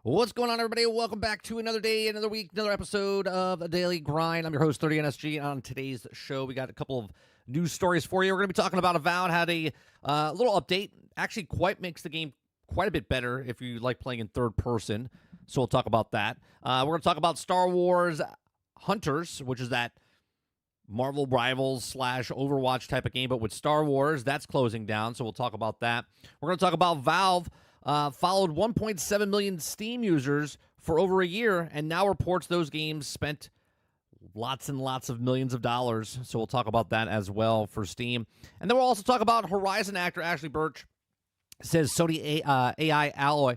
What's going on, everybody? Welcome back to another day, another week, another episode of A Daily Grind. I'm your host, 30NSG. On today's show, we got a couple of news stories for you. We're going to be talking about Avowed, had a little update. Actually, quite makes the game quite a bit better if you like playing in third person. So we'll talk about that. We're going to talk about Star Wars Hunters, which is that Marvel Rivals / Overwatch type of game, but with Star Wars, that's closing down. So we'll talk about that. We're going to talk about Valve. Followed 1.7 million Steam users for over a year, and now reports those games spent lots and lots of millions of dollars. So we'll talk about that as well for Steam. And then we'll also talk about Horizon actor Ashley Birch says Sony AI Aloy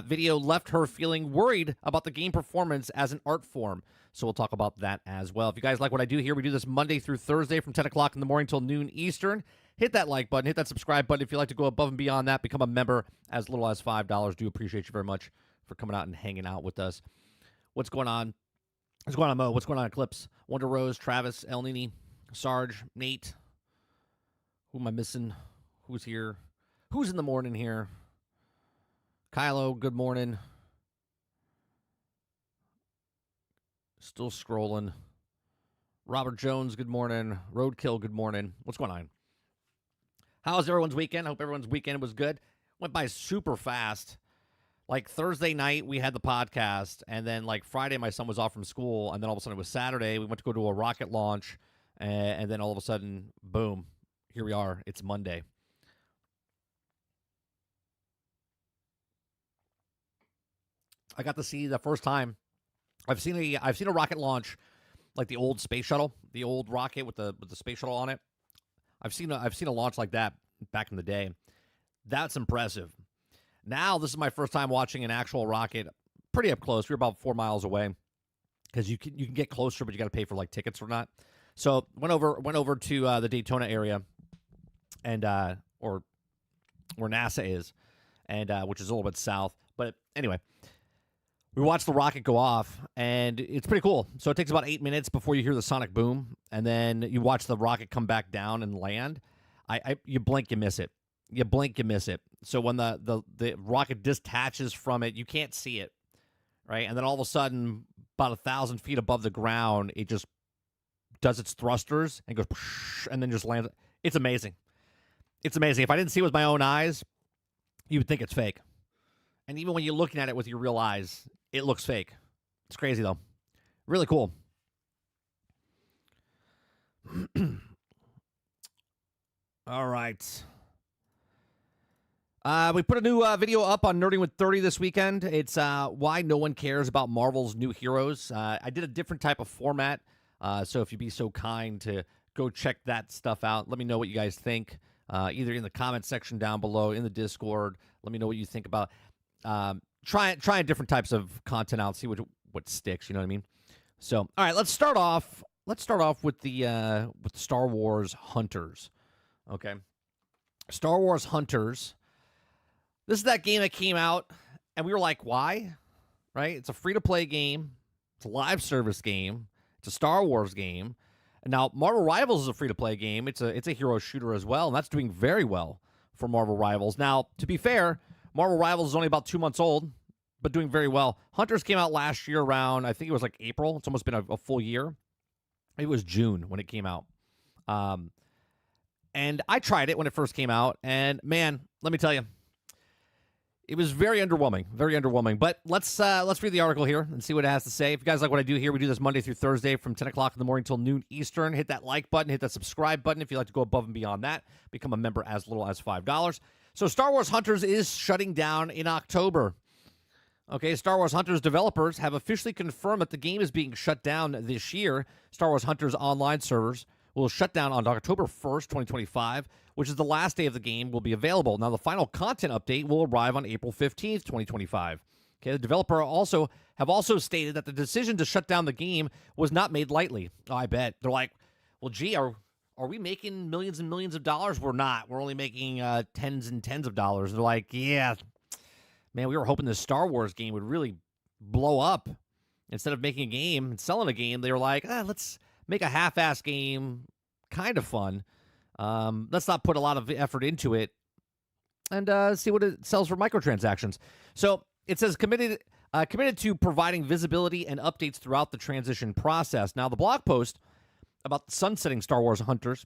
video left her feeling worried about the game performance as an art form. So we'll talk about that as well. If you guys like what I do here, we do this Monday through Thursday from 10 o'clock in the morning till noon Eastern. Hit that like button, hit that subscribe button. If you'd like to go above and beyond that, become a member as little as $5. Do appreciate you very much for coming out and hanging out with us. What's going on? What's going on, Mo? What's going on, Eclipse? Wonder Rose, Travis, El Nini, Sarge, Nate. Who am I missing? Who's here? Who's in the morning here? Kylo, good morning. Still scrolling. Robert Jones, good morning. Roadkill, good morning. What's going on? How's everyone's weekend? I hope everyone's weekend was good. Went by super fast. Like Thursday night, we had the podcast, and then like Friday, my son was off from school, and then all of a sudden it was Saturday. We went to go to a rocket launch, and then all of a sudden, boom, here we are. It's Monday. I got to see the first time. I've seen a rocket launch, like the old space shuttle, the old rocket with the space shuttle on it. I've seen a launch like that back in the day. That's impressive. Now this is my first time watching an actual rocket pretty up close. We're about 4 miles away because you can get closer, but you got to pay for like tickets or not. So went over to the Daytona area, and or where NASA is, and which is a little bit south. But anyway, we watched the rocket go off, and it's pretty cool. So it takes about 8 minutes before you hear the sonic boom, and then you watch the rocket come back down and land. You blink, you miss it. You blink, you miss it. So when the rocket detaches from it, you can't see it, right? And then all of a sudden, about 1,000 feet above the ground, it just does its thrusters and goes, and then just lands. It's amazing. It's amazing. If I didn't see it with my own eyes, you would think it's fake. And even when you're looking at it with your real eyes, it looks fake. It's crazy, though. Really cool. All right. We put a new video up on Nerding with 30 this weekend. It's why no one cares about Marvel's new heroes. I did a different type of format, so if you'd be so kind to go check that stuff out, let me know what you guys think, either in the comment section down below, in the Discord. Let me know what you think about trying different types of content out, see what sticks. You know what I mean? So, all right, let's start off. Let's start off with the Star Wars Hunters. Okay, Star Wars Hunters. This is that game that came out, and we were like, why? Right? It's a free-to-play game. It's a live service game. It's a Star Wars game. And now Marvel Rivals is a free-to-play game. It's a hero shooter as well, and that's doing very well for Marvel Rivals. Now, to be fair, Marvel Rivals is only about 2 months old, but doing very well. Hunters came out last year around, I think it was like April. It's almost been a full year. It was June when it came out. And I tried it when it first came out, and man, let me tell you, it was very underwhelming, very underwhelming. But let's read the article here and see what it has to say. If you guys like what I do here, we do this Monday through Thursday from 10 o'clock in the morning till noon Eastern. Hit that like button, hit that subscribe button if you'd like to go above and beyond that. Become a member as little as $5. So Star Wars Hunters is shutting down in October. Okay, Star Wars Hunters developers have officially confirmed that the game is being shut down this year. Star Wars Hunters online servers will shut down on October 1st, 2025, which is the last day of the game will be available. Now, the final content update will arrive on April 15th, 2025. Okay, the developer have also stated that the decision to shut down the game was not made lightly. Oh, I bet. They're like, well, gee, are we making millions and millions of dollars? We're not. We're only making tens and tens of dollars. They're like, yeah, man, we were hoping this Star Wars game would really blow up. Instead of making a game and selling a game, they were like, let's make a half-ass game kind of fun. Let's not put a lot of effort into it and see what it sells for microtransactions. So it says committed to providing visibility and updates throughout the transition process. Now, the blog post about sunsetting Star Wars Hunters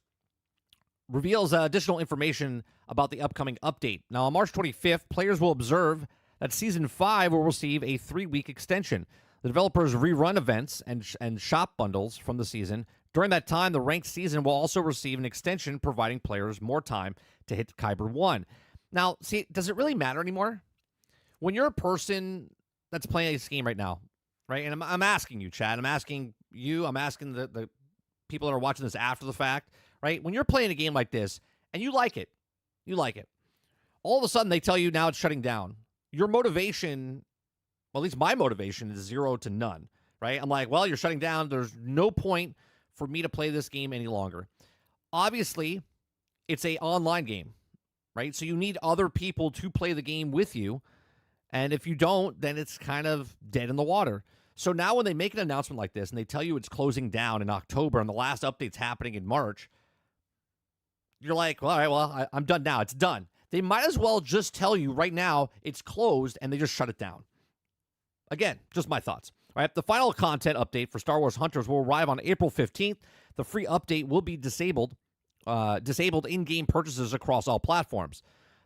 reveals additional information about the upcoming update. Now, on March 25th, players will observe that Season 5 will receive a 3-week extension. The developers rerun events and shop bundles from the season. During that time, the ranked season will also receive an extension, providing players more time to hit Kyber 1. Now, see, does it really matter anymore? When you're a person that's playing this game right now, right? And I'm asking you, Chad. I'm asking you. I'm asking the people that are watching this after the fact, right? When you're playing a game like this and you like it, all of a sudden they tell you now it's shutting down. Your motivation, well, at least my motivation, is 0 to none, right? I'm like, well, you're shutting down. There's no point for me to play this game any longer. Obviously, it's an online game, right? So you need other people to play the game with you. And if you don't, then it's kind of dead in the water. So now when they make an announcement like this and they tell you it's closing down in October and the last update's happening in March, you're like, well, all right, well, I'm done now. It's done. They might as well just tell you right now it's closed and they just shut it down. Again, just my thoughts. All right, the final content update for Star Wars Hunters will arrive on April 15th. The free update will be disabled in-game purchases across all platforms.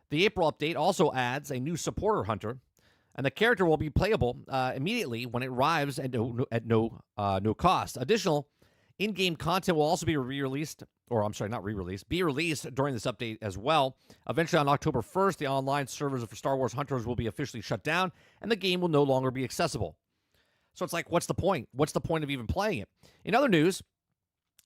The April update also adds a new supporter hunter, and the character will be playable immediately when it arrives at no cost. Additional in-game content will also be released during this update as well. Eventually on October 1st, the online servers for Star Wars Hunters will be officially shut down, and the game will no longer be accessible. So it's like, what's the point? What's the point of even playing it? In other news,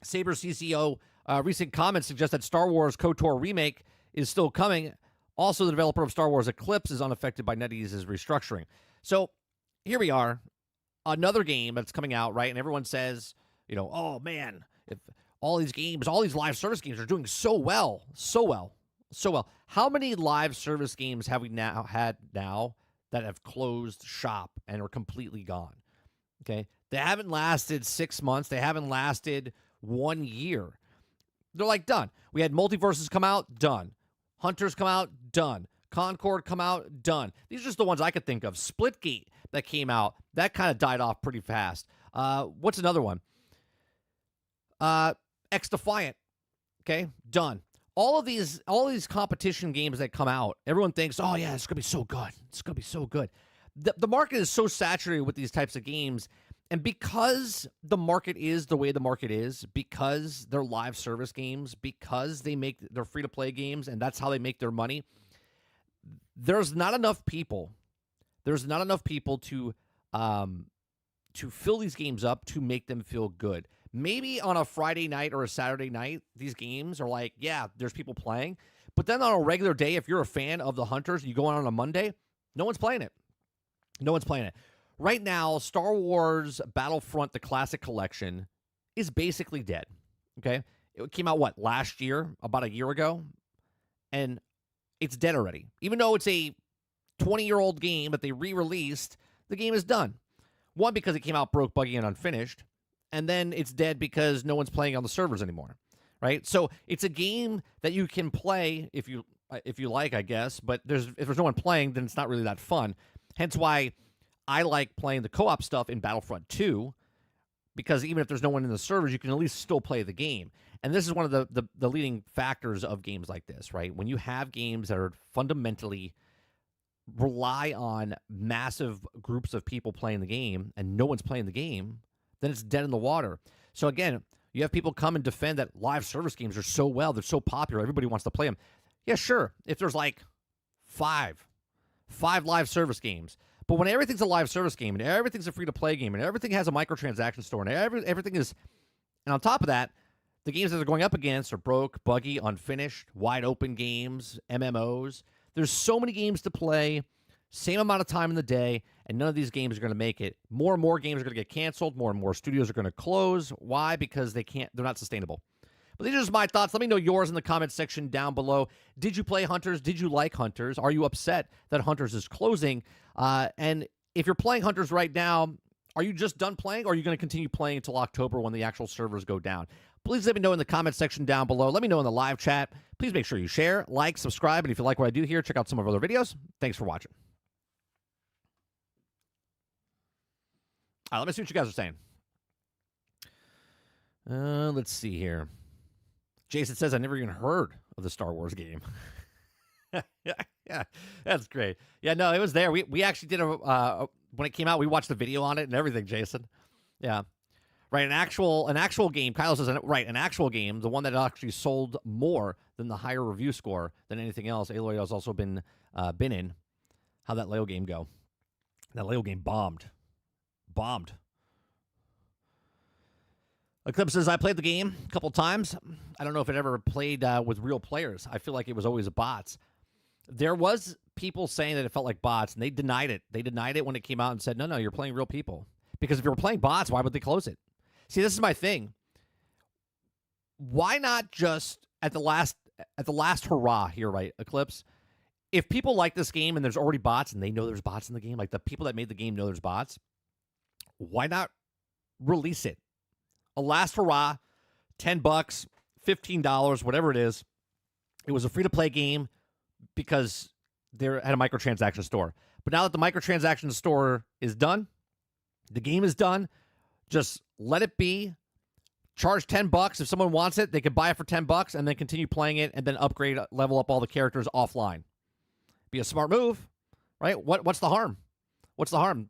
Saber CCO recent comments suggest that Star Wars KOTOR Remake is still coming. Also, the developer of Star Wars Eclipse is unaffected by NetEase's restructuring. So here we are, another game that's coming out, right? And everyone says, oh man, if all these games, all these live service games are doing so well. How many live service games have we had that have closed shop and are completely gone? Okay, they haven't lasted 6 months. They haven't lasted 1 year. They're like done. We had Multiverses come out, done. Hunters come out, done. Concord come out, done. These are just the ones I could think of. Splitgate that came out, that kind of died off pretty fast. What's another one? X Defiant, okay, done. All of these competition games that come out, everyone thinks, oh yeah, it's gonna be so good. It's gonna be so good. The market is so saturated with these types of games, and because the market is the way the market is, because they're live service games, because they're free to play games, and that's how they make their money. There's not enough people. There's not enough people to fill these games up to make them feel good. Maybe on a Friday night or a Saturday night, these games are like, yeah, there's people playing. But then on a regular day, if you're a fan of the Hunters, you go on a Monday, no one's playing it. No one's playing it. Right now, Star Wars Battlefront, the Classic Collection, is basically dead. Okay? It came out, last year? About a year ago? And it's dead already. Even though it's a 20-year-old game that they re-released, the game is done. One, because it came out broke, buggy, and unfinished. And then it's dead because no one's playing on the servers anymore, right? So it's a game that you can play if you like, I guess. But if there's no one playing, then it's not really that fun. Hence why I like playing the co-op stuff in Battlefront 2, because even if there's no one in the servers, you can at least still play the game. And this is one of the leading factors of games like this, right? When you have games that are fundamentally rely on massive groups of people playing the game and no one's playing the game, then it's dead in the water. So again, you have people come and defend that live service games are so well, they're so popular, everybody wants to play them. Yeah, sure, if there's like five live service games. But when everything's a live service game and everything's a free-to-play game and everything has a microtransaction store and everything is... And on top of that, the games that they're going up against are broke, buggy, unfinished, wide-open games, MMOs. There's so many games to play, same amount of time in the day, and none of these games are going to make it. More and more games are going to get canceled. More and more studios are going to close. Why? Because they're not sustainable. But these are just my thoughts. Let me know yours in the comments section down below. Did you play Hunters? Did you like Hunters? Are you upset that Hunters is closing? And if you're playing Hunters right now, are you just done playing, or are you going to continue playing until October when the actual servers go down? Please let me know in the comment section down below. Let me know in the live chat. Please make sure you share, like, subscribe, and if you like what I do here, check out some of our other videos. Thanks for watching. All right, let me see what you guys are saying. Let's see here. Jason says, I never even heard of the Star Wars game. yeah, that's great. Yeah, no, it was there. We actually did when it came out, we watched the video on it and everything, Jason. Yeah. Right, an actual game. Kyle says, right, an actual game, the one that actually sold more than the higher review score than anything else. Aloy has also been in. How'd that Lego game go? That Lego game bombed. Eclipse says, I played the game a couple times. I don't know if it ever played with real players. I feel like it was always bots. There was people saying that it felt like bots, and they denied it. They denied it when it came out and said, no, you're playing real people. Because if you were playing bots, why would they close it? See, this is my thing. Why not just at the last hurrah here, right, Eclipse? If people like this game and there's already bots and they know there's bots in the game, like the people that made the game know there's bots, why not release it? A last hurrah, $10, $15, whatever it is. It was a free-to-play game because they had a microtransaction store. But now that the microtransaction store is done, the game is done, just let it be. Charge $10. If someone wants it, they could buy it for $10 and then continue playing it and then upgrade, level up all the characters offline. Be a smart move, right? What's the harm? What's the harm?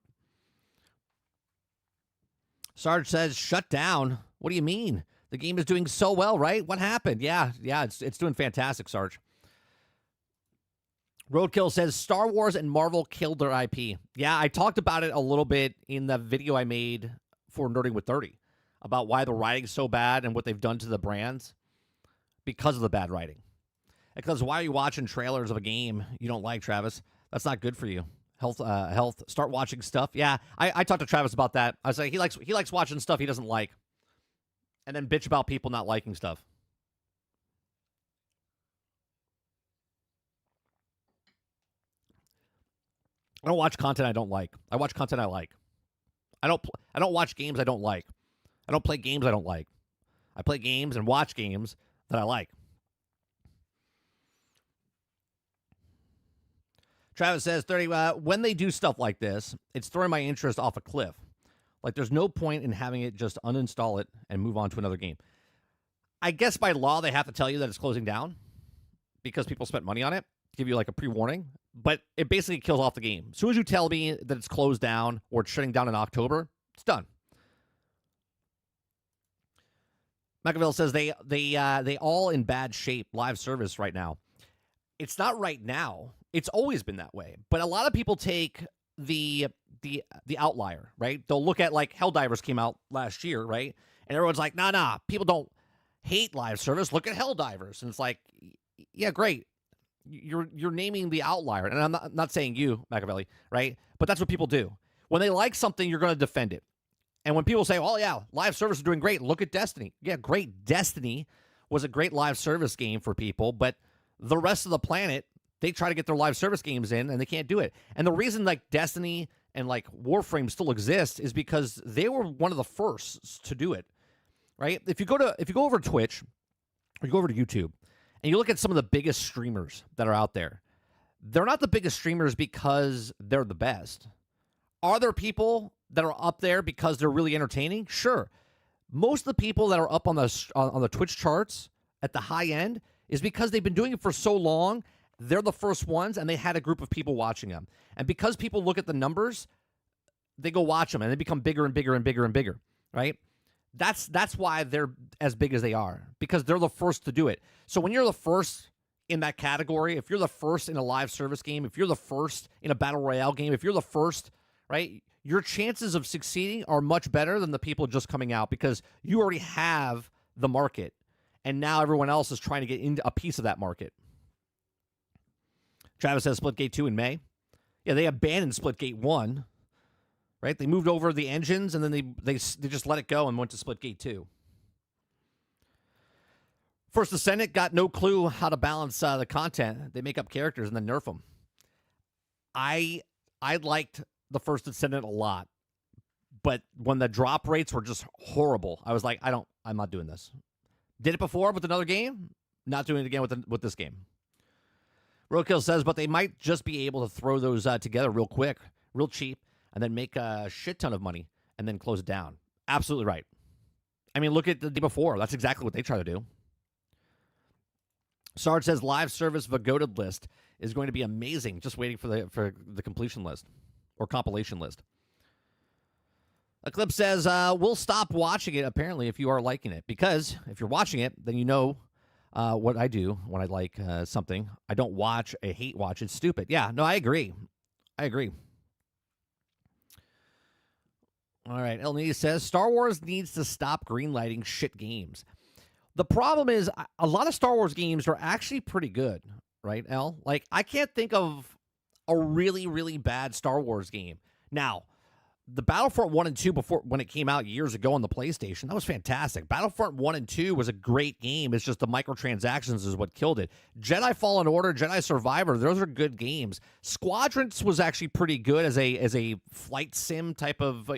Sarge says, shut down. What do you mean? The game is doing so well, right? What happened? Yeah, it's doing fantastic, Sarge. Roadkill says, Star Wars and Marvel killed their IP. Yeah, I talked about it a little bit in the video I made for Nerding with 30 about why the writing's so bad and what they've done to the brands because of the bad writing. Because why are you watching trailers of a game you don't like, Travis? That's not good for you. Health. Start watching stuff. Yeah, I talked to Travis about that. I was like, he likes watching stuff he doesn't like, and then bitch about people not liking stuff. I don't watch content I don't like. I watch content I like. I don't watch games I don't like. I don't play games I don't like. I play games and watch games that I like. Travis says, 30, when they do stuff like this, it's throwing my interest off a cliff. Like, there's no point in having it just uninstall it and move on to another game. I guess by law, they have to tell you that it's closing down because people spent money on it, give you like a pre-warning, but it basically kills off the game. As soon as you tell me that it's closed down or it's shutting down in October, it's done. Machiavelli says they all in bad shape, live service right now. It's not right now. It's always been that way. But a lot of people take the outlier, right? They'll look at like Helldivers came out last year, right? And everyone's like, nah, people don't hate live service. Look at Helldivers. And it's like, yeah, great. You're naming the outlier. And I'm not saying you, Machiavelli, right? But that's what people do. When they like something, you're going to defend it. And when people say, oh, yeah, live service is doing great, look at Destiny. Yeah, great. Destiny was a great live service game for people, but the rest of the planet, they try to get their live service games in, and they can't do it. And the reason like Destiny and like Warframe still exist is because they were one of the first to do it, right? If you go over to Twitch, or you go over to YouTube, and you look at some of the biggest streamers that are out there, they're not the biggest streamers because they're the best. Are there people that are up there because they're really entertaining? Sure. Most of the people that are up on the Twitch charts at the high end is because they've been doing it for so long. They're the first ones, and they had a group of people watching them. And because people look at the numbers, they go watch them, and they become bigger and bigger and bigger and bigger, right? That's why they're as big as they are, because they're the first to do it. So when you're the first in that category, if you're the first in a live service game, if you're the first in a battle royale game, if you're the first, right, your chances of succeeding are much better than the people just coming out because you already have the market, and now everyone else is trying to get into a piece of that market. Travis says Splitgate 2 in May. Yeah, they abandoned Splitgate 1, right? They moved over the engines, and then they just let it go and went to Splitgate 2. First Descendant got no clue how to balance the content. They make up characters and then nerf them. I liked the First Descendant a lot, but when the drop rates were just horrible, I was like, I'm not doing this. Did it before with another game. Not doing it again with this game. Roadkill says, but they might just be able to throw those together real quick, real cheap, and then make a shit ton of money and then close it down. Absolutely right. I mean, look at the day before. That's exactly what they try to do. Sarge says live service Vagoted list is going to be amazing. Just waiting for the completion list or compilation list. Eclipse says we'll stop watching it apparently if you are liking it, because if you're watching it, then you know what I do when I like something. I don't watch. I hate watch. It's stupid. Yeah. No, I agree. All right, El Nini says, Star Wars needs to stop greenlighting shit games. The problem is a lot of Star Wars games are actually pretty good, right, El? Like, I can't think of a really, really bad Star Wars game. Now, the Battlefront 1 and 2 before when it came out years ago on the PlayStation, that was fantastic. Battlefront 1 and 2 was a great game. It's just the microtransactions is what killed it. Jedi Fallen Order, Jedi Survivor, those are good games. Squadrons was actually pretty good as a flight sim type of,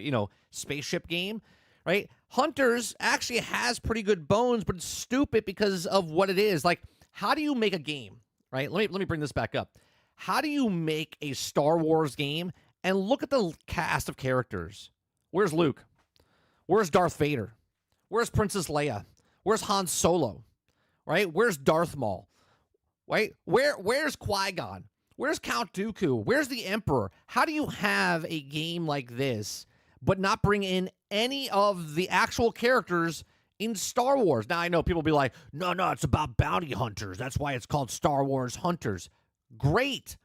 spaceship game, right? Hunters actually has pretty good bones, but it's stupid because of what it is. Like, how do you make a game, right? Let me bring this back up. How do you make a Star Wars game? And look at the cast of characters. Where's Luke? Where's Darth Vader? Where's Princess Leia? Where's Han Solo? Right? Where's Darth Maul? Right? Where's Qui-Gon? Where's Count Dooku? Where's the Emperor? How do you have a game like this but not bring in any of the actual characters in Star Wars? Now, I know people will be like, no, it's about bounty hunters. That's why it's called Star Wars Hunters. Great.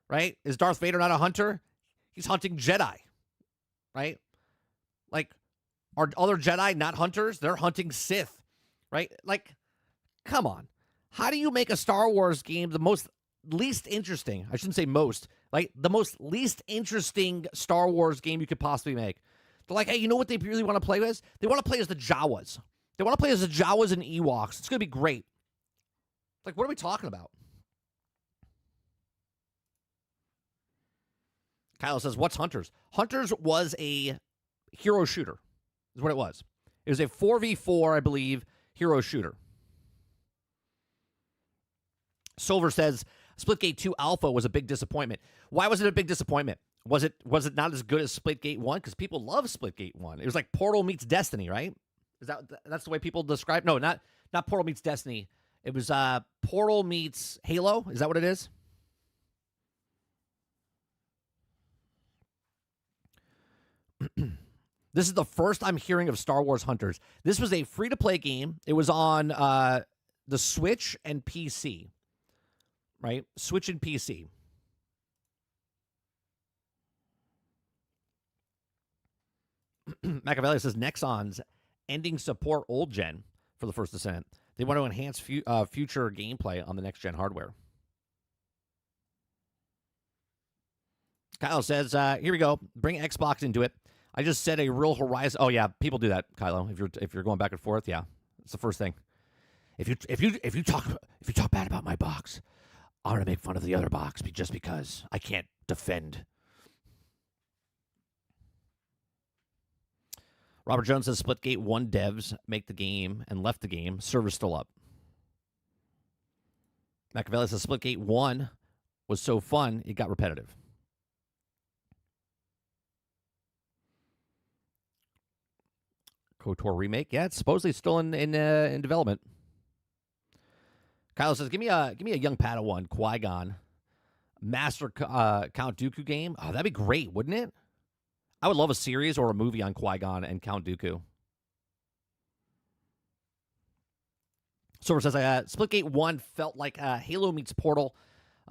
Right? Is Darth Vader not a hunter? He's hunting Jedi, right? Like, are other Jedi not hunters? They're hunting Sith, right? Like, come on. How do you make a Star Wars game the most least interesting? I shouldn't say most. Like, the most least interesting Star Wars game you could possibly make. They're like, hey, you know what they really want to play as? They want to play as the Jawas. They want to play as the Jawas and Ewoks. It's going to be great. Like, what are we talking about? Kyle says, what's Hunters? Hunters was a hero shooter, is what it was. It was a 4v4, I believe, hero shooter. Silver says, Splitgate 2 Alpha was a big disappointment. Why was it a big disappointment? Was it not as good as Splitgate 1? Because people love Splitgate 1. It was like Portal meets Destiny, right? That's the way people describe? No, not Portal meets Destiny. It was Portal meets Halo. Is that what it is? This is the first I'm hearing of Star Wars Hunters. This was a free-to-play game. It was on the Switch and PC, right? Switch and PC. Machiavelli says Nexon's ending support old gen for the first Descent. They want to enhance future gameplay on the next-gen hardware. Kyle says, here we go. Bring Xbox into it. I just said a real Horizon. Oh yeah, people do that, Kylo. If you're going back and forth, yeah, it's the first thing. If you talk bad about my box, I'm gonna make fun of the other box just because I can't defend. Robert Jones says Splitgate 1 devs make the game and left the game. Server's still up. Machiavelli says Splitgate 1 was so fun it got repetitive. KOTOR remake, yeah, it's supposedly still in development. Kyle says, give me a young Padawan, Qui-Gon, Master Count Dooku game. Oh, that'd be great, wouldn't it? I would love a series or a movie on Qui-Gon and Count Dooku. Silver says, Splitgate 1 felt like Halo meets Portal.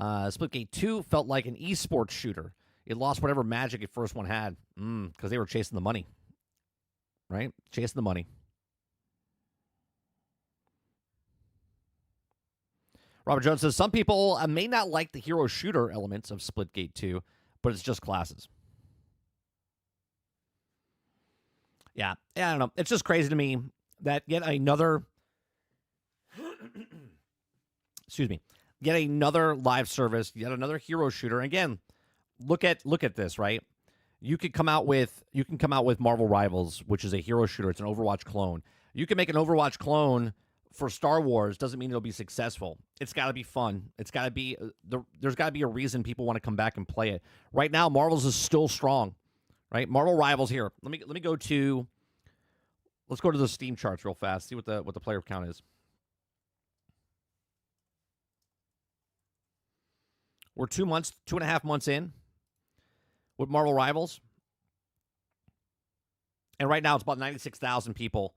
Splitgate 2 felt like an esports shooter. It lost whatever magic it first one had because they were chasing the money. Right? Chasing the money. Robert Jones says, some people may not like the hero shooter elements of Splitgate 2, but it's just classes. Yeah, I don't know. It's just crazy to me that yet another yet another live service, yet another hero shooter. Again, look at this, right? You can come out with Marvel Rivals, which is a hero shooter. It's an Overwatch clone. You can make an Overwatch clone for Star Wars. Doesn't mean it'll be successful. It's got to be fun. It's got to be there's got to be a reason people want to come back and play it. Right now, Marvel's is still strong. Right, Marvel Rivals here. Let me go to. Let's go to the Steam charts real fast. See what the player count is. We're 2.5 months in with Marvel Rivals. And right now it's about 96,000 people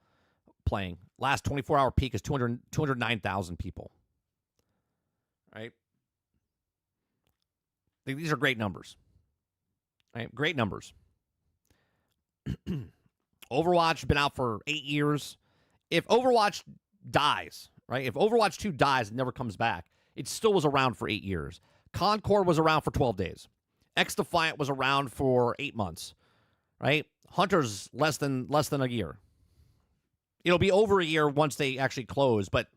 playing. Last 24-hour peak is 209,000 people. Right? These are great numbers. Right? Great numbers. Overwatch has been out for 8 years. If Overwatch dies, right? If Overwatch 2 dies and never comes back, it still was around for 8 years. Concord was around for 12 days. X-Defiant was around for 8 months, right? Hunter's less than a year. It'll be over a year once they actually close, but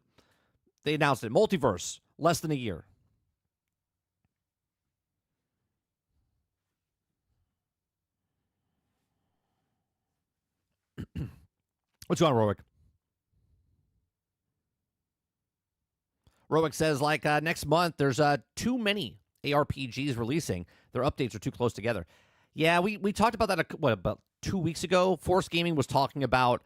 they announced it. Multiverse, less than a year. What's going on, Rowick? Rowick says, next month, there's too many ARPGs releasing. Their updates are too close together. Yeah, we talked about that, about 2 weeks ago? Force Gaming was talking about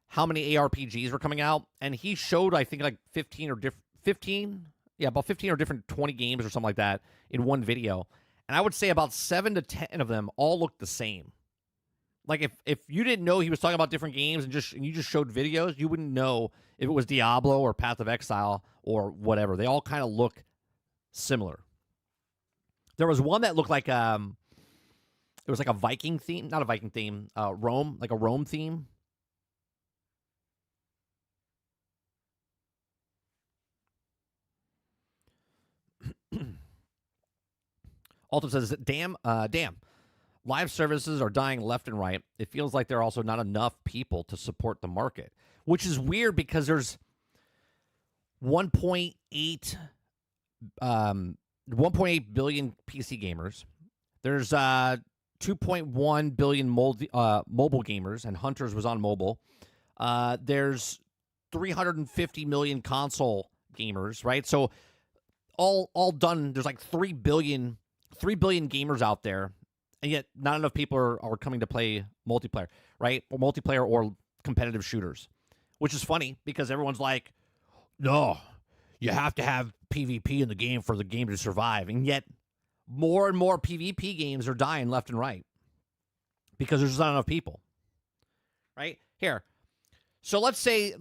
how many ARPGs were coming out, and he showed, I think, like 15 or 15? Yeah, about 15 or different 20 games or something like that in one video. And I would say about 7 to 10 of them all look the same. Like, if you didn't know he was talking about different games and you just showed videos, you wouldn't know if it was Diablo or Path of Exile or whatever. They all kind of look similar. There was one that looked like it was like a Viking theme, not a Viking theme, Rome, like a Rome theme. Alton says, damn. Live services are dying left and right. It feels like there are also not enough people to support the market, which is weird because there's 1.8 billion PC gamers. There's 2.1 billion mobile gamers, and Hunters was on mobile. There's 350 million console gamers, right? So all done, there's like 3 billion gamers out there. And yet, not enough people are coming to play multiplayer, right? Or multiplayer or competitive shooters, which is funny because everyone's like, no, you have to have PvP in the game for the game to survive. And yet, more and more PvP games are dying left and right because there's just not enough people, right? Here, so let's say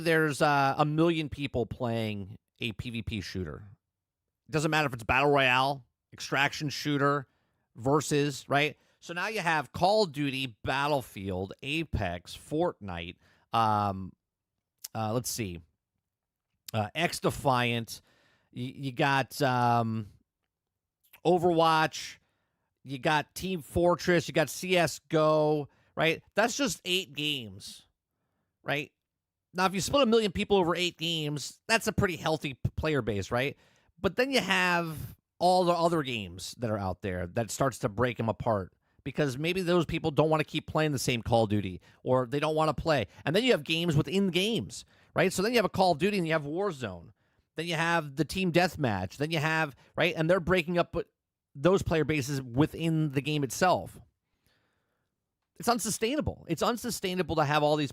there's 1 million people playing a PvP shooter. It doesn't matter if it's Battle Royale, extraction shooter, versus, right? So now you have Call of Duty, Battlefield, Apex, Fortnite, let's see, X-Defiant, you got Overwatch, you got Team Fortress, you got CSGO, right? That's just 8 games, right? Now, if you split 1 million people over 8 games, that's a pretty healthy player base, right? But then you have all the other games that are out there that starts to break them apart because maybe those people don't want to keep playing the same Call of Duty or they don't want to play. And then you have games within games, right? So then you have a Call of Duty and you have Warzone. Then you have the Team Deathmatch. Then you have, right? And they're breaking up those player bases within the game itself. It's unsustainable. It's unsustainable to have all these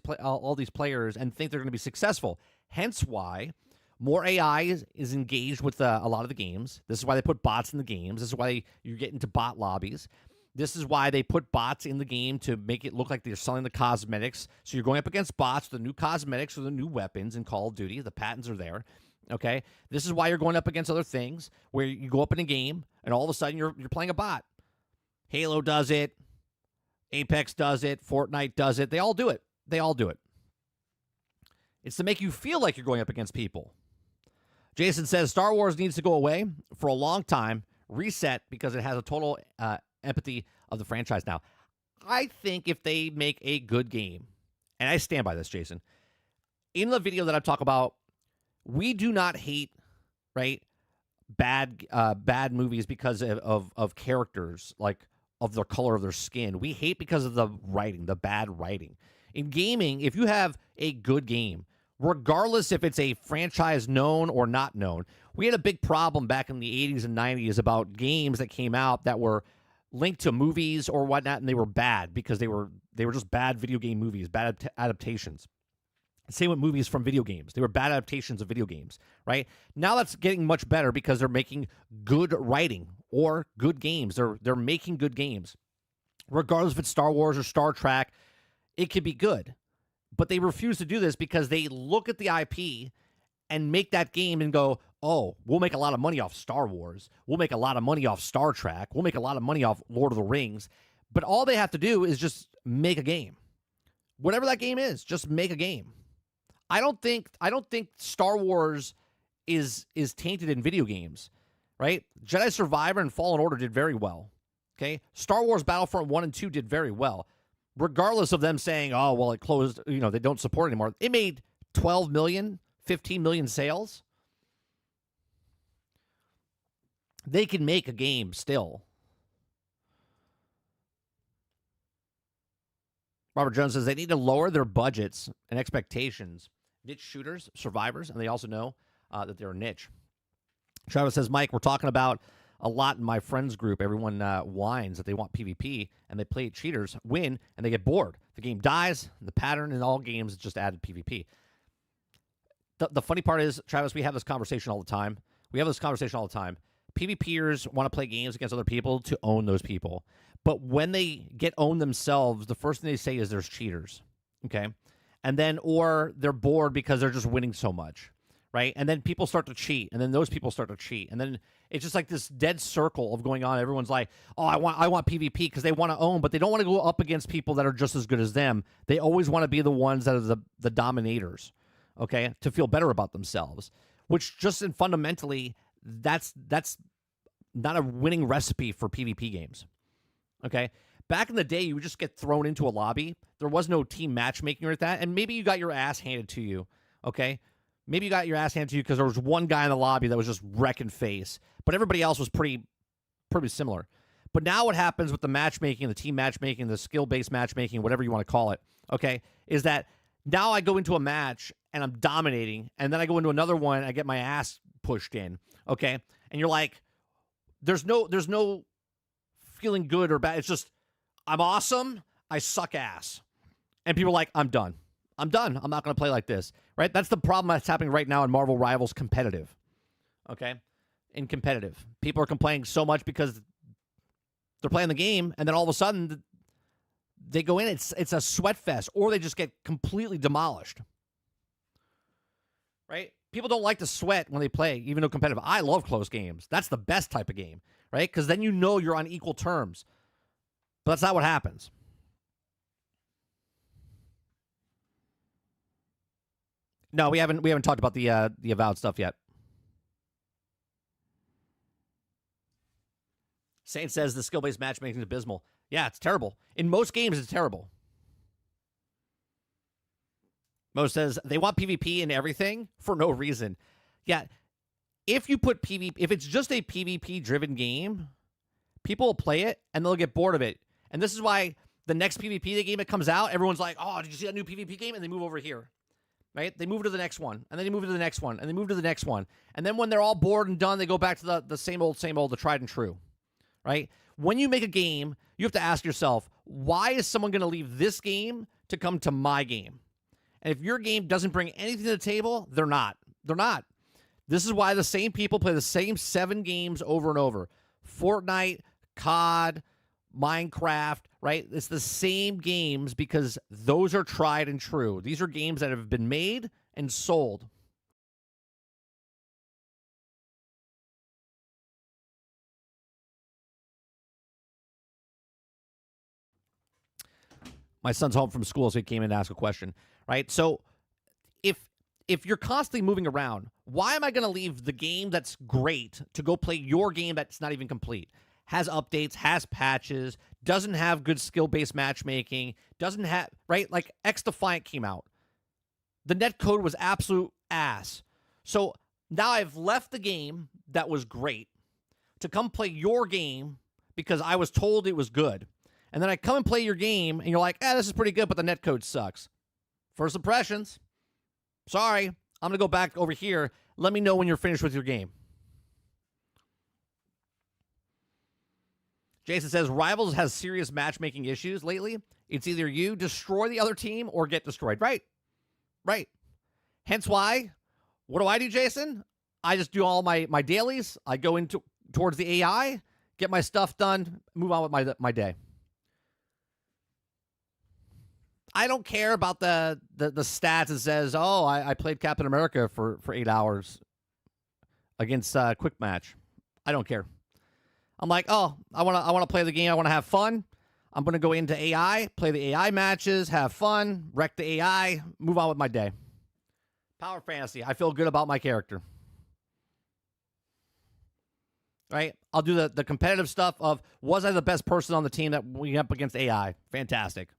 players and think they're going to be successful. Hence why more AI is engaged with a lot of the games. This is why they put bots in the games. This is why you get into bot lobbies. This is why they put bots in the game to make it look like they're selling the cosmetics. So you're going up against bots, the new cosmetics or the new weapons in Call of Duty. The patents are there. Okay? This is why you're going up against other things where you go up in a game and all of a sudden you're playing a bot. Halo does it. Apex does it. Fortnite does it. They all do it. It's to make you feel like you're going up against people. Jason says Star Wars needs to go away for a long time, reset because it has a total empathy of the franchise now. I think if they make a good game, and I stand by this, Jason, in the video that I talk about, we do not hate, right, bad movies because of characters, like of the color of their skin. We hate because of the writing, the bad writing. In gaming, if you have a good game, regardless if it's a franchise known or not known, we had a big problem back in the 80s and 90s about games that came out that were linked to movies or whatnot, and they were bad because they were just bad video game movies, bad adaptations. Same with movies from video games. They were bad adaptations of video games, right? Now that's getting much better because they're making good writing or good games. They're making good games. Regardless if it's Star Wars or Star Trek, it could be good. But they refuse to do this because they look at the IP and make that game and go, oh, we'll make a lot of money off Star Wars. We'll make a lot of money off Star Trek. We'll make a lot of money off Lord of the Rings. But all they have to do is just make a game. Whatever that game is, just make a game. I don't think Star Wars is tainted in video games, right? Jedi Survivor and Fallen Order did very well. Okay? Star Wars Battlefront 1 and 2 did very well. Regardless of them saying, oh, well, it closed, they don't support it anymore. It made 12 million, 15 million sales. They can make a game still. Robert Jones says they need to lower their budgets and expectations. Niche shooters, survivors, and they also know that they're a niche. Travis says, Mike, we're talking about a lot in my friends group. Everyone whines that they want PvP, and they play cheaters, win, and they get bored. The game dies. The pattern in all games is just added PvP. The funny part is, Travis, we have this conversation all the time. PvPers want to play games against other people to own those people. But when they get owned themselves, the first thing they say is there's cheaters, okay? And then, or they're bored because they're just winning so much, right? And then people start to cheat, and then those people start to cheat. And then it's just like this dead circle of going on. Everyone's like, oh, I want PvP because they want to own, but they don't want to go up against people that are just as good as them. They always want to be the ones that are the dominators, okay, to feel better about themselves, which just fundamentally, that's not a winning recipe for PvP games. Okay, back in the day, you would just get thrown into a lobby. There was no team matchmaking or that, and maybe you got your ass handed to you. Okay, maybe you got your ass handed to you because there was one guy in the lobby that was just wrecking face, but everybody else was pretty similar. But now what happens with the matchmaking, the team matchmaking, the skill-based matchmaking, whatever you want to call it, okay, is that now I go into a match and I'm dominating, and then I go into another one and I get my ass pushed in, okay, and you're like, there's no feeling good or bad. It's just, I'm awesome. I suck ass. And people are like, I'm done. I'm not going to play like this, right? That's the problem that's happening right now in Marvel Rivals competitive, okay? In competitive. People are complaining so much because they're playing the game, and then all of a sudden, they go in. It's a sweat fest, or they just get completely demolished, right? People don't like to sweat when they play, even though competitive. I love close games. That's the best type of game, right? Because then you know you're on equal terms. But that's not what happens. No, we haven't talked about the Avowed stuff yet. Saint says the skill-based matchmaking is abysmal. Yeah, it's terrible. In most games, it's terrible. Mo says they want PvP in everything for no reason. Yeah, if you put PvP, if it's just a PvP-driven game, people will play it and they'll get bored of it. And this is why the next PvP game that comes out, everyone's like, "Oh, did you see that new PvP game?" And they move over here, right? They move to the next one, and then they move to the next one, and they move to the next one, and then when they're all bored and done, they go back to the same old, the tried and true, right? When you make a game, you have to ask yourself, why is someone going to leave this game to come to my game? And if your game doesn't bring anything to the table, they're not. They're not. This is why the same people play the same 7 games over and over. Fortnite, COD, Minecraft, right? It's the same games because those are tried and true. These are games that have been made and sold. My son's home from school, so he came in to ask a question, right? So if you're constantly moving around, why am I going to leave the game that's great to go play your game that's not even complete? Has updates, has patches, doesn't have good skill-based matchmaking, doesn't have, right? Like X Defiant came out. The net code was absolute ass. So now I've left the game that was great to come play your game because I was told it was good. And then I come and play your game, and you're like, this is pretty good, but the netcode sucks. First impressions. Sorry, I'm going to go back over here. Let me know when you're finished with your game. Jason says, Rivals has serious matchmaking issues lately. It's either you destroy the other team or get destroyed. Right. Hence why, what do, Jason? I just do all my dailies. I go into towards the AI, get my stuff done, move on with my day. I don't care about the stats that says, I played Captain America for 8 hours against Quick Match. I don't care. I'm like, I want to play the game. I want to have fun. I'm going to go into AI, play the AI matches, have fun, wreck the AI, move on with my day. Power Fantasy. I feel good about my character. Right? I'll do the competitive stuff of, was I the best person on the team that we went up against AI? Fantastic.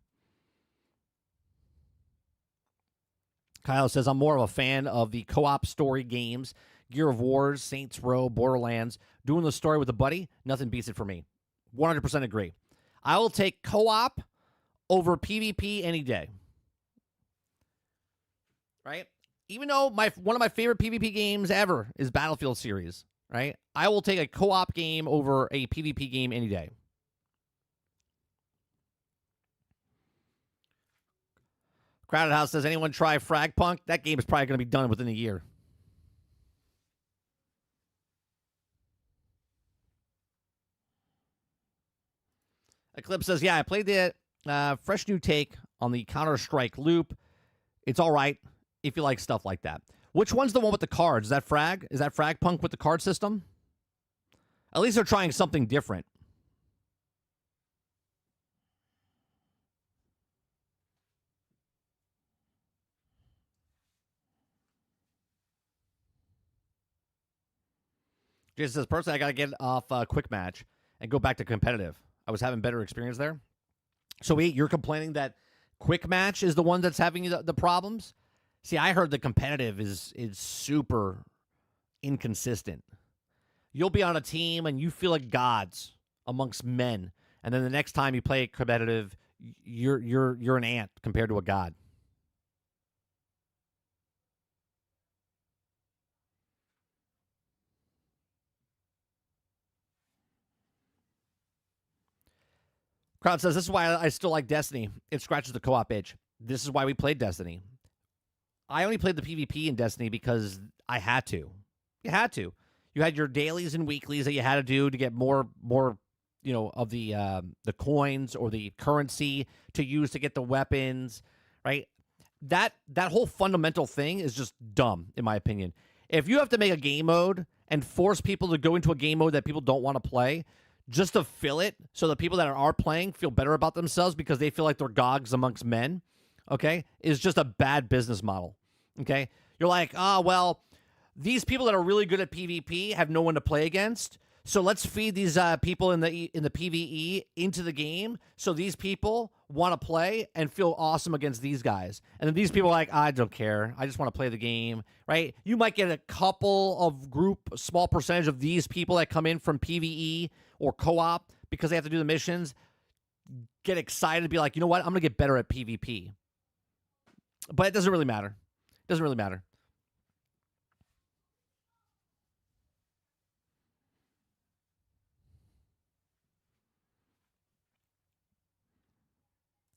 Kyle says, I'm more of a fan of the co-op story games. Gear of Wars, Saints Row, Borderlands. Doing the story with a buddy, nothing beats it for me. 100% agree. I will take co-op over PvP any day. Right? Even though one of my favorite PvP games ever is Battlefield series, right? I will take a co-op game over a PvP game any day. Crowded House says, anyone try Fragpunk? That game is probably going to be done within a year. Eclipse says, I played the fresh new take on the Counter-Strike loop. It's all right if you like stuff like that. Which one's the one with the cards? Is that Frag? Is that Fragpunk with the card system? At least they're trying something different. Jason says, personally, I got to get off Quick Match and go back to competitive. I was having better experience there. So, you're complaining that Quick Match is the one that's having the problems? See, I heard the competitive is super inconsistent. You'll be on a team and you feel like gods amongst men, and then the next time you play competitive, you're an ant compared to a god. Crowd says, this is why I still like Destiny. It scratches the co-op itch. This is why we played Destiny. I only played the PvP in Destiny because I had to. You had to. You had your dailies and weeklies that you had to do to get more of the coins or the currency to use to get the weapons, right? That whole fundamental thing is just dumb, in my opinion. If you have to make a game mode and force people to go into a game mode that people don't want to play, just to fill it so the people that are playing feel better about themselves because they feel like they're gods amongst men, okay, is just a bad business model, okay? You're like, these people that are really good at PvP have no one to play against, so let's feed these people in the PvE into the game so these people want to play and feel awesome against these guys. And then these people are like, I don't care. I just want to play the game, right? You might get a couple of small percentage of these people that come in from PvE or co-op because they have to do the missions, get excited to be like, you know what? I'm going to get better at PvP. But it doesn't really matter. It doesn't really matter.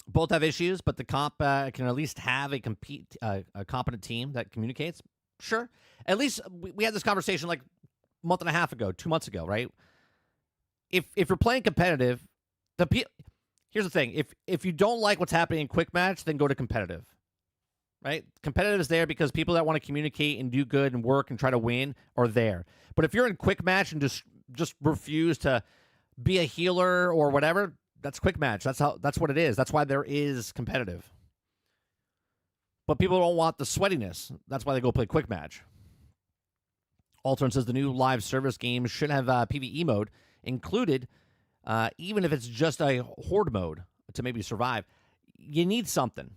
Both have issues, but the comp can at least have a competent team that communicates. Sure. At least we had this conversation like a month and a half ago, 2 months ago, right? If you're playing competitive, here's the thing. If you don't like what's happening in Quick Match, then go to competitive, right? Competitive is there because people that want to communicate and do good and work and try to win are there. But if you're in Quick Match and just refuse to be a healer or whatever, that's Quick Match. That's what it is. That's why there is competitive. But people don't want the sweatiness. That's why they go play Quick Match. Altern says the new live service game should have PvE mode included, even if it's just a horde mode to maybe survive. You need something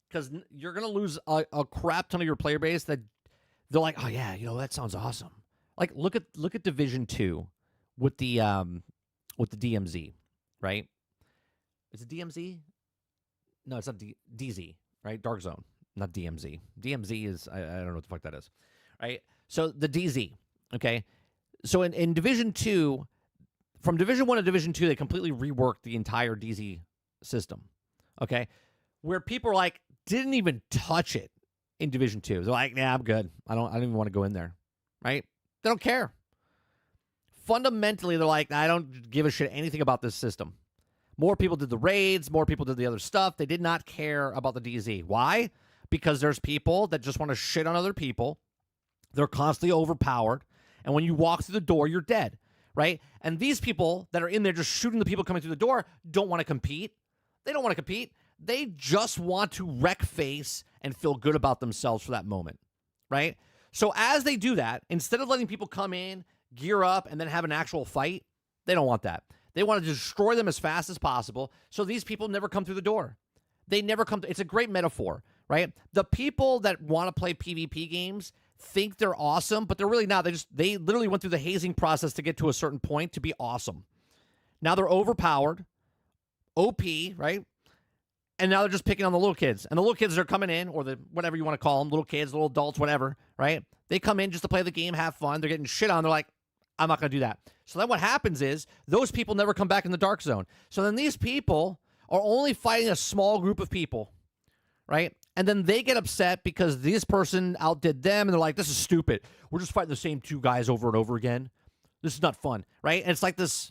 because you're going to lose a crap ton of your player base that they're like, oh yeah, that sounds awesome. Like look at Division 2 with the DMZ. Right? Is it DMZ? No, it's not DZ, right? Dark Zone, not DMZ. DMZ is, I don't know what the fuck that is, right? So the DZ, okay? So in Division 2, from Division 1 to Division 2, they completely reworked the entire DZ system, okay? Where people are like, didn't even touch it in Division 2. They're like, nah, I'm good. I don't even want to go in there, right? They don't care. Fundamentally, they're like, I don't give a shit anything about this system. More people did the raids. More people did the other stuff. They did not care about the DZ. Why? Because there's people that just want to shit on other people. They're constantly overpowered. And when you walk through the door, you're dead, right? And these people that are in there just shooting the people coming through the door don't want to compete. They don't want to compete. They just want to wreck face and feel good about themselves for that moment, right? So as they do that, instead of letting people come in, gear up, and then have an actual fight, they don't want that. They want to destroy them as fast as possible, so these people never come through the door. They never come. It's a great metaphor, right? The people that want to play PvP games think they're awesome, but they're really not. They literally went through the hazing process to get to a certain point to be awesome. Now they're overpowered, OP, right? And now they're just picking on the little kids. And the little kids that are coming in, or the whatever you want to call them, little kids, little adults, whatever, right? They come in just to play the game, have fun. They're getting shit on. They're like, I'm not going to do that. So then what happens is those people never come back in the dark zone. So then these people are only fighting a small group of people, right? And then they get upset because this person outdid them, and they're like, this is stupid. We're just fighting the same two guys over and over again. This is not fun, right? And it's like this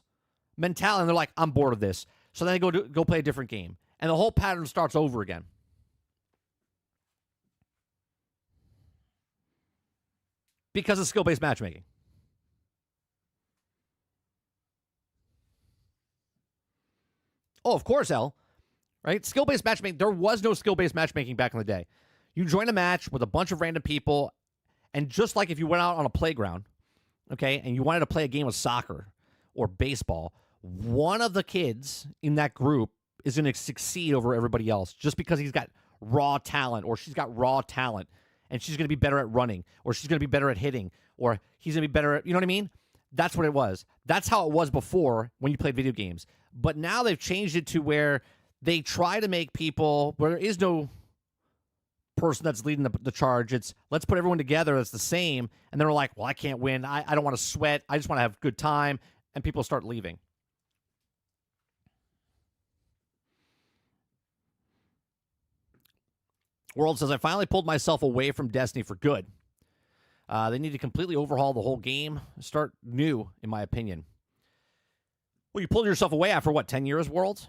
mentality, and they're like, I'm bored of this. So then they go play a different game. And the whole pattern starts over again. Because of skill-based matchmaking. Oh, of course, L. Right? Skill-based matchmaking. There was no skill-based matchmaking back in the day. You join a match with a bunch of random people, and just like if you went out on a playground, okay, and you wanted to play a game of soccer or baseball, one of the kids in that group is going to succeed over everybody else just because he's got raw talent, or she's got raw talent, and she's going to be better at running, or she's going to be better at hitting, or he's going to be better at, you know what I mean? That's what it was. That's how it was before when you played video games. But now they've changed it to where they try to make people, where there is no person that's leading the charge. It's, let's put everyone together that's the same. And they're like, well, I can't win. I don't want to sweat. I just want to have a good time. And people start leaving. World says, I finally pulled myself away from Destiny for good. They need to completely overhaul the whole game. Start new, in my opinion. Well, you pulled yourself away after, what, 10 years, Worlds?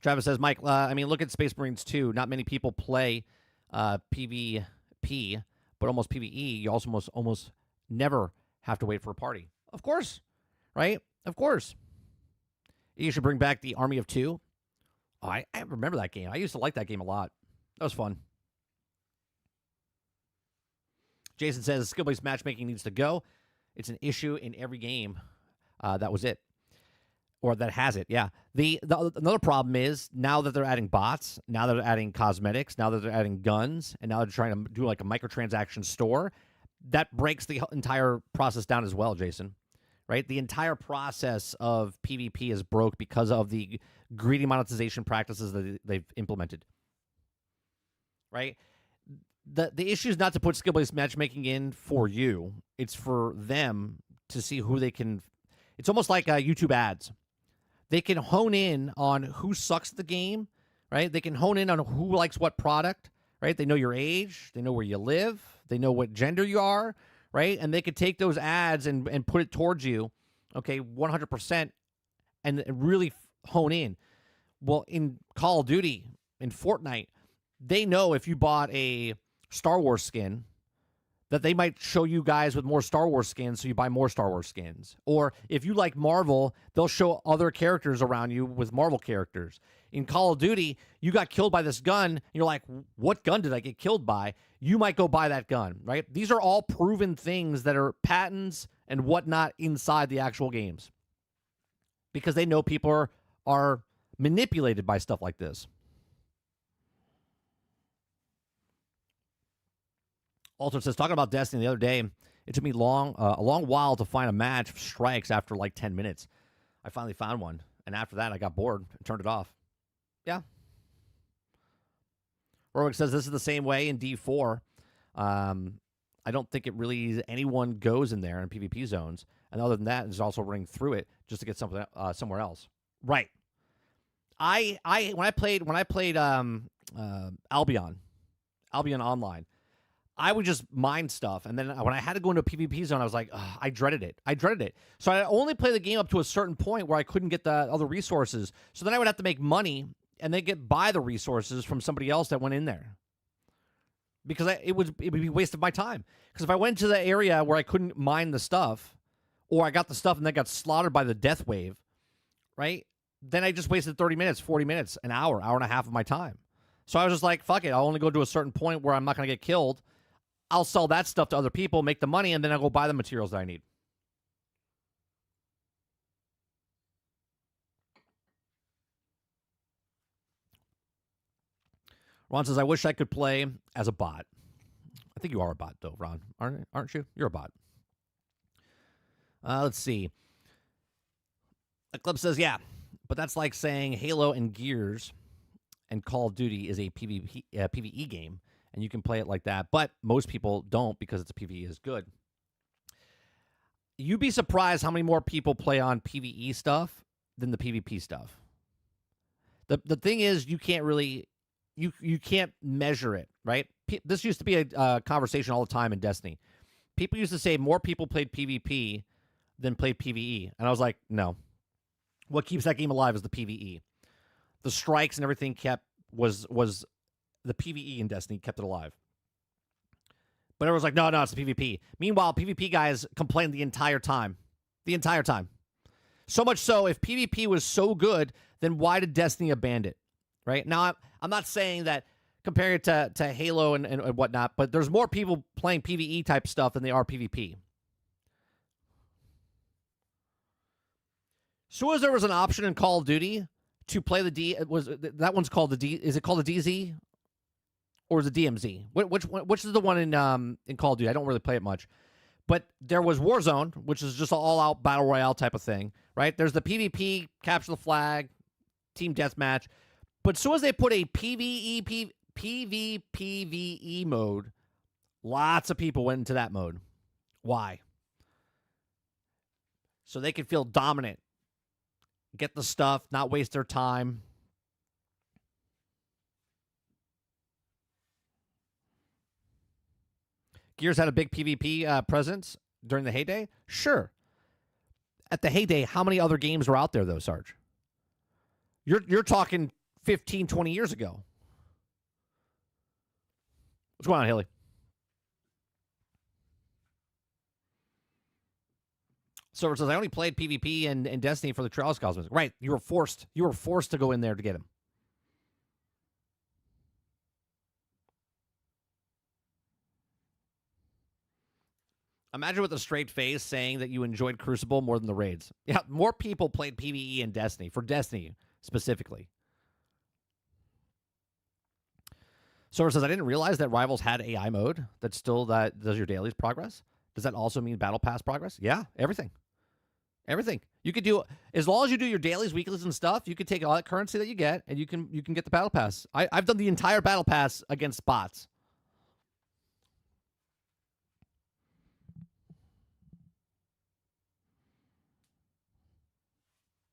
Travis says, Mike, I mean, look at Space Marines 2. Not many people play PvP, but almost PvE. You also almost never have to wait for a party. Of course, right? Of course. You should bring back the Army of Two. Oh, I remember that game. I used to like that game a lot. That was fun. Jason says, skill-based matchmaking needs to go. It's an issue in every game. That was it. Or that has it, yeah. Another problem is, now that they're adding bots, now that they're adding cosmetics, now that they're adding guns, and now they're trying to do like a microtransaction store, that breaks the entire process down as well, Jason. Right? The entire process of PvP is broke because of the greedy monetization practices that they've implemented. Right? The issue is not to put skill-based matchmaking in for you. It's for them to see who they can... It's almost like YouTube ads. They can hone in on who sucks at the game, right? They can hone in on who likes what product, right? They know your age. They know where you live. They know what gender you are, right? And they could take those ads and put it towards you, okay, 100%, and really hone in. Well, in Call of Duty, in Fortnite, they know if you bought a Star Wars skin, that they might show you guys with more Star Wars skins, so you buy more Star Wars skins. Or if you like Marvel, they'll show other characters around you with Marvel characters. In Call of Duty, you got killed by this gun, and you're like, what gun did I get killed by? You might go buy that gun, right? These are all proven things that are patents and whatnot inside the actual games. Because they know people are manipulated by stuff like this. Also, it says, talking about Destiny the other day, it took me a long while to find a match of strikes after like 10 minutes. I finally found one, and after that, I got bored and turned it off. Yeah. Rorick says this is the same way in D4. I don't think it really anyone goes in there in PvP zones, and other than that, is also running through it just to get something somewhere else. Right. When I played Albion Online, I would just mine stuff, and then when I had to go into a PvP zone, I was like, I dreaded it. So I only play the game up to a certain point where I couldn't get the other resources. So then I would have to make money and then buy the resources from somebody else that went in there, because it would be a waste of my time. Because if I went to the area where I couldn't mine the stuff, or I got the stuff and then got slaughtered by the death wave, right? Then I just wasted 30 minutes, 40 minutes, an hour and a half of my time. So I was just like, fuck it. I'll only go to a certain point where I'm not going to get killed. I'll sell that stuff to other people, make the money, and then I'll go buy the materials that I need. Ron says, I wish I could play as a bot. I think you are a bot, though, Ron. Aren't you? You're a bot. Let's see. Eclipse says, yeah, but that's like saying Halo and Gears and Call of Duty is a PvE game, and you can play it like that. But most people don't, because it's a PvE is good. You'd be surprised how many more people play on PvE stuff than the PvP stuff. The thing is, you can't really... You can't measure it, right? This used to be a conversation all the time in Destiny. People used to say more people played PvP than played PvE. And I was like, no. What keeps that game alive is the PvE. The strikes and everything was the PvE in Destiny kept it alive. But everyone's like, no, it's the PvP. Meanwhile, PvP guys complained the entire time. The entire time. So much so, if PvP was so good, then why did Destiny abandon it? Right? Now, I'm not saying that compared to Halo and whatnot, but there's more people playing PvE type stuff than they are PvP. So as there was an option in Call of Duty to play the that one's called the D. Is it called the DZ or is it DMZ? Which is the one in Call of Duty? I don't really play it much, but there was Warzone, which is just an all-out battle royale type of thing, right? There's the PvP, capture the flag, team deathmatch, but as soon as they put a PvPvE mode, lots of people went into that mode. Why? So they can feel dominant, get the stuff, not waste their time. Gears had a big PvP presence during the heyday? Sure. At the heyday, how many other games were out there, though, Sarge? You're talking 15, 20 years ago. What's going on, Haley? So it says, I only played PvP and Destiny for the Trials Cosmos. Right, you were forced to go in there to get him. Imagine with a straight face saying that you enjoyed Crucible more than the raids. Yeah, more people played PvE and Destiny, for Destiny specifically. So it says, I didn't realize that Rivals had AI mode that does your dailies progress. Does that also mean Battle Pass progress? Yeah, everything. Everything. You could do, as long as you do your dailies, weeklies, and stuff, you could take all that currency that you get, and you can get the Battle Pass. I've done the entire Battle Pass against bots.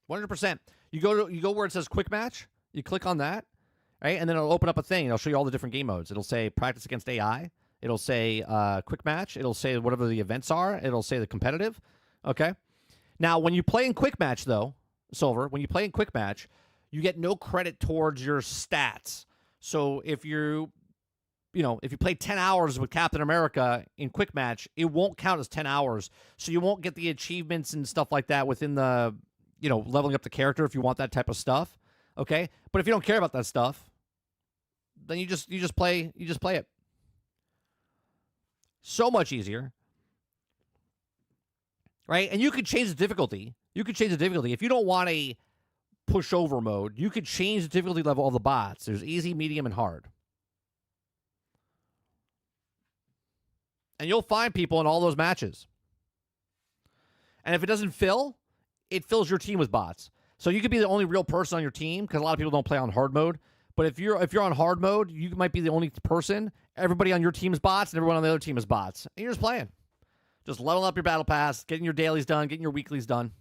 %. You go where it says Quick Match. You click on that, right, and then it'll open up a thing. It'll show you all the different game modes. It'll say Practice Against AI. It'll say Quick Match. It'll say whatever the events are. It'll say the competitive. Okay. Now, when you play in Quick Match, though, Silver, when you play in Quick Match, you get no credit towards your stats. So if you play 10 hours with Captain America in Quick Match, it won't count as 10 hours. So you won't get the achievements and stuff like that within the, leveling up the character if you want that type of stuff. Okay? But if you don't care about that stuff, then you just play it. So much easier. Right? And you could change the difficulty. If you don't want a pushover mode, you could change the difficulty level of the bots. There's easy, medium, and hard. And you'll find people in all those matches. And if it doesn't fill, it fills your team with bots. So you could be the only real person on your team because a lot of people don't play on hard mode. But if you're on hard mode, you might be the only person. Everybody on your team is bots, and everyone on the other team is bots. And you're just playing. Just leveling up your battle pass, getting your dailies done, getting your weeklies done.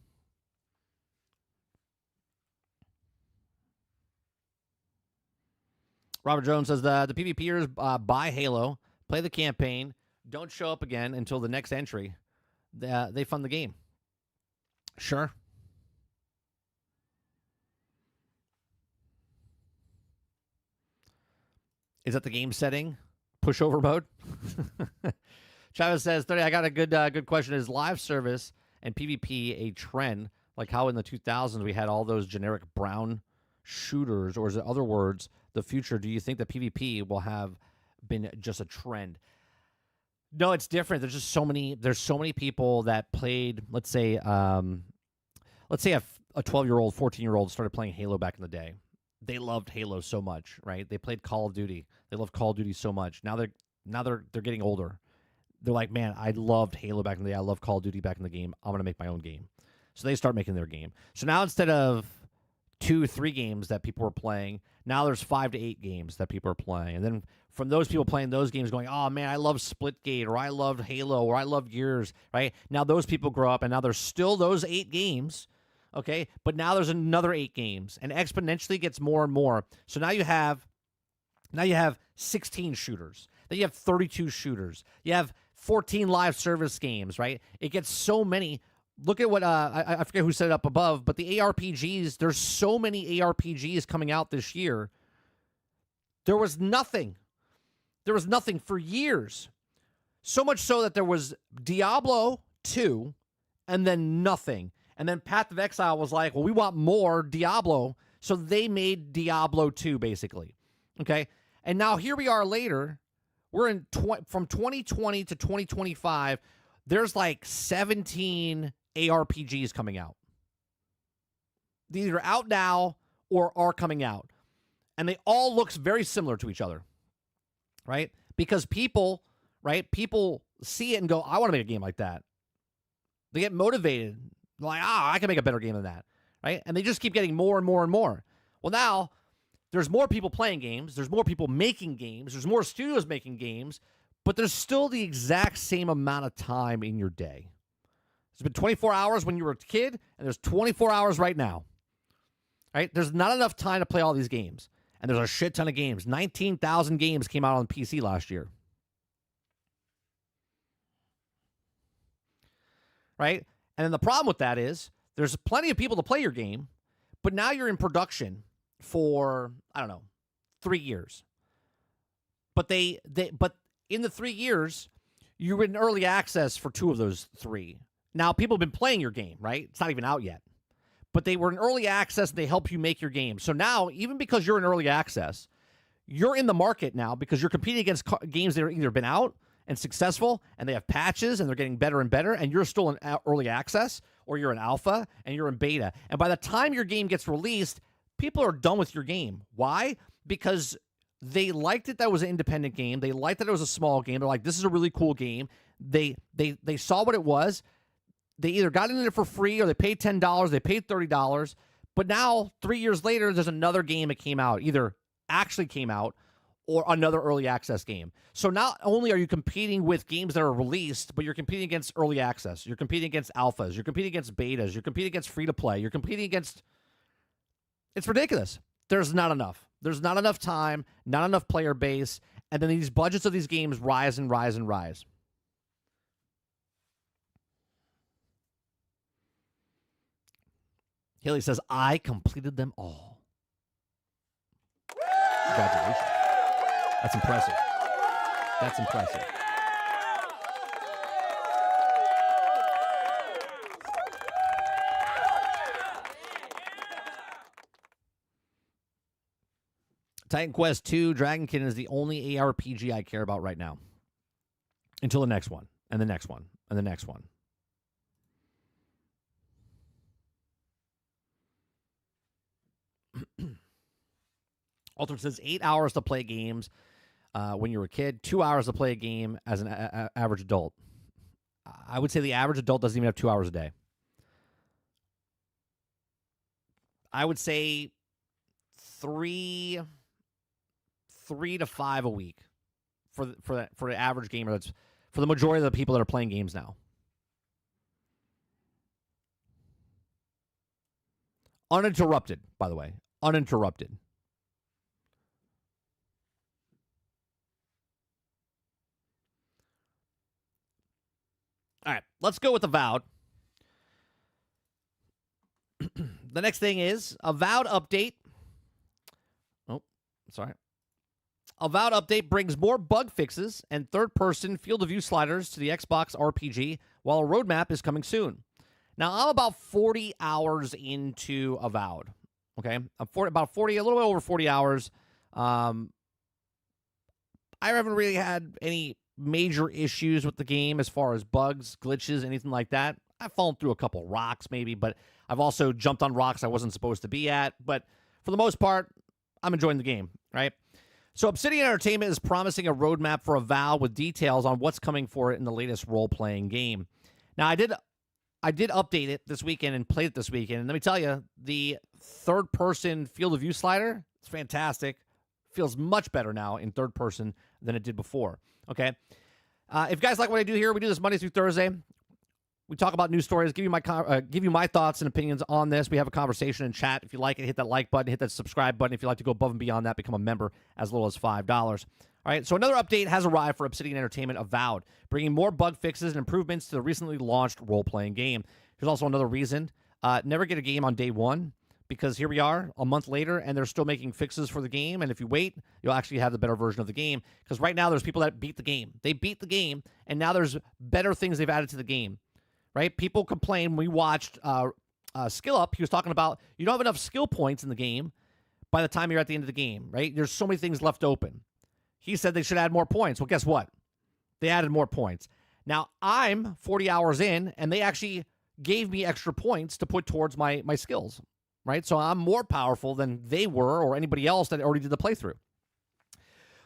Robert Jones says the PvPers buy Halo, play the campaign, don't show up again until the next entry. They fund the game. Sure. Is that the game setting? Pushover mode? Chavez says, 30, I got a good question. Is live service and PvP a trend? Like how in the 2000s we had all those generic brown shooters, or is it other words, the future? Do you think that PvP will have been just a trend? No, it's different. There's so many people that played, let's say a 12-year-old, 14-year-old started playing Halo back in the day. They loved Halo so much, right? They played Call of Duty. They loved Call of Duty so much. Now they're getting older. They're like, man, I loved Halo back in the day. I love Call of Duty back in the game. I'm gonna make my own game. So they start making their game. So now instead of 2-3 games that people were playing, now there's 5 to 8 games that people are playing. And then from those people playing those games going, oh man, I love Splitgate, or I loved Halo, or I love Gears, right? Now those people grow up and now there's still those 8 games. Okay, but now there's another 8 games, and exponentially gets more and more. So now you have 16 shooters. Then you have 32 shooters. You have 14 live service games, right? It gets so many. Look at what I forget who said it up above, but the ARPGs. There's so many ARPGs coming out this year. There was nothing. There was nothing for years. So much so that there was Diablo 2, and then nothing. And then Path of Exile was like, well, we want more Diablo. So they made Diablo 2, basically. Okay? And now here we are later. We're in from 2020 to 2025. There's like 17 ARPGs coming out. They're either out now or are coming out. And they all look very similar to each other. Right? Because people see it and go, I want to make a game like that. They get motivated. Like, I can make a better game than that, right? And they just keep getting more and more and more. Well, now there's more people playing games. There's more people making games. There's more studios making games, but there's still the exact same amount of time in your day. There's been 24 hours when you were a kid, and there's 24 hours right now, right? There's not enough time to play all these games, and there's a shit ton of games. 19,000 games came out on PC last year, right? And then the problem with that is there's plenty of people to play your game, but now you're in production for, 3 years. But but in the 3 years, you were in early access for 2 of those 3. Now people have been playing your game, right? It's not even out yet. But they were in early access and they help you make your game. So now, even because you're in early access, you're in the market now because you're competing against games that are either been out and successful, and they have patches, and they're getting better and better, and you're still in early access, or you're in alpha, and you're in beta. And by the time your game gets released, people are done with your game. Why? Because they liked it that it was an independent game. They liked that it was a small game. They're like, this is a really cool game. They saw what it was. They either got in it for free, or they paid $10, they paid $30. But now, 3 years later, there's another game that came out, either actually came out, or another early access game. So not only are you competing with games that are released, but you're competing against early access. You're competing against alphas. You're competing against betas. You're competing against free-to-play. You're competing against... It's ridiculous. There's not enough. There's not enough time, not enough player base, and then these budgets of these games rise and rise and rise. Haley says, I completed them all. Congratulations. That's impressive. That's impressive. Titan Quest 2, Dragonkin is the only ARPG I care about right now. Until the next one, and the next one, and the next one. Ultimate says 8 hours to play games when you were a kid, 2 hours to play a game as an average adult. I would say the average adult doesn't even have 2 hours a day. I would say three to five a week for the average gamer. That's for the majority of the people that are playing games now. Uninterrupted, by the way. Uninterrupted. All right, let's go with Avowed. The next thing is Avowed update. Oh, sorry. Avowed update brings more bug fixes and third-person field of view sliders to the Xbox RPG, while a roadmap is coming soon. Now, I'm about 40 hours into Avowed. Okay, I'm about 40, a little bit over 40 hours. I haven't really had any major issues with the game as far as bugs, glitches, anything like that. I've fallen through a couple rocks maybe, but I've also jumped on rocks I wasn't supposed to be at. But for the most part, I'm enjoying the game, right? So Obsidian Entertainment is promising a roadmap for Avowed with details on what's coming for it in the latest role-playing game. Now, I did update it this weekend and played it this weekend. And let me tell you, the third-person field of view slider, it's fantastic. Feels much better now in third person than it did before. Okay, if you guys like what I do here, we do this Monday through Thursday. We talk about news stories, give you my thoughts and opinions on this. We have a conversation and chat. If you like it, hit that like button, hit that subscribe button. If you'd like to go above and beyond that, become a member as little as $5. All right, so another update has arrived for Obsidian Entertainment Avowed, bringing more bug fixes and improvements to the recently launched role-playing game. Here's also another reason. Never get a game on day one, because here we are a month later, and they're still making fixes for the game, and if you wait, you'll actually have the better version of the game, because right now there's people that beat the game. They beat the game, and now there's better things they've added to the game, right? People complain. We watched Skill Up. He was talking about you don't have enough skill points in the game by the time you're at the end of the game, right? There's so many things left open. He said they should add more points. Well, guess what? They added more points. Now, I'm 40 hours in, and they actually gave me extra points to put towards my skills, right? So I'm more powerful than they were or anybody else that already did the playthrough.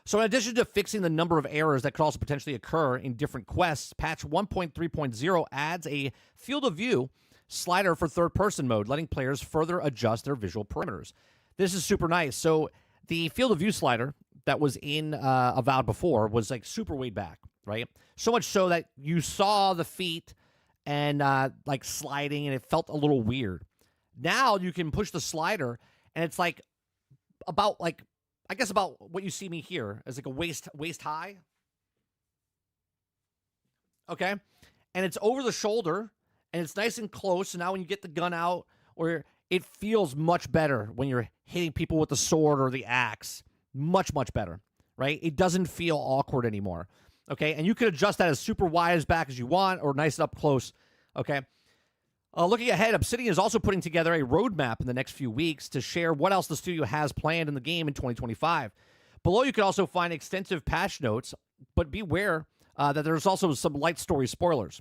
So in addition to fixing the number of errors that could also potentially occur in different quests, patch 1.3.0 adds a field of view slider for third-person mode, letting players further adjust their visual perimeters. This is super nice. So the field of view slider that was in Avowed before was like super way back, right? So much so that you saw the feet and like sliding, and it felt a little weird. Now you can push the slider, and it's like about like I guess about what you see me here as like a waist high. Okay, and it's over the shoulder, and it's nice and close. So now when you get the gun out, or it feels much better when you're hitting people with the sword or the axe. Much better, right? It doesn't feel awkward anymore. Okay, and you can adjust that as super wide as back as you want, or nice and up close. Okay. Looking ahead, Obsidian is also putting together a roadmap in the next few weeks to share what else the studio has planned in the game in 2025. Below, you can also find extensive patch notes, but beware that there's also some light story spoilers.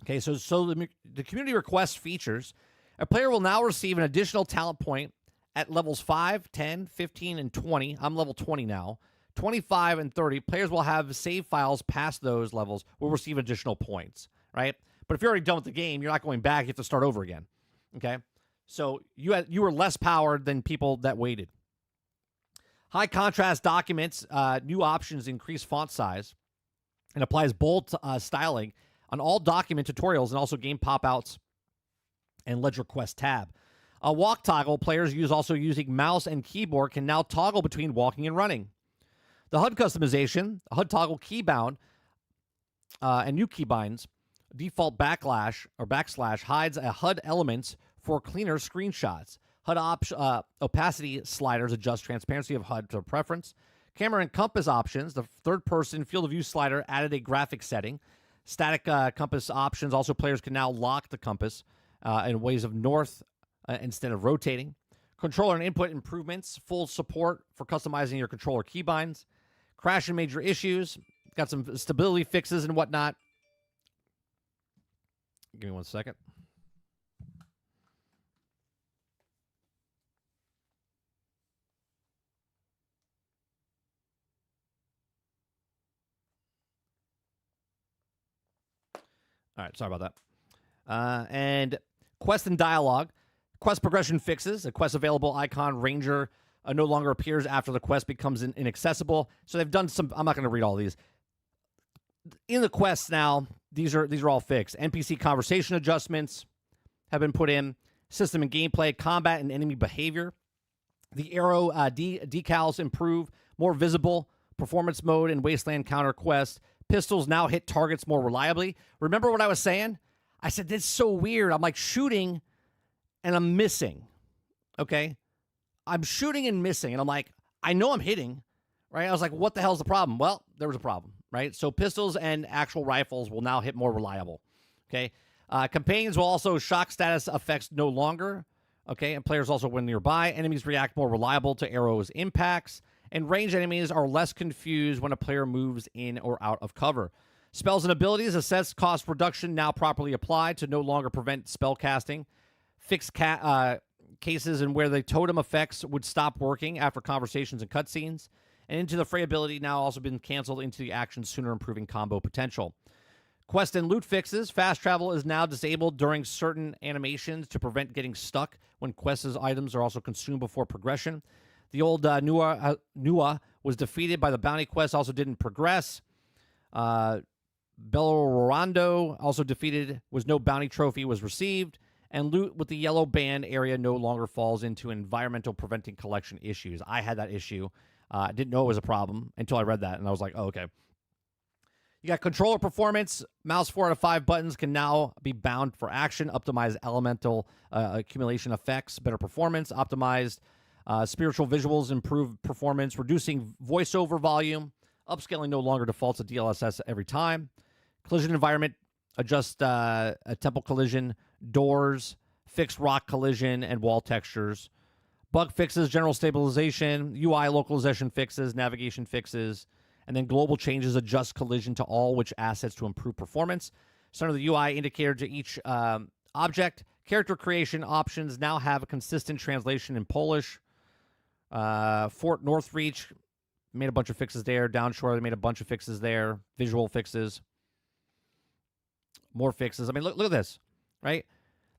Okay, so the community request features, a player will now receive an additional talent point at levels 5, 10, 15, and 20. I'm level 20 now. 25 and 30. Players will have save files past those levels will receive additional points, right? But if you're already done with the game, you're not going back. You have to start over again. Okay? So you were less powered than people that waited. High contrast documents, new options increase font size, and applies bold styling on all document tutorials and also game pop-outs and Ledger Quest tab. A walk toggle players use also using mouse and keyboard can now toggle between walking and running. The HUD customization, HUD toggle keybound, and new keybinds, default backslash hides a HUD elements for cleaner screenshots. HUD opacity sliders adjust transparency of HUD to preference. Camera and compass options, the third-person field of view slider added a graphic setting. Static compass options, also players can now lock the compass in ways of north instead of rotating. Controller and input improvements, full support for customizing your controller keybinds. Crash and major issues, got some stability fixes and whatnot. Give me 1 second. All right, sorry about that. And quest and dialogue. Quest progression fixes. A quest available icon Ranger no longer appears after the quest becomes inaccessible. So they've done some. I'm not going to read all these. In the quests now, these are all fixed. NPC conversation adjustments have been put in. System and gameplay, combat and enemy behavior. The arrow decals improve, more visible. Performance mode and wasteland counter quest. Pistols now hit targets more reliably. Remember what I was saying? I said, this is so weird. I'm like shooting and I'm missing. Okay? I'm shooting and missing. And I'm like, I know I'm hitting, right? I was like, what the hell's the problem? Well, there was a problem, right? So pistols and actual rifles will now hit more reliable. Okay? Companions will also shock status effects no longer. Okay? And players also when nearby. Enemies react more reliable to arrows' impacts. And ranged enemies are less confused when a player moves in or out of cover. Spells and abilities, assess cost reduction now properly applied to no longer prevent spell casting. Fixed cases and where the totem effects would stop working after conversations and cutscenes. And Into the Fray ability now also been canceled into the action sooner, improving combo potential. Quest and loot fixes. Fast travel is now disabled during certain animations to prevent getting stuck when quests' items are also consumed before progression. The old Nua was defeated by the bounty quest, also didn't progress. Belorando also defeated, was no bounty trophy was received. And loot with the yellow band area no longer falls into environmental preventing collection issues. I had that issue. I didn't know it was a problem until I read that, and I was like, oh, okay. You got controller performance. Mouse 4 out of 5 buttons can now be bound for action. Optimized elemental accumulation effects. Better performance. Optimized spiritual visuals. Improved performance. Reducing voiceover volume. Upscaling no longer defaults to DLSS every time. Collision environment. Adjust a temple collision. Doors. Fixed rock collision and wall textures. Bug fixes. General stabilization. UI localization fixes. Navigation fixes. And then global changes adjust collision to all which assets to improve performance. Center the UI indicator to each object. Character creation options now have a consistent translation in Polish. Fort Northreach made a bunch of fixes there. Downshore, they made a bunch of fixes there. Visual fixes. More fixes. I mean, look at this, right?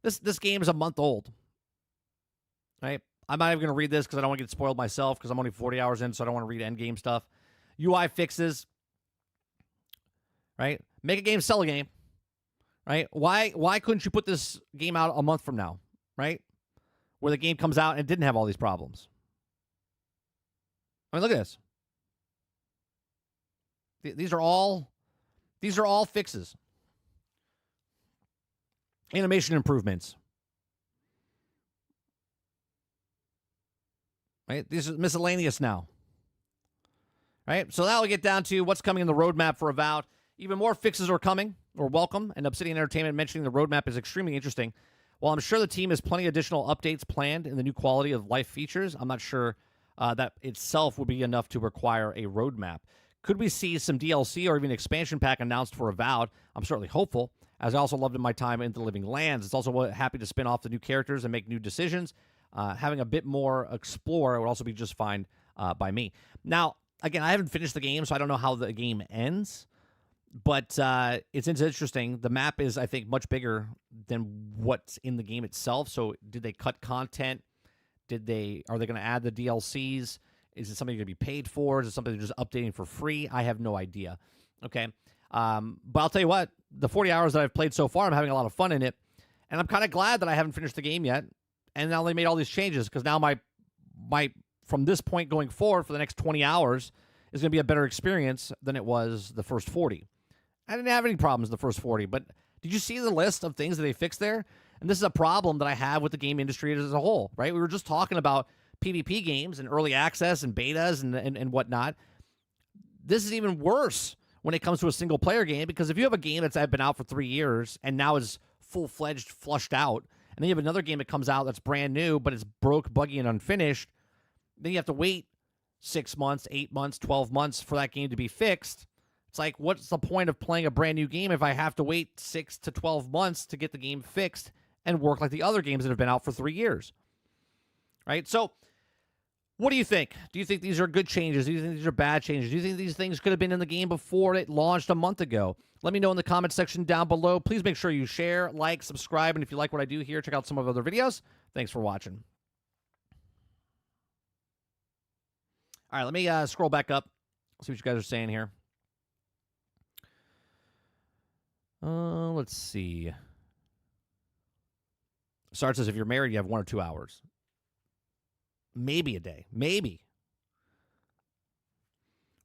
This game is a month old, right? I'm not even going to read this because I don't want to get spoiled myself because I'm only 40 hours in, so I don't want to read endgame stuff. UI fixes, right? Make a game, sell a game, right? Why couldn't you put this game out a month from now, right? Where the game comes out and it didn't have all these problems. I mean, look at this. These are all fixes. Animation improvements. Right? These are miscellaneous now. Right? So now we get down to what's coming in the roadmap for Avowed. Even more fixes are coming, or welcome, and Obsidian Entertainment mentioning the roadmap is extremely interesting. While I'm sure the team has plenty of additional updates planned in the new quality of life features, I'm not sure that itself would be enough to require a roadmap. Could we see some DLC or even expansion pack announced for Avowed? I'm certainly hopeful, as I also loved in my time in the Living Lands. It's also happy to spin off the new characters and make new decisions. Having a bit more explore would also be just fine by me. Now, again, I haven't finished the game, so I don't know how the game ends. But it's interesting. The map is, I think, much bigger than what's in the game itself. So did they cut content? Are they going to add the DLCs? Is it something you're going to be paid for? Is it something they're just updating for free? I have no idea. Okay. But I'll tell you what, the 40 hours that I've played so far, I'm having a lot of fun in it. And I'm kind of glad that I haven't finished the game yet. And now they made all these changes because now my from this point going forward for the next 20 hours is going to be a better experience than it was the first 40. I didn't have any problems the first 40, but did you see the list of things that they fixed there? And this is a problem that I have with the game industry as a whole, right? We were just talking about PvP games and early access and betas and whatnot. This is even worse when it comes to a single-player game because if you have a game that's been out for 3 years and now is full-fledged, flushed out, and then you have another game that comes out that's brand new, but it's broke, buggy, and unfinished, then you have to wait 6 months, 8 months, 12 months for that game to be fixed. It's like, what's the point of playing a brand new game if I have to wait 6 to 12 months to get the game fixed and work like the other games that have been out for 3 years? Right? So What do you think? Do you think these are good changes? Do you think these are bad changes? Do you think these things could have been in the game before it launched a month ago? Let me know in the comment section down below. Please make sure you share, like, subscribe, and if you like what I do here, check out some of the other videos. Thanks for watching. All right, let me scroll back up, see what you guys are saying here. Let's see. Sarge says, if you're married, you have 1 or 2 hours. Maybe a day. Maybe.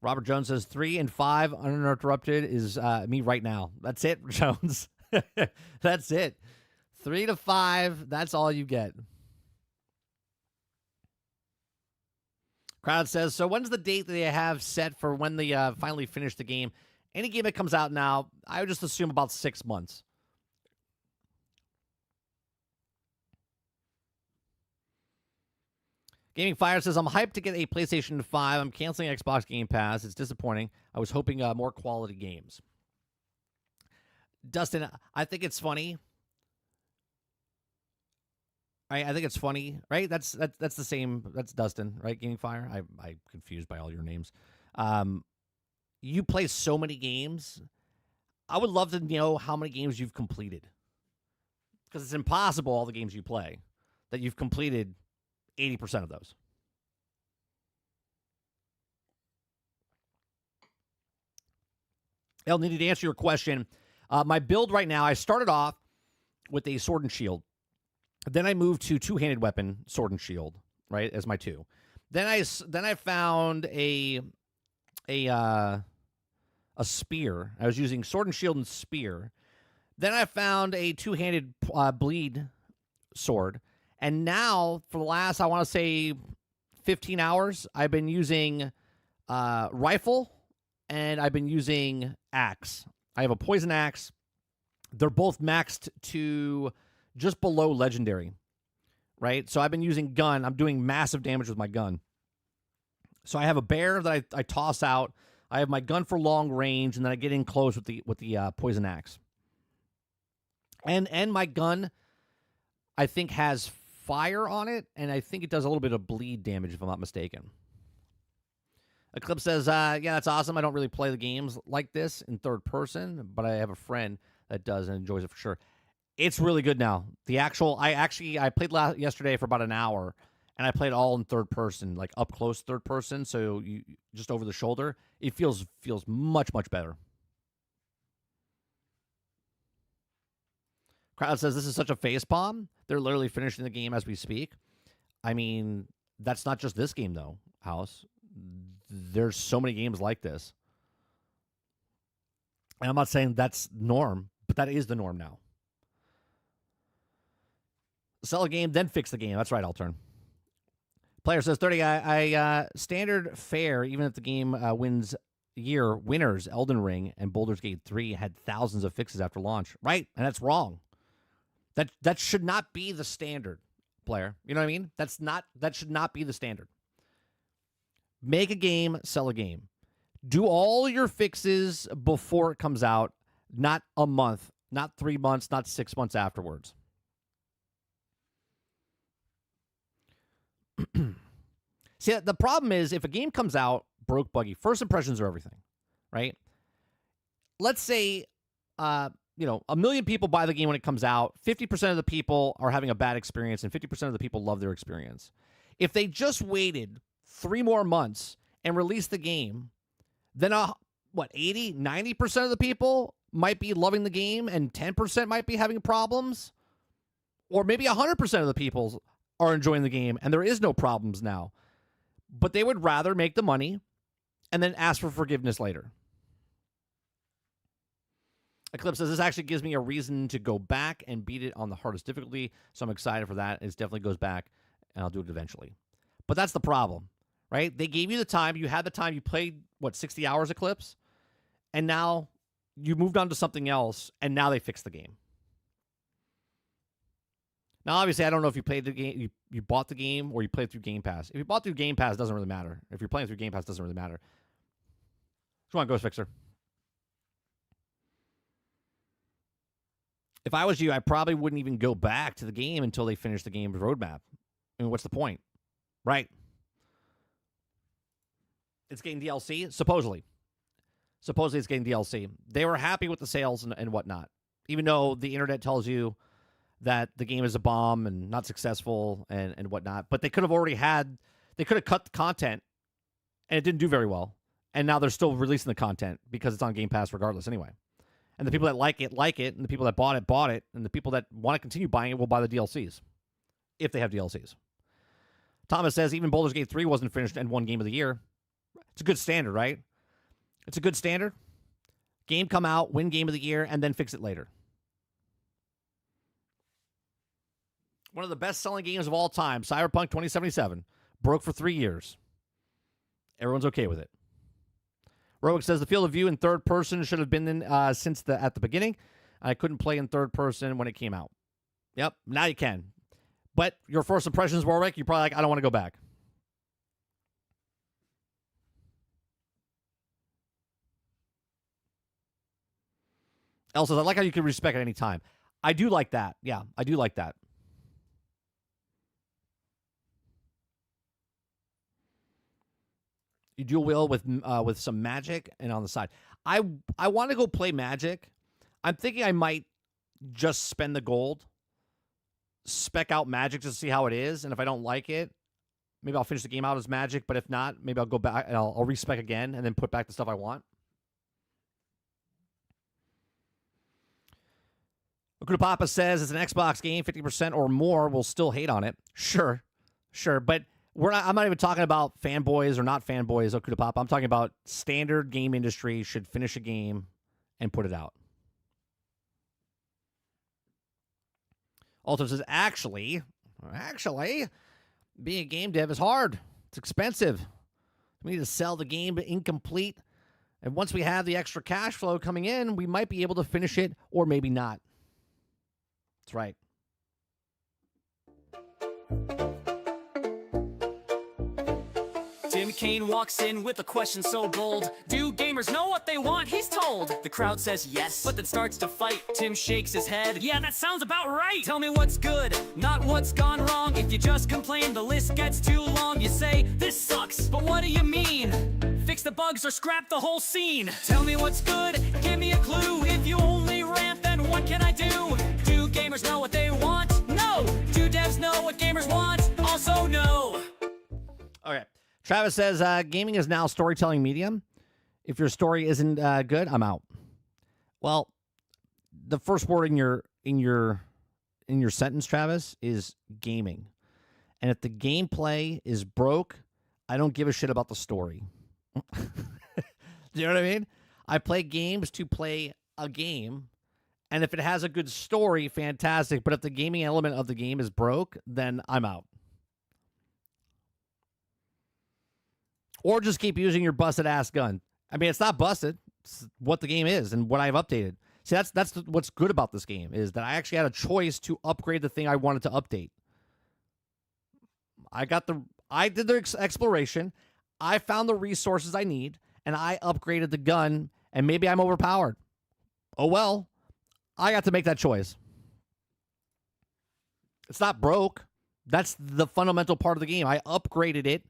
Robert Jones says 3 and 5 uninterrupted is me right now. That's it, Jones. That's it. 3 to 5. That's all you get. Crowd says, so when's the date that they have set for when they finally finish the game? Any game that comes out now, I would just assume about 6 months. Gaming Fire says, I'm hyped to get a PlayStation 5. I'm canceling Xbox Game Pass. It's disappointing. I was hoping more quality games. Dustin, I think it's funny. I think it's funny, right? That's the same. That's Dustin, right? Gaming Fire. I'm confused by all your names. You play so many games. I would love to know how many games you've completed, because it's impossible all the games you play that you've completed 80% of those. El, needed to answer your question. My build right now, I started off with a sword and shield. Then I moved to two-handed weapon, sword and shield, right, as my 2. Then I found a spear. I was using sword and shield and spear. Then I found a two-handed bleed sword. And now, for the last, I want to say, 15 hours, I've been using rifle, and I've been using axe. I have a poison axe. They're both maxed to just below legendary, right? So I've been using gun. I'm doing massive damage with my gun. So I have a bear that I toss out. I have my gun for long range, and then I get in close with the poison axe. And my gun, I think, has fire on it, and I think it does a little bit of bleed damage, if I'm not mistaken. Eclipse says, yeah, that's awesome. I don't really play the games like this in third person, but I have a friend that does and enjoys it for sure. It's really good now. I played yesterday for about an hour, and I played all in third person, like up close third person, so you just over the shoulder. It feels much, much better. Crowd says, this is such a facepalm. They're literally finishing the game as we speak. I mean, that's not just this game, though, House. There's so many games like this. And I'm not saying that's norm, but that is the norm now. Sell a game, then fix the game. That's right, I'll turn. Player says, 30, I standard fare, even if the game winners, Elden Ring and Baldur's Gate 3 had thousands of fixes after launch. Right? And that's wrong. That should not be the standard, player. You know what I mean? That should not be the standard. Make a game, sell a game. Do all your fixes before it comes out, not a month, not 3 months, not 6 months afterwards. See, the problem is if a game comes out broke, buggy, first impressions are everything, right? Let's say, 1 million people buy the game when it comes out. 50% of the people are having a bad experience, and 50% of the people love their experience. If they just waited 3 more months and released the game, then 80, 90% of the people might be loving the game, and 10% might be having problems, or maybe 100% of the people are enjoying the game, and there is no problems now. But they would rather make the money and then ask for forgiveness later. Eclipse says, this actually gives me a reason to go back and beat it on the hardest difficulty, so I'm excited for that. It definitely goes back, and I'll do it eventually. But that's the problem, right? They gave you the time. You had the time. You played, 60 hours, Eclipse? And now you moved on to something else, and now they fixed the game. Now, obviously, I don't know if you played the game, you bought the game, or you played through Game Pass. If you bought through Game Pass, it doesn't really matter. If you're playing through Game Pass, it doesn't really matter. Come on, Ghost Fixer. If I was you, I probably wouldn't even go back to the game until they finish the game's roadmap. I mean, what's the point? Right? It's getting DLC, supposedly. Supposedly it's getting DLC. They were happy with the sales and whatnot, even though the internet tells you that the game is a bomb and not successful and whatnot. But they could have cut the content, and it didn't do very well. And now they're still releasing the content because it's on Game Pass regardless anyway. And the people that like it, and the people that bought it, and the people that want to continue buying it will buy the DLCs, if they have DLCs. Thomas says, even Baldur's Gate 3 wasn't finished and won Game of the Year. It's a good standard, right? It's a good standard. Game come out, win Game of the Year, and then fix it later. One of the best-selling games of all time, Cyberpunk 2077, broke for 3 years. Everyone's okay with it. Roic says, the field of view in third person should have been in at the beginning. I couldn't play in third person when it came out. Yep, now you can. But your first impressions, Warwick, you're probably like, I don't want to go back. Elle says, I like how you can respec at any time. I do like that. Yeah, I do like that. You dual wheel with some magic and on the side. I want to go play magic. I'm thinking I might just spend the gold, spec out magic to see how it is, and if I don't like it, maybe I'll finish the game out as magic. But if not, maybe I'll go back and I'll respec again and then put back the stuff I want. Okuda Papa says it's an Xbox game, 50% or more will still hate on it. Sure, but I'm not even talking about fanboys or not fanboys, Okuda Papa. I'm talking about standard game industry should finish a game and put it out. Alto says, actually, being a game dev is hard. It's expensive. We need to sell the game incomplete. And once we have the extra cash flow coming in, we might be able to finish it or maybe not. That's right. Tim Kaine walks in with a question so bold. Do gamers know what they want? He's told. The crowd says yes, but then starts to fight. Tim shakes his head. Yeah, that sounds about right. Tell me what's good, not what's gone wrong. If you just complain, the list gets too long. You say, this sucks, but what do you mean? Fix the bugs or scrap the whole scene. Tell me what's good, give me a clue. If you only rant, then what can I do? Do gamers know what they want? No. Do devs know what gamers want? Also no. Okay. Travis says, gaming is now storytelling medium. If your story isn't good, I'm out. Well, the first word in your sentence, Travis, is gaming. And if the gameplay is broke, I don't give a shit about the story. Do you know what I mean? I play games to play a game, and if it has a good story, fantastic. But if the gaming element of the game is broke, then I'm out. Or just keep using your busted ass gun. I mean, it's not busted. It's what the game is and what I've updated. See, that's what's good about this game is that I actually had a choice to upgrade the thing I wanted to update. I did the exploration. I found the resources I need, and I upgraded the gun, and maybe I'm overpowered. Oh, well. I got to make that choice. It's not broke. That's the fundamental part of the game. I upgraded it.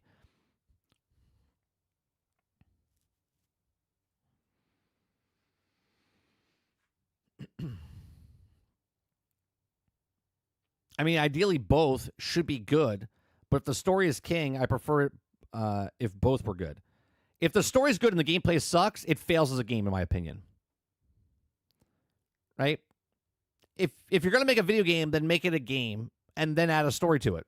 I mean, ideally, both should be good, but if the story is king, I prefer it if both were good. If the story is good and the gameplay sucks, it fails as a game, in my opinion. Right? If you're going to make a video game, then make it a game and then add a story to it.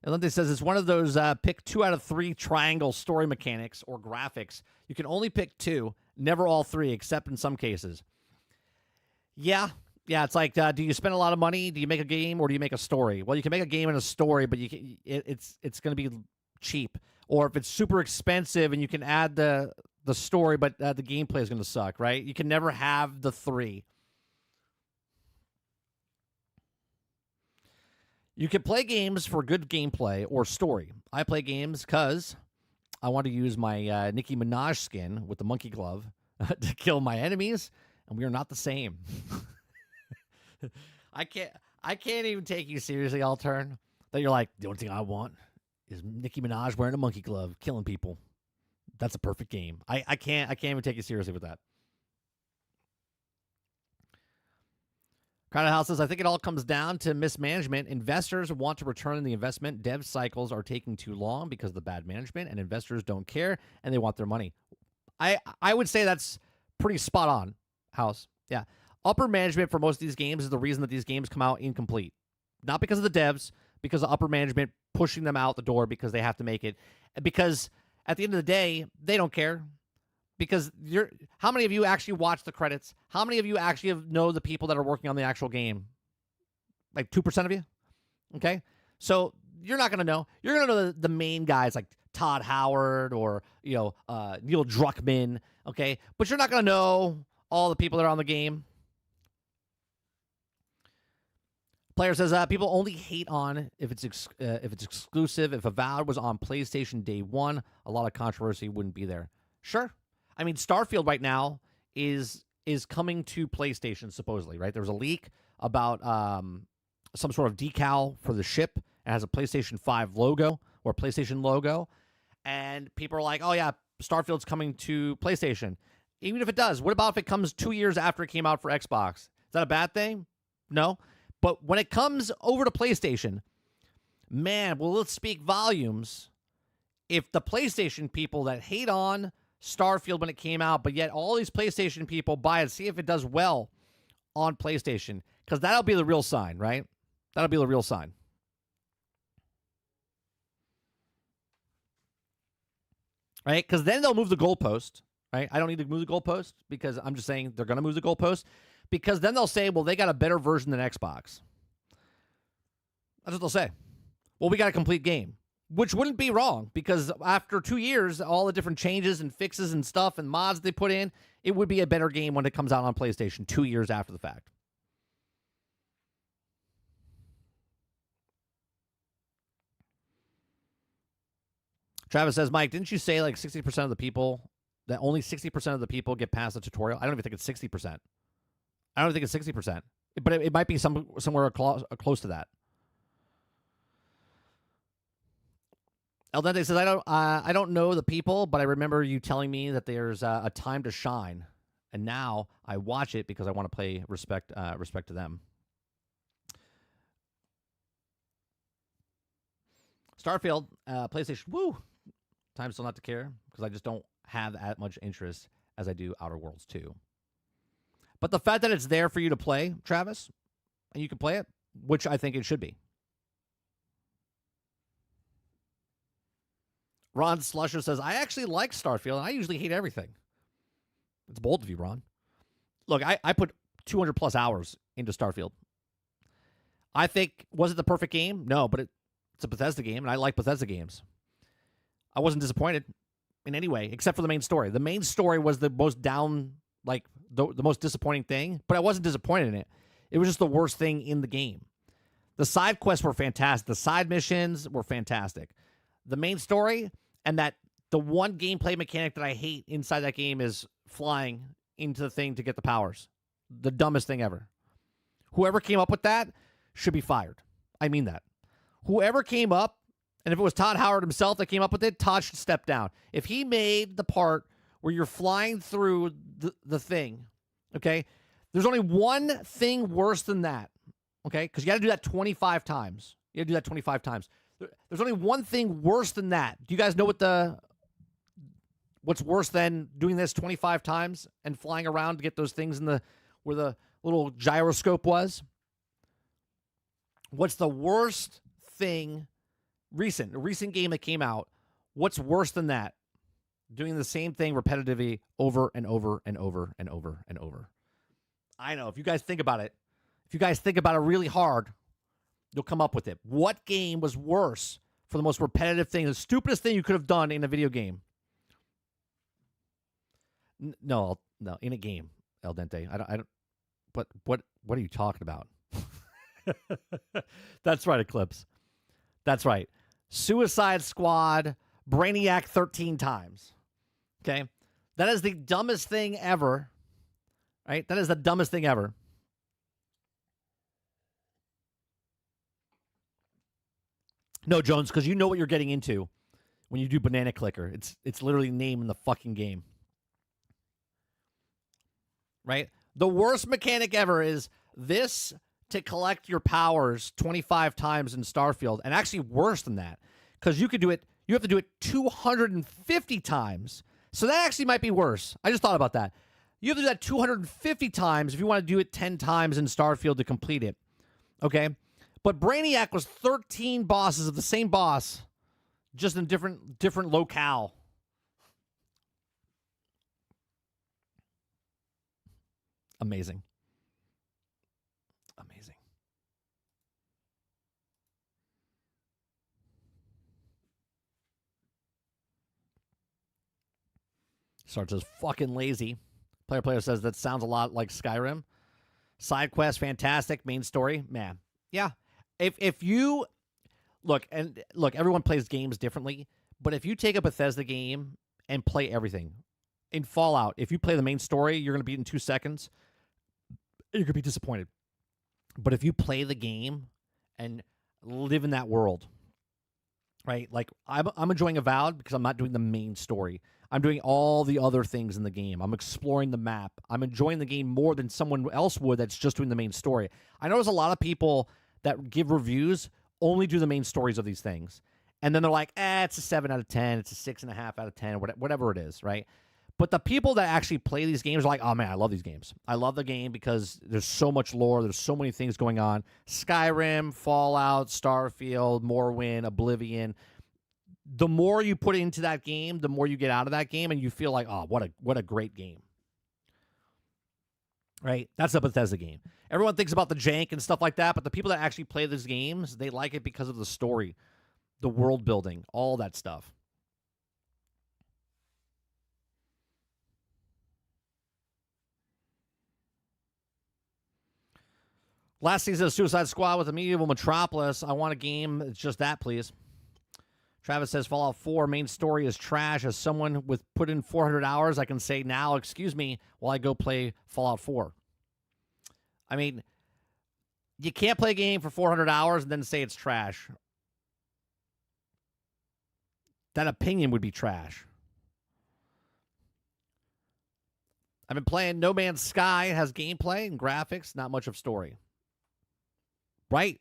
Elente says it's one of those pick 2 out of 3 triangle story mechanics or graphics. You can only pick 2, never all 3, except in some cases. Yeah, it's like, do you spend a lot of money? Do you make a game or do you make a story? Well, you can make a game and a story, but it's going to be cheap. Or if it's super expensive and you can add the story, but the gameplay is going to suck, right? You can never have the 3. You can play games for good gameplay or story. I play games because I want to use my Nicki Minaj skin with the monkey glove to kill my enemies, and we are not the same. I can't even take you seriously, Altern. That you're like, the only thing I want is Nicki Minaj wearing a monkey glove, killing people. That's a perfect game. I can't even take you seriously with that. Crowded House says, I think it all comes down to mismanagement. Investors want to return on the investment. Dev cycles are taking too long because of the bad management, and investors don't care and they want their money. I would say that's pretty spot on, House. Yeah. Upper management for most of these games is the reason that these games come out incomplete. Not because of the devs, because of upper management pushing them out the door because they have to make it. Because at the end of the day, they don't care. Because how many of you actually watch the credits? How many of you actually know the people that are working on the actual game? Like 2% of you? Okay? So you're not going to know. You're going to know the main guys like Todd Howard or, Neil Druckmann, okay? But you're not going to know all the people that are on the game. Player says people only hate on if it's exclusive. If Avowed was on PlayStation day one, a lot of controversy wouldn't be there. Sure. I mean, Starfield right now is coming to PlayStation, supposedly, right? There was a leak about some sort of decal for the ship. It has a PlayStation 5 logo or PlayStation logo. And people are like, oh, yeah, Starfield's coming to PlayStation. Even if it does, what about if it comes 2 years after it came out for Xbox? Is that a bad thing? No. But when it comes over to PlayStation, man, will it speak volumes if the PlayStation people that hate on Starfield when it came out, but yet all these PlayStation people buy it, see if it does well on PlayStation, because that'll be the real sign, right? That'll be the real sign. Right? Because then they'll move the goalpost, right? I don't need to move the goalpost because I'm just saying they're going to move the goalpost because then they'll say, well, they got a better version than Xbox. That's what they'll say. Well, we got a complete game. Which wouldn't be wrong, because after 2 years, all the different changes and fixes and stuff and mods they put in, it would be a better game when it comes out on PlayStation 2 years after the fact. Travis says, Mike, didn't you say like 60% of the people, that only 60% of the people get past the tutorial? I don't even think it's 60%. I don't think it's 60%. But it might be somewhere close to that. El Dente says, I don't know the people, but I remember you telling me that there's a time to shine, and now I watch it because I want to play respect to them. Starfield, PlayStation, woo! Time still not to care because I just don't have that much interest as I do Outer Worlds 2. But the fact that it's there for you to play, Travis, and you can play it, which I think it should be. Ron Slusher says, I actually like Starfield, and I usually hate everything. It's bold of you, Ron. Look, I put 200 plus hours into Starfield. I think, was it the perfect game? No, but it's a Bethesda game, and I like Bethesda games. I wasn't disappointed in any way, except for the main story. The main story was the most down, like, the most disappointing thing, but I wasn't disappointed in it. It was just the worst thing in the game. The side quests were fantastic. The side missions were fantastic. The main story, and that the one gameplay mechanic that I hate inside that game is flying into the thing to get the powers. The dumbest thing ever. Whoever came up with that should be fired. I mean that. Whoever came up, and if it was Todd Howard himself that came up with it, Todd should step down. If he made the part where you're flying through the thing, okay, there's only one thing worse than that, okay, because you got to do that 25 times. You got to do that 25 times. There's only one thing worse than that. Do you guys know what's worse than doing this 25 times and flying around to get those things where the little gyroscope was? What's the worst thing a recent game that came out? What's worse than that? Doing the same thing repetitively over and over and over and over and over. I know. If you guys think about it really hard, you'll come up with it. What game was worse for the most repetitive thing, the stupidest thing you could have done in a video game? No, in a game, El Dente. I don't. But what are you talking about? That's right, Eclipse. That's right. Suicide Squad, Brainiac 13 times. Okay? That is the dumbest thing ever. Right? That is the dumbest thing ever. No, Jones, because you know what you're getting into when you do banana clicker. It's literally name in the fucking game. Right? The worst mechanic ever is this to collect your powers 25 times in Starfield, and actually worse than that, because you have to do it 250 times. So that actually might be worse. I just thought about that. You have to do that 250 times if you want to do it 10 times in Starfield to complete it. Okay? But Brainiac was 13 bosses of the same boss, just in different locale. Amazing. Amazing. Starts as fucking lazy. Player says that sounds a lot like Skyrim. Side quest, fantastic. Main story, man. Yeah. If you look, everyone plays games differently, but if you take a Bethesda game and play everything, in Fallout, if you play the main story, you're going to beat it in 2 seconds. You're going to be disappointed. But if you play the game and live in that world, right? Like I'm enjoying Avowed because I'm not doing the main story. I'm doing all the other things in the game. I'm exploring the map. I'm enjoying the game more than someone else would that's just doing the main story. I know there's a lot of people that give reviews only do the main stories of these things. And then they're like, it's a 7 out of 10. It's a 6.5 out of 10, whatever it is, right? But the people that actually play these games are like, oh, man, I love these games. I love the game because there's so much lore. There's so many things going on. Skyrim, Fallout, Starfield, Morrowind, Oblivion. The more you put into that game, the more you get out of that game, and you feel like, oh, what a great game. Right? That's a Bethesda game. Everyone thinks about the jank and stuff like that, but the people that actually play these games, they like it because of the story, the world building, all that stuff. Last season of Suicide Squad with a medieval metropolis. I want a game that's just that, please. Travis says Fallout 4 main story is trash. As someone with put in 400 hours, I can say now, excuse me, while I go play Fallout 4. I mean, you can't play a game for 400 hours and then say it's trash. That opinion would be trash. I've been playing No Man's Sky. It has gameplay and graphics, not much of story. Right?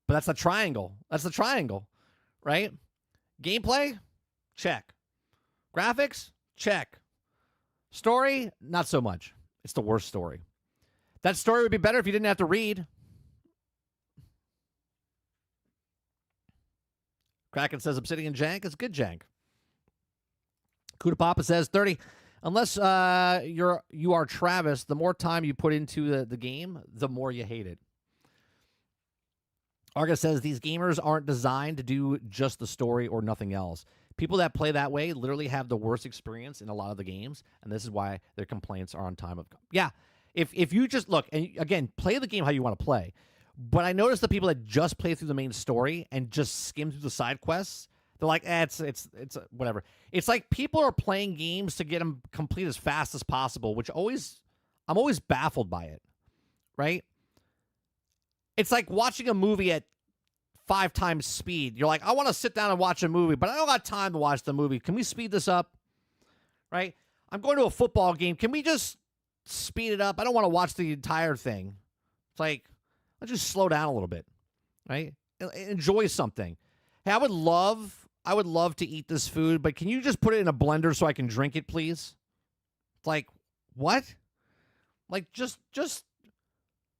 But that's the triangle. That's the triangle, right? Gameplay? Check. Graphics? Check. Story? Not so much. It's the worst story. That story would be better if you didn't have to read. Kraken says Obsidian jank is good jank. Kuda Papa says 30. Unless you are Travis, the more time you put into the game, the more you hate it. Arga says these gamers aren't designed to do just the story or nothing else. People that play that way literally have the worst experience in a lot of the games, and this is why their complaints are on time of. Yeah, if you just look and again play the game how you want to play, but I noticed the people that just play through the main story and just skim through the side quests, they're like, it's whatever. It's like people are playing games to get them complete as fast as possible, which I'm always baffled by it, right? It's like watching a movie at 5 times speed. You're like, I want to sit down and watch a movie, but I don't got time to watch the movie. Can we speed this up? Right? I'm going to a football game. Can we just speed it up? I don't want to watch the entire thing. It's like, let's just slow down a little bit. Right? Enjoy something. Hey, I would love to eat this food, but can you just put it in a blender so I can drink it, please? It's like, what? Like, just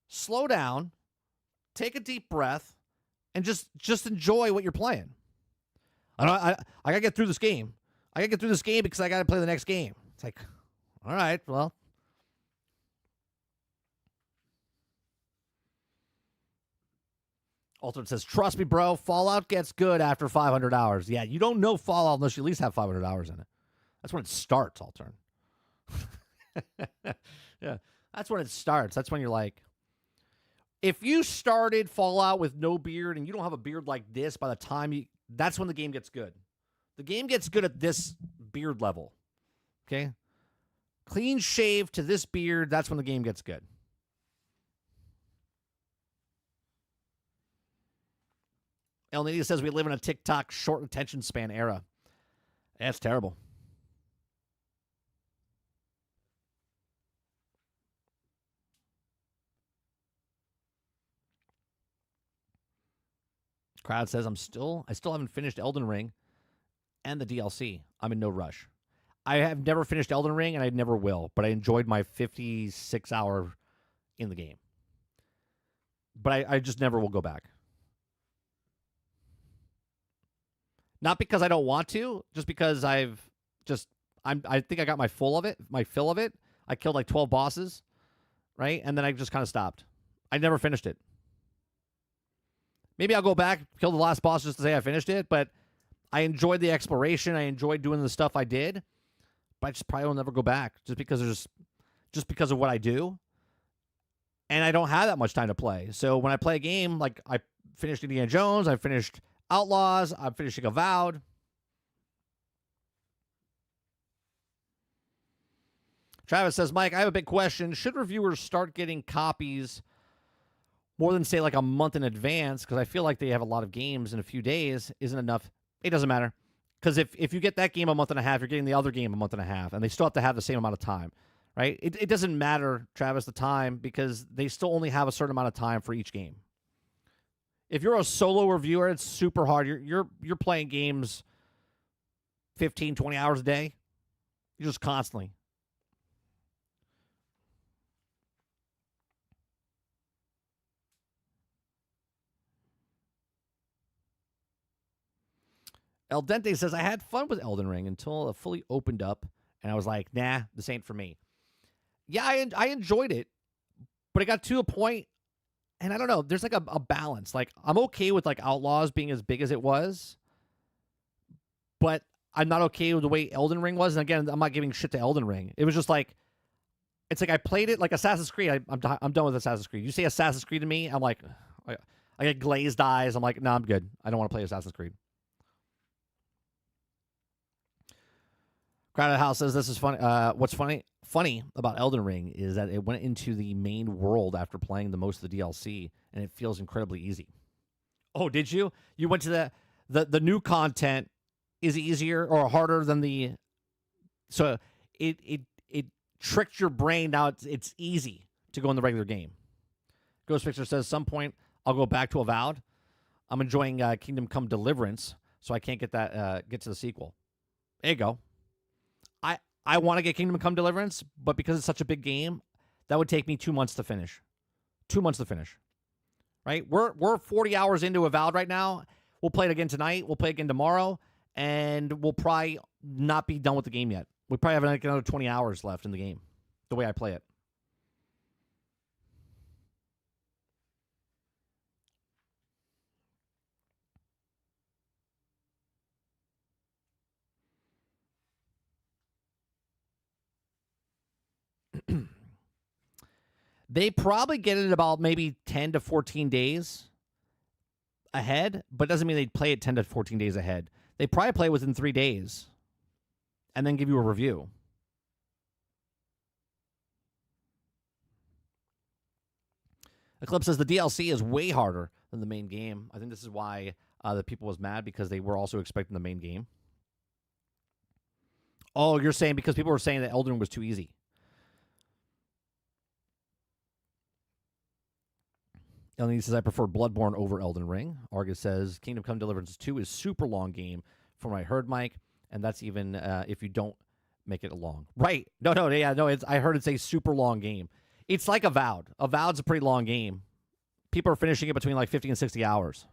slow down. Take a deep breath and just enjoy what you're playing. I gotta get through this game. I gotta get through this game because I gotta play the next game. It's like, all right, well. Alternate says, trust me, bro, Fallout gets good after 500 hours. Yeah, you don't know Fallout unless you at least have 500 hours in it. That's when it starts, Altern. Yeah, that's when it starts. That's when you're like, if you started Fallout with no beard and you don't have a beard like this by the time that's when the game gets good. The game gets good at this beard level. Okay? Clean shave to this beard, that's when the game gets good. El Nidia says we live in a TikTok short attention span era. That's terrible. Crowd says I still haven't finished Elden Ring and the DLC. I'm in no rush. I have never finished Elden Ring and I never will, but I enjoyed my 56 hour in the game. But I just never will go back. Not because I don't want to, just because I think I got my fill of it. I killed like 12 bosses, right? And then I just kind of stopped. I never finished it. Maybe I'll go back, kill the last boss just to say I finished it, but I enjoyed the exploration. I enjoyed doing the stuff I did, but I just probably will never go back just because of what I do. And I don't have that much time to play. So when I play a game, like I finished Indiana Jones, I finished Outlaws, I'm finishing Avowed. Travis says, Mike, I have a big question. Should reviewers start getting copies more than, say, like a month in advance? Because I feel like they have a lot of games in a few days. Isn't enough? It doesn't matter. Because if you get that game a month and a half, you're getting the other game a month and a half. And they still have to have the same amount of time, right? It doesn't matter, Travis, the time, because they still only have a certain amount of time for each game. If you're a solo reviewer, it's super hard. You're playing games 15, 20 hours a day. You're just constantly. El Dente says, I had fun with Elden Ring until it fully opened up, and I was like, nah, this ain't for me. Yeah, I enjoyed it, but it got to a point, and I don't know, there's like a balance. Like, I'm okay with like Outlaws being as big as it was, but I'm not okay with the way Elden Ring was. And again, I'm not giving shit to Elden Ring. It was just like, it's like I played it like Assassin's Creed. I'm done with Assassin's Creed. You say Assassin's Creed to me, I'm like, I get glazed eyes. I'm like, no, I'm good. I don't want to play Assassin's Creed. Crowded House says this is funny. What's funny about Elden Ring is that it went into the main world after playing the most of the DLC, and it feels incredibly easy. Oh, did you? You went to the new content is easier or harder than the, so it tricked your brain. Now it's easy to go in the regular game. Ghost Picture says some point I'll go back to Avowed. I'm enjoying Kingdom Come Deliverance, so I can't get to the sequel. There you go. I want to get Kingdom Come Deliverance, but because it's such a big game, that would take me 2 months to finish. 2 months to finish. Right? We're 40 hours into Avowed right now. We'll play it again tonight. We'll play it again tomorrow, and we'll probably not be done with the game yet. We probably have like another 20 hours left in the game, the way I play it. They probably get it about maybe 10 to 14 days ahead, but it doesn't mean they'd play it 10 to 14 days ahead. They probably play within 3 days and then give you a review. Eclipse says the DLC is way harder than the main game. I think this is why the people was mad, because they were also expecting the main game. Oh, you're saying because people were saying that Elden Ring was too easy. Eleni says, I prefer Bloodborne over Elden Ring. Argus says, Kingdom Come Deliverance 2 is super long game from what I heard, Mike, and that's even if you don't make it long. Right. No, I heard it's a super long game. It's like Avowed. Avowed's a pretty long game. People are finishing it between like 50 and 60 hours.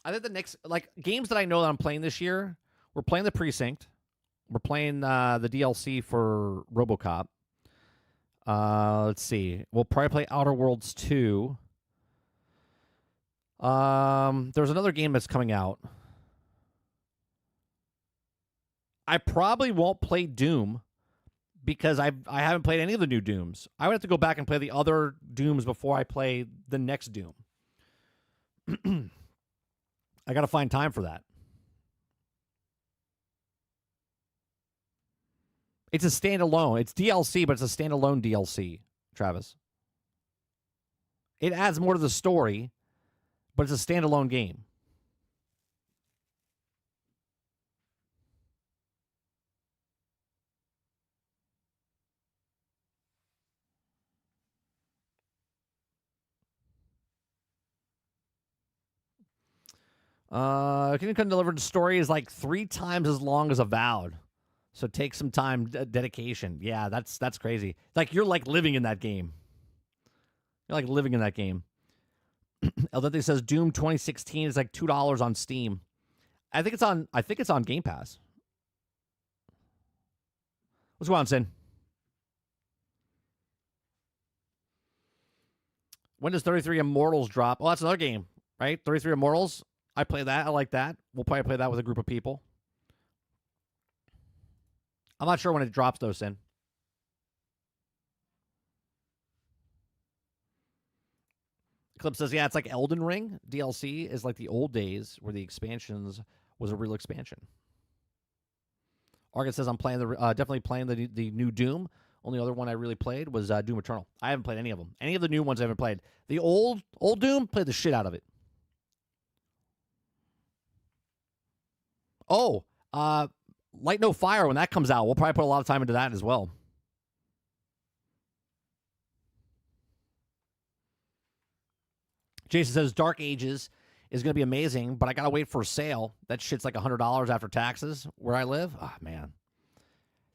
I think the next, like, games that I know that I'm playing this year, we're playing The Precinct. We're playing the DLC for RoboCop. Let's see. We'll probably play Outer Worlds 2. There's another game that's coming out. I probably won't play Doom because I haven't played any of the new Dooms. I would have to go back and play the other Dooms before I play the next Doom. I got to find time for that. It's a standalone. It's DLC, but it's a standalone DLC, Travis. It adds more to the story, but it's a standalone game. Kingdom Come Delivered story is like 3 times as long as Avowed. So take some time, dedication. Yeah, that's crazy. Like you're like living in that game. You're like living in that game. Eldente says Doom 2016 is like $2 on Steam. I think it's on Game Pass. What's going on, Sin? When does 33 Immortals drop? Oh, that's another game, right? 33 Immortals. I play that. I like that. We'll probably play that with a group of people. I'm not sure when it drops, though, Sin. Clip says, yeah, it's like Elden Ring. DLC is like the old days where the expansions was a real expansion. Argus says, I'm playing definitely playing the new Doom. Only other one I really played was Doom Eternal. I haven't played any of them. Any of the new ones I haven't played. The old Doom, played the shit out of it. Oh, Light No Fire, when that comes out, we'll probably put a lot of time into that as well. Jason says Dark Ages is going to be amazing, but I got to wait for a sale. That shit's like $100 after taxes where I live. Oh, man.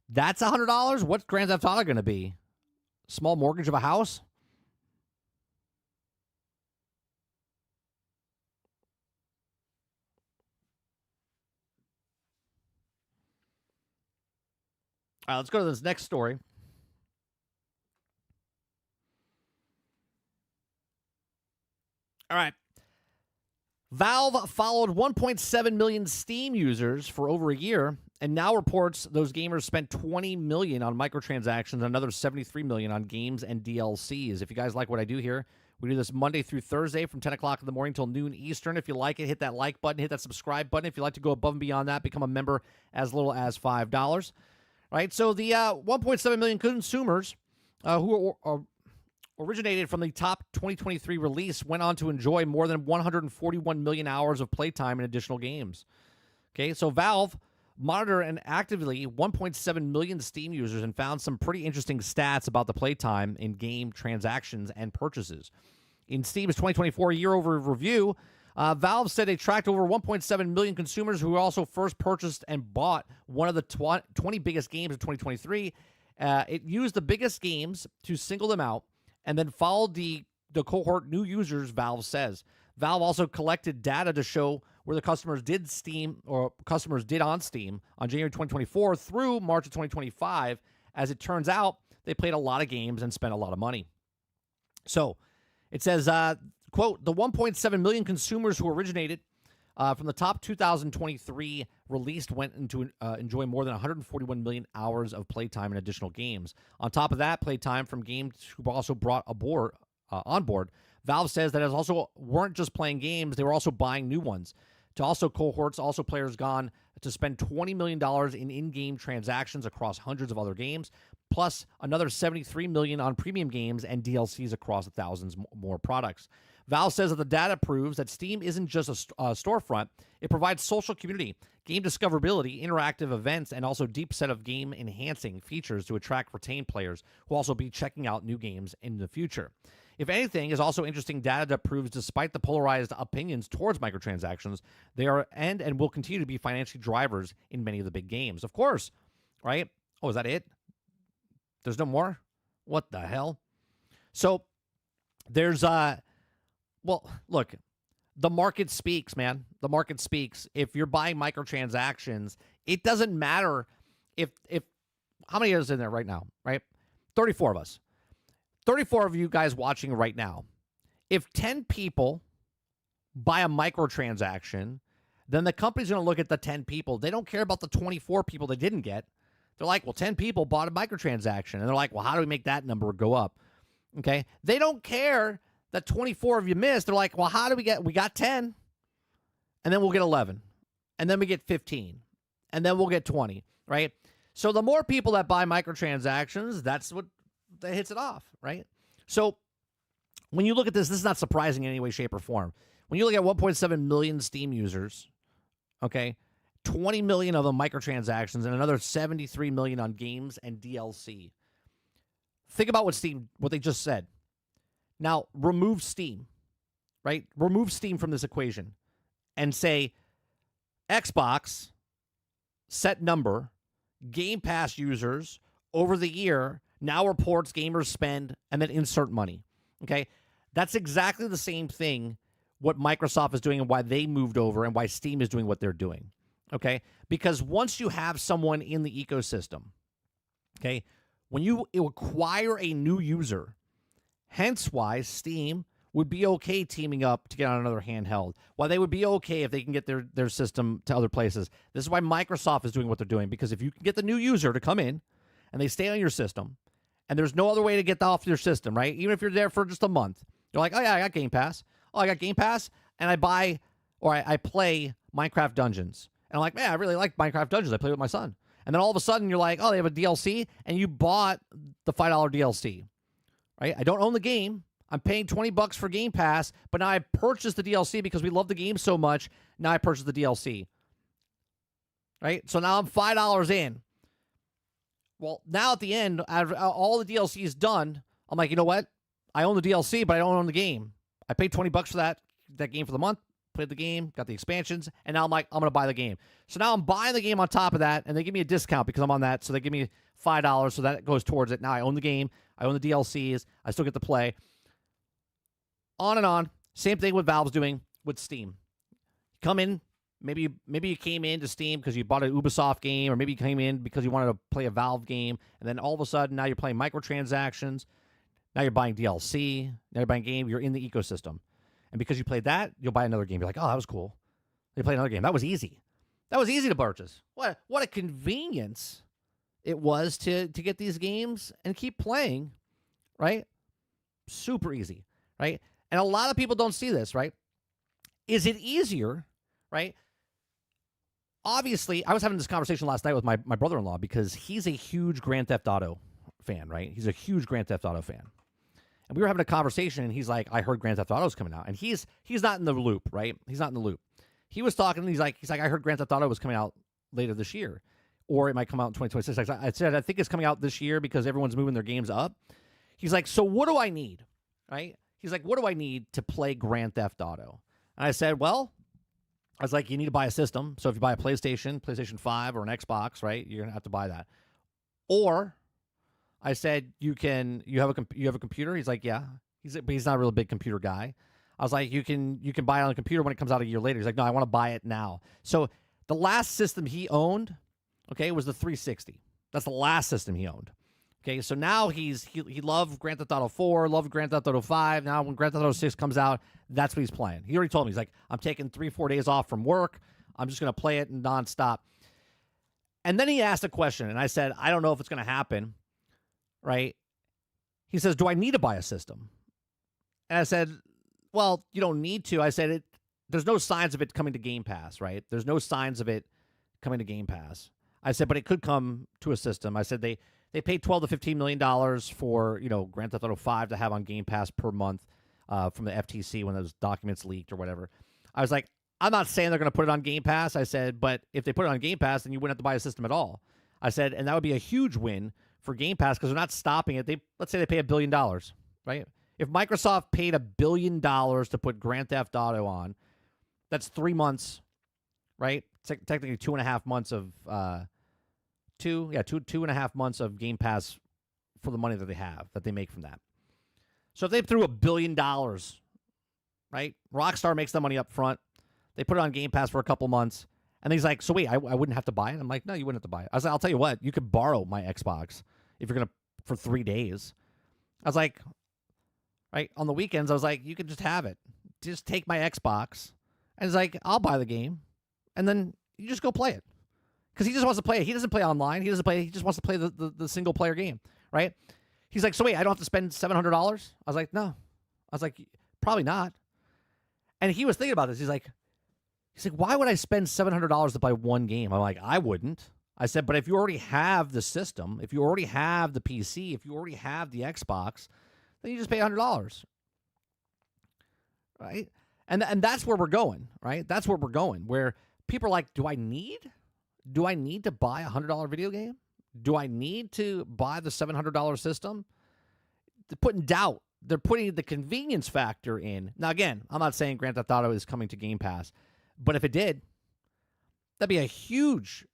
That's $100? What's Grand Theft Auto going to be? Small mortgage of a house? All right, let's go to this next story. All right. Valve followed 1.7 million Steam users for over a year and now reports those gamers spent $20 million on microtransactions and another $73 million on games and DLCs. If you guys like what I do here, we do this Monday through Thursday from 10 o'clock in the morning till noon Eastern. If you like it, hit that like button, hit that subscribe button. If you'd like to go above and beyond that, become a member as little as $5. Right? So the 1.7 million consumers who are originated from the top 2023 release went on to enjoy more than 141 million hours of playtime in additional games. Okay, so Valve monitored and actively 1.7 million Steam users and found some pretty interesting stats about the playtime in game transactions and purchases. In Steam's 2024 year-over review, Valve said they tracked over 1.7 million consumers who also first purchased and bought one of the 20 biggest games of 2023. It used the biggest games to single them out and then followed the cohort new users, Valve says. Valve also collected data to show where the customers did on Steam on January 2024 through March of 2025. As it turns out, they played a lot of games and spent a lot of money. So it says, quote, the 1.7 million consumers who originated from the top 2023 released went into enjoy more than 141 million hours of playtime in additional games. On top of that, playtime from games who also brought on board. Valve says that it also weren't just playing games; they were also buying new ones. To also cohorts, also players gone to spend $20 million in-game transactions across hundreds of other games, plus another $73 million on premium games and DLCs across thousands more products. Valve says that the data proves that Steam isn't just a storefront. It provides social community, game discoverability, interactive events, and also deep set of game-enhancing features to attract retained players who will also be checking out new games in the future. If anything, is also interesting data that proves despite the polarized opinions towards microtransactions, they are and will continue to be financial drivers in many of the big games. Of course, right? Oh, is that it? There's no more? What the hell? So there's well, look, the market speaks, man. The market speaks. If you're buying microtransactions, it doesn't matter if how many is in there right now, right? 34 of us. 34 of you guys watching right now. If 10 people buy a microtransaction, then the company's going to look at the 10 people. They don't care about the 24 people they didn't get. They're like, well, 10 people bought a microtransaction. And they're like, well, how do we make that number go up? Okay. They don't care that 24 of you missed. They're like, well, how do we got 10, and then we'll get 11, and then we get 15, and then we'll get 20, right? So the more people that buy microtransactions, that's what that hits it off, right? So when you look at this is not surprising in any way, shape, or form. When you look at 1.7 million Steam users, okay, 20 million of them microtransactions and another 73 million on games and DLC. Think about what they just said. Now, remove Steam, right? Remove Steam from this equation and say Xbox, set number, Game Pass users over the year, now reports gamers spend, and then insert money, okay? That's exactly the same thing what Microsoft is doing and why they moved over and why Steam is doing what they're doing, okay? Because once you have someone in the ecosystem, okay, when you acquire a new user, hence why Steam would be okay teaming up to get on another handheld, why they would be okay if they can get their system to other places. This is why Microsoft is doing what they're doing, because if you can get the new user to come in and they stay on your system and there's no other way to get off your system, right? Even if you're there for just a month, you're like, oh yeah, I got Game Pass. Oh, I got Game Pass, and I buy or I play Minecraft Dungeons. And I'm like, man, I really like Minecraft Dungeons. I play with my son. And then all of a sudden you're like, oh, they have a DLC, and you bought the $5 DLC, right? I don't own the game. I'm paying $20 for Game Pass, but now I purchased the DLC because we love the game so much. Now I purchased the DLC, right? So now I'm $5 in. Well, now at the end, all the DLC is done. I'm like, you know what? I own the DLC, but I don't own the game. I paid $20 for that game for the month, played the game, got the expansions, and now I'm like, I'm going to buy the game. So now I'm buying the game on top of that, and they give me a discount because I'm on that, so they give me $5, so that goes towards it. Now I own the game. I own the DLCs. I still get to play. On and on. Same thing with Valve's doing with Steam. Come in. Maybe you came into Steam because you bought an Ubisoft game, or maybe you came in because you wanted to play a Valve game, and then all of a sudden now you're playing microtransactions. Now you're buying DLC. Now you're buying game. You're in the ecosystem. And because you played that, you'll buy another game. You're like, oh, that was cool. You play another game. That was easy. That was easy to purchase. What a convenience it was to get these games and keep playing, right? Super easy, right? And a lot of people don't see this, right? Is it easier, right? Obviously, I was having this conversation last night with my brother-in-law because he's a huge Grand Theft Auto fan, right? He's a huge Grand Theft Auto fan. And we were having a conversation, and he's like, I heard Grand Theft Auto's coming out. And he's not in the loop, right? He's not in the loop. He was talking, and he's like, I heard Grand Theft Auto was coming out later this year. Or it might come out in 2026. I said, I think it's coming out this year because everyone's moving their games up. He's like, so what do I need, right? He's like, what do I need to play Grand Theft Auto? And I said, well, I was like, you need to buy a system. So if you buy a PlayStation 5 or an Xbox, right, you're going to have to buy that. Or I said, you have a computer? He's like, yeah. But he's not a real big computer guy. I was like, you can buy it on a computer when it comes out a year later. He's like, no, I want to buy it now. So the last system he owned, okay, was the 360. That's the last system he owned. Okay, so now he loved Grand Theft Auto 4, loved Grand Theft Auto 5. Now when Grand Theft Auto 6 comes out, that's what he's playing. He already told me. He's like, I'm taking 3-4 days off from work. I'm just going to play it nonstop. And then he asked a question, and I said, I don't know if it's going to happen, right? He says, do I need to buy a system? And I said, well, you don't need to. I said, there's no signs of it coming to Game Pass, right? There's no signs of it coming to Game Pass. I said, but it could come to a system. I said they paid $12 to $15 million for, Grand Theft Auto 5 to have on Game Pass per month from the FTC when those documents leaked or whatever. I was like, I'm not saying they're going to put it on Game Pass. I said, but if they put it on Game Pass, then you wouldn't have to buy a system at all. I said, and that would be a huge win for Game Pass because they're not stopping it. Let's say they pay $1 billion, right? If Microsoft paid $1 billion to put Grand Theft Auto on, that's 3 months, right? Technically 2.5 months of 2.5 months of Game Pass for the money that they make from that. So if they threw $1 billion, right? Rockstar makes that money up front. They put it on Game Pass for a couple months. And he's like, so wait, I wouldn't have to buy it? I'm like, no, you wouldn't have to buy it. I was like, I'll tell you what, you could borrow my Xbox if you're going to, for 3 days. I was like, right, on the weekends, I was like, you can just have it. Just take my Xbox. And he's like, I'll buy the game. And then you just go play it. Because he just wants to play it. He doesn't play online. He just wants to play the single player game, right? He's like, so wait, I don't have to spend $700? I was like, no. I was like, probably not. And he was thinking about this. He's like, why would I spend $700 to buy one game? I'm like, I wouldn't. I said, but if you already have the system, if you already have the PC, if you already have the Xbox, then you just pay $100, right? And that's where we're going, right? That's where we're going, where people are like, do I need to buy a $100 video game? Do I need to buy the $700 system? They're putting doubt. They're putting the convenience factor in. Now, again, I'm not saying Grand Theft Auto is coming to Game Pass, but if it did, that'd be a huge,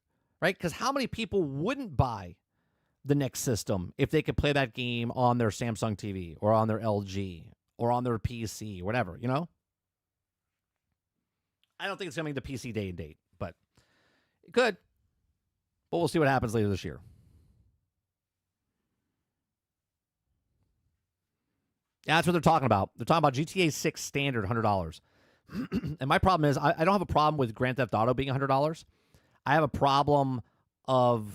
right? Because how many people wouldn't buy the next system if they could play that game on their Samsung TV or on their LG or on their PC, whatever, you know? I don't think it's coming to PC day and date, but it could. But we'll see what happens later this year. Yeah, that's what they're talking about. They're talking about GTA 6 standard $100. And my problem is I don't have a problem with Grand Theft Auto being $100. I have a problem of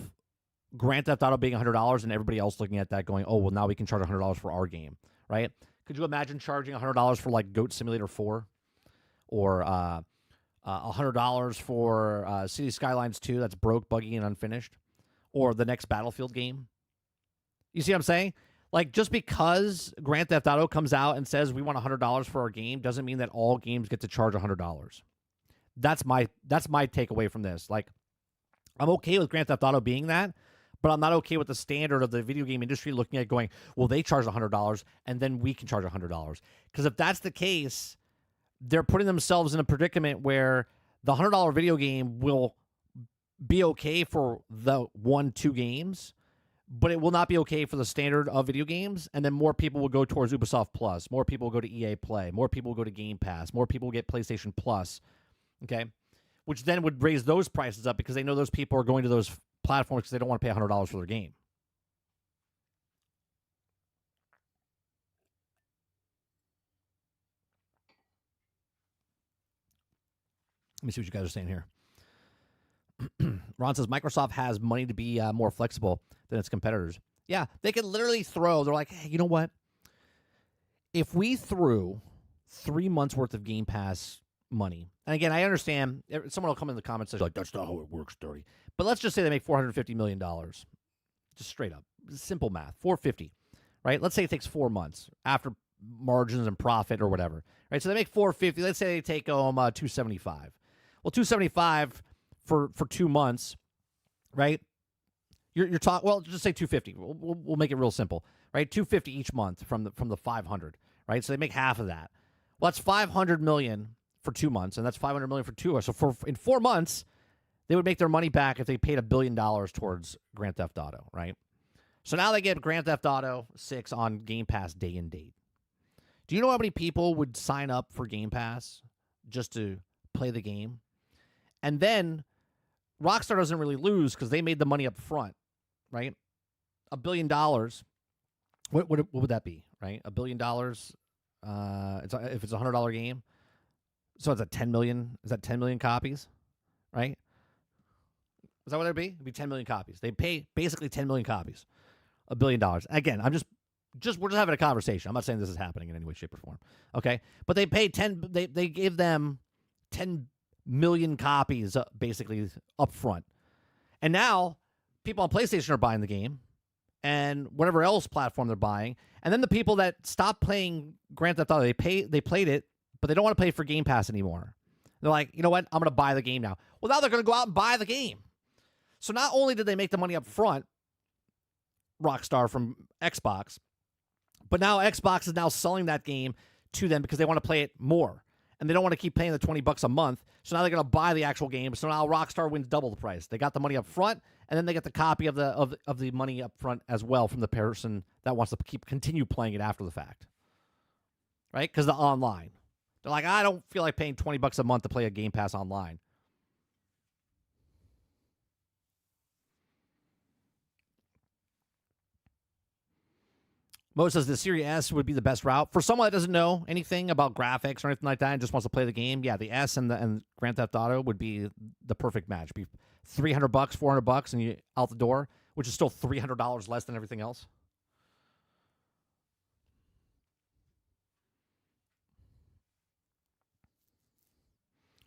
Grand Theft Auto being $100 and everybody else looking at that going, oh, well, now we can charge $100 for our game, right? Could you imagine charging $100 for like Goat Simulator 4 or $100 for City Skylines 2 that's broke, buggy, and unfinished, or the next Battlefield game? You see what I'm saying? Like, just because Grand Theft Auto comes out and says we want $100 for our game doesn't mean that all games get to charge $100. That's my takeaway from this. Like, I'm okay with Grand Theft Auto being that, but I'm not okay with the standard of the video game industry looking at going, well, they charge $100 and then we can charge $100. Because if that's the case, they're putting themselves in a predicament where the $100 video game will be okay for the 1-2 games, but it will not be okay for the standard of video games, and then more people will go towards Ubisoft Plus, more people will go to EA Play, more people will go to Game Pass, more people will get PlayStation Plus, okay? Which then would raise those prices up because they know those people are going to those platforms because they don't want to pay $100 for their game. Let me see what you guys are saying here. Ron says Microsoft has money to be more flexible than its competitors. Yeah, they could literally throw. They're like, hey, you know what? If we threw 3 months worth of Game Pass money, and again, I understand someone will come in the comments and say, like, that's not how it works, dirty. But let's just say they make $450 million. Just straight up. Simple math. 450, right? Let's say it takes 4 months after margins and profit or whatever. Right? So they make 450. Let's say they take home 275. Well, 275 for 2 months, right? You're talking. Well, just say 250. We'll make it real simple, right? 250 each month from the 500, right? So they make half of that. Well, that's $500 million for 2 months, and that's $500 million for 2 months. So in 4 months, they would make their money back if they paid $1 billion towards Grand Theft Auto, right? So now they get Grand Theft Auto 6 on Game Pass day and date. Do you know how many people would sign up for Game Pass just to play the game? And then Rockstar doesn't really lose because they made the money up front, right? $1 billion. What would that be, right? $1 billion. If it's $100 game, so it's a 10 million. Is that 10 million copies, right? Is that what it'd be? It'd be 10 million copies. They pay basically 10 million copies, $1 billion. Again, we're just having a conversation. I'm not saying this is happening in any way, shape, or form. Okay, but they paid 10. They gave them 10 million copies basically up front, and now people on PlayStation are buying the game, and whatever else platform they're buying, and then the people that stopped playing Grand Theft Auto, they played it, but they don't want to pay for Game Pass anymore. They're like, you know what? I'm going to buy the game now. Well, now they're going to go out and buy the game. So not only did they make the money up front, Rockstar from Xbox, but now Xbox is now selling that game to them because they want to play it more. And they don't want to keep paying the $20 a month. So now they're going to buy the actual game. So now Rockstar wins double the price. They got the money up front, and then they get the copy of the money up front as well from the person that wants to continue playing it after the fact. Right? Because the online. They're like, I don't feel like paying $20 a month to play a Game Pass online. Mo says the Series S would be the best route. For someone that doesn't know anything about graphics or anything like that and just wants to play the game, yeah, the S and Grand Theft Auto would be the perfect match. Be $300, $400, and you out the door, which is still $300 less than everything else.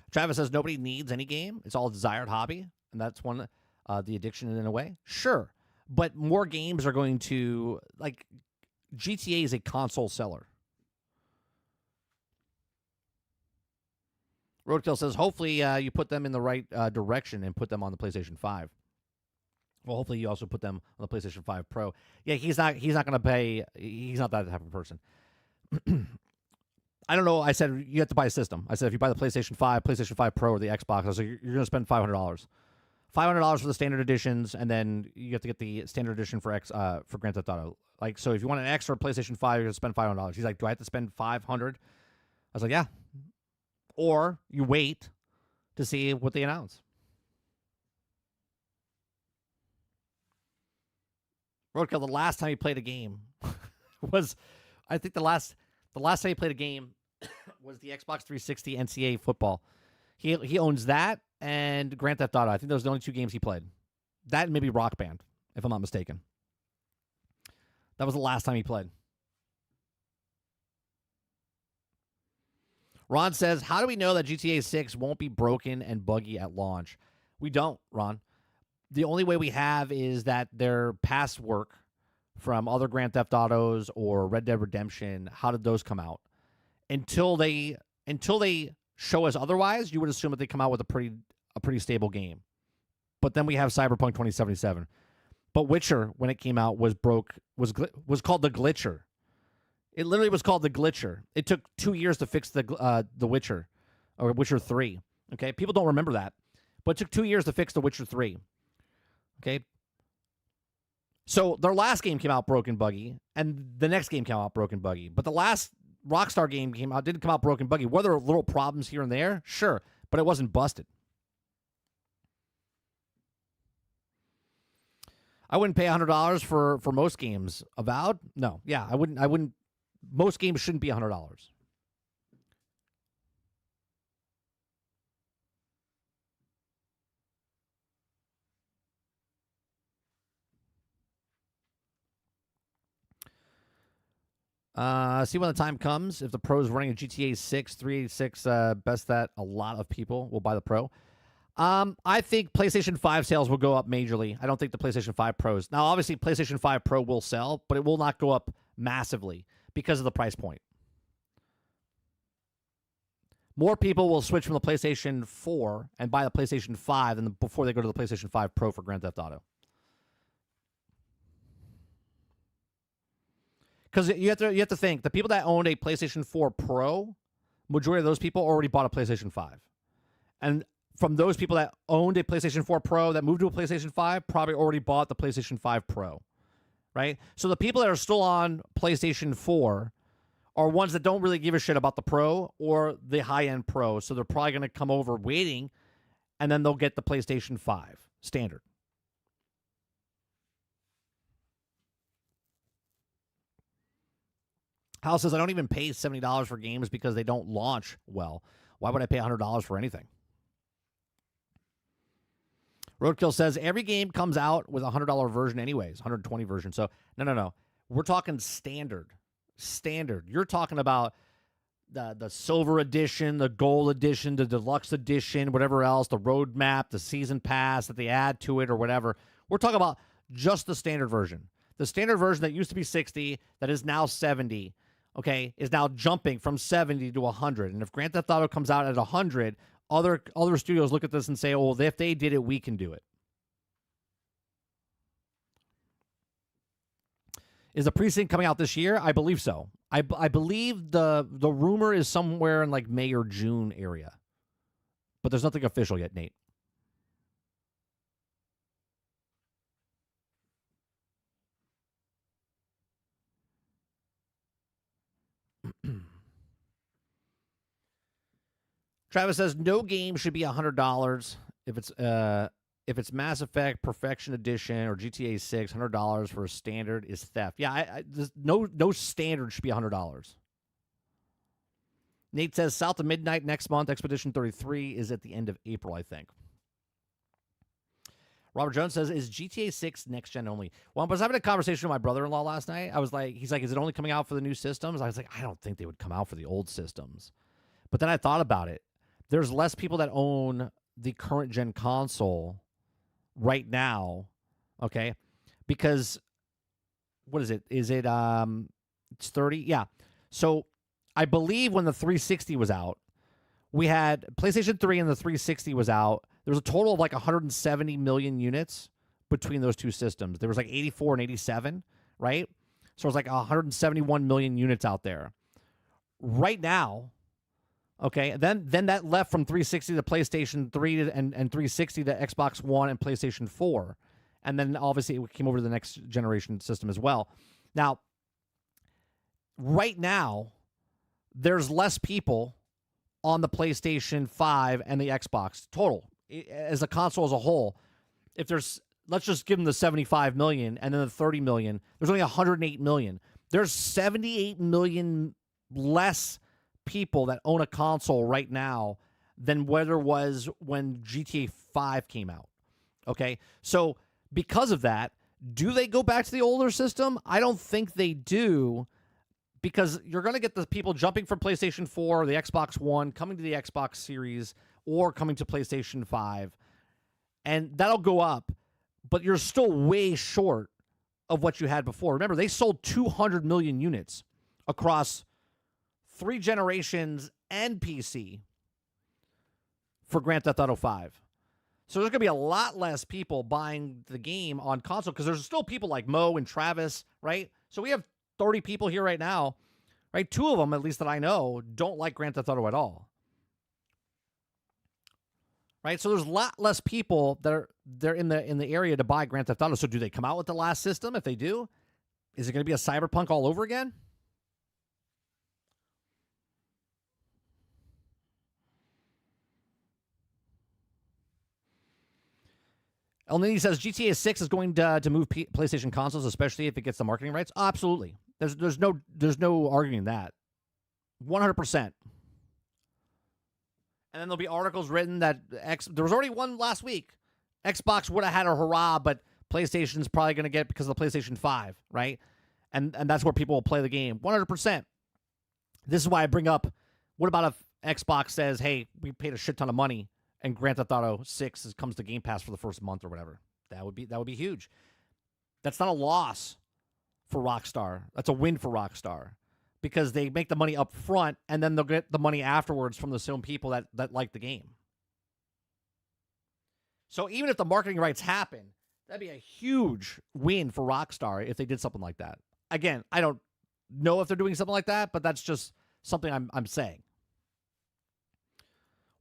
Travis says nobody needs any game. It's all a desired hobby, and that's one. the addiction in a way? Sure. But more games are going to, like, GTA is a console seller. Roadkill says, hopefully you put them in the right direction and put them on the PlayStation 5. Well, hopefully you also put them on the PlayStation 5 Pro. Yeah, he's not going to pay. He's not that type of person. I don't know. I said you have to buy a system. I said if you buy the PlayStation 5, PlayStation 5 Pro, or the Xbox, I was like, you're going to spend $500. $500 for the standard editions, and then you have to get the standard edition for Grand Theft Auto. Like, so if you want an extra PlayStation 5, you're going to spend $500. He's like, do I have to spend $500? I was like, yeah. Or you wait to see what they announce. Roadkill, the last time he played a game was, I think the last time he played a game was the Xbox 360 NCAA football. He owns that and Grand Theft Auto. I think those are the only two games he played. That and maybe Rock Band, if I'm not mistaken. That was the last time he played. Ron says, how do we know that GTA 6 won't be broken and buggy at launch? We don't, Ron. The only way we have is that their past work from other Grand Theft Autos or Red Dead Redemption, how did those come out? Until they show us otherwise, you would assume that they come out with a pretty stable game. But then we have Cyberpunk 2077. But Witcher, when it came out, was called the Glitcher. It literally was called the Glitcher. It took 2 years to fix the Witcher, or Witcher 3. Okay, people don't remember that, but it took 2 years to fix the Witcher 3. Okay, so their last game came out broken buggy, and the next game came out broken buggy. But the last Rockstar game didn't come out broken buggy. Were there little problems here and there? Sure, but it wasn't busted. I wouldn't pay $100 for most games. Avowed? No. Yeah, I wouldn't. Most games shouldn't be $100. See when the time comes. If the Pro is running a GTA 6, 386, best that a lot of people will buy the Pro. I think PlayStation 5 sales will go up majorly. I don't think the PlayStation 5 Pros. Now, obviously, PlayStation 5 Pro will sell, but it will not go up massively because of the price point. More people will switch from the PlayStation 4 and buy the PlayStation 5 than before they go to the PlayStation 5 Pro for Grand Theft Auto. Because you have to think, the people that owned a PlayStation 4 Pro, majority of those people already bought a PlayStation 5. And from those people that owned a PlayStation 4 Pro that moved to a PlayStation 5, probably already bought the PlayStation 5 Pro, right? So the people that are still on PlayStation 4 are ones that don't really give a shit about the Pro or the high-end Pro, so they're probably going to come over waiting, and then they'll get the PlayStation 5 standard. Hal says, I don't even pay $70 for games because they don't launch well. Why would I pay $100 for anything? Roadkill says, every game comes out with a $100 version anyways, 120 version. So, no. We're talking standard. Standard. You're talking about the silver edition, the gold edition, the deluxe edition, whatever else, the roadmap, the season pass that they add to it or whatever. We're talking about just the standard version. The standard version that used to be 60, that is now 70, okay, is now jumping from 70 to 100. And if Grand Theft Auto comes out at 100, other studios look at this and say, oh, well, if they did it, we can do it. Is the Precinct coming out this year? I believe so. I believe the rumor is somewhere in like May or June area. But there's nothing official yet, Nate. Travis says no game should be $100 if it's Mass Effect Perfection Edition or GTA 6. $100 for a standard is theft. Yeah, no standard should be $100. Nate says South of Midnight next month. Expedition 33 is at the end of April, I think. Robert Jones says, is GTA 6 next gen only? Well, I was having a conversation with my brother-in-law last night. He's like, is it only coming out for the new systems? I was like, I don't think they would come out for the old systems. But then I thought about it. There's less people that own the current gen console right now, okay? Because what is it? Is it it's 30? Yeah. So I believe when the 360 was out, we had PlayStation 3 and the 360 was out. There was a total of like 170 million units between those two systems. There was like 84 and 87, right? So it was like 171 million units out there. Right now, okay, then that left from 360 to PlayStation 3 and 360 to Xbox One and PlayStation 4. And then obviously it came over to the next generation system as well. Now, right now, there's less people on the PlayStation 5 and the Xbox total as a console as a whole. If there's, let's just give them the 75 million and then the 30 million, there's only 108 million. There's 78 million less people that own a console right now than what there was when GTA 5 came out. Okay? So because of that, do they go back to the older system? I don't think they do, because you're going to get the people jumping from PlayStation 4 or the Xbox One, coming to the Xbox Series, or coming to PlayStation 5. And that'll go up, but you're still way short of what you had before. Remember, they sold 200 million units across 3 generations and PC for Grand Theft Auto 5. So there's going to be a lot less people buying the game on console, because there's still people like Mo and Travis, right? So we have 30 people here right now, right? 2 of them, at least that I know, don't like Grand Theft Auto at all. Right? So there's a lot less people that they're in the area to buy Grand Theft Auto. So do they come out with the last system? If they do, is it going to be a Cyberpunk all over again? And then he says GTA 6 is going to move PlayStation consoles, especially if it gets the marketing rights. Oh, absolutely. There's no arguing that. 100%. And then there'll be articles written that there was already one last week. Xbox would have had a hurrah, but PlayStation's probably going to get it because of the PlayStation 5, right? And that's where people will play the game. 100%. This is why I bring up, what about if Xbox says, hey, we paid a shit ton of money and Grand Theft Auto 6 comes to Game Pass for the first month or whatever? That would be huge. That's not a loss for Rockstar. That's a win for Rockstar, because they make the money up front and then they'll get the money afterwards from the same people that like the game. So even if the marketing rights happen, that'd be a huge win for Rockstar if they did something like that. Again, I don't know if they're doing something like that, but that's just something I'm saying.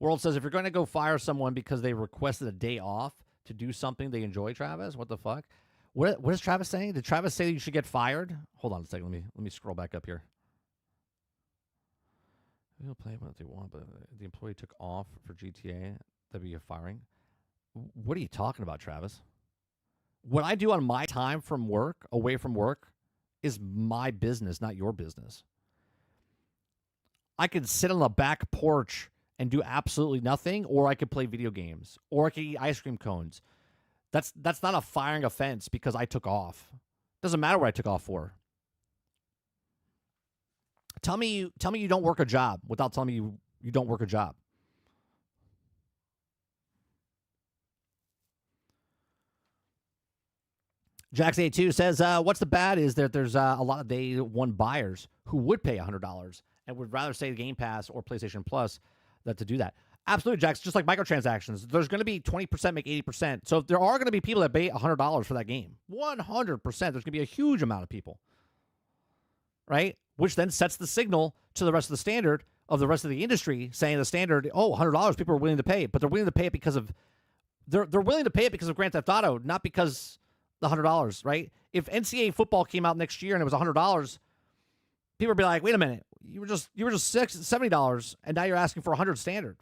World says, if you're going to go fire someone because they requested a day off to do something they enjoy, Travis, what the fuck? What is Travis saying? Did Travis say you should get fired? Hold on a second. Let me scroll back up here. They'll play what they want, but the employee took off for GTA. That'd be a firing. What are you talking about, Travis? What I do on my time from work, away from work, is my business, not your business. I could sit on the back porch and do absolutely nothing, or I could play video games, or I could eat ice cream cones. That's not a firing offense because I took off. Doesn't matter what I took off for. Tell me you don't work a job without telling me you don't work a job. Jax82 says, what's the bad is that there's a lot of day one buyers who would pay $100 and would rather say Game Pass or PlayStation Plus than to do that. Absolutely, Jax. Just like microtransactions, there's going to be 20% make 80%. So if there are going to be people that pay $100 for that game, 100%, there's going to be a huge amount of people, right? Which then sets the signal to the rest of the standard of the rest of the industry, saying the standard, oh, $100 people are willing to pay, but they're willing to pay it because of they're willing to pay it because of Grand Theft Auto, not because the $100, right? If NCAA football came out next year and it was $100, people would be like, wait a minute, you were just $70, and now you're asking for $100 standard.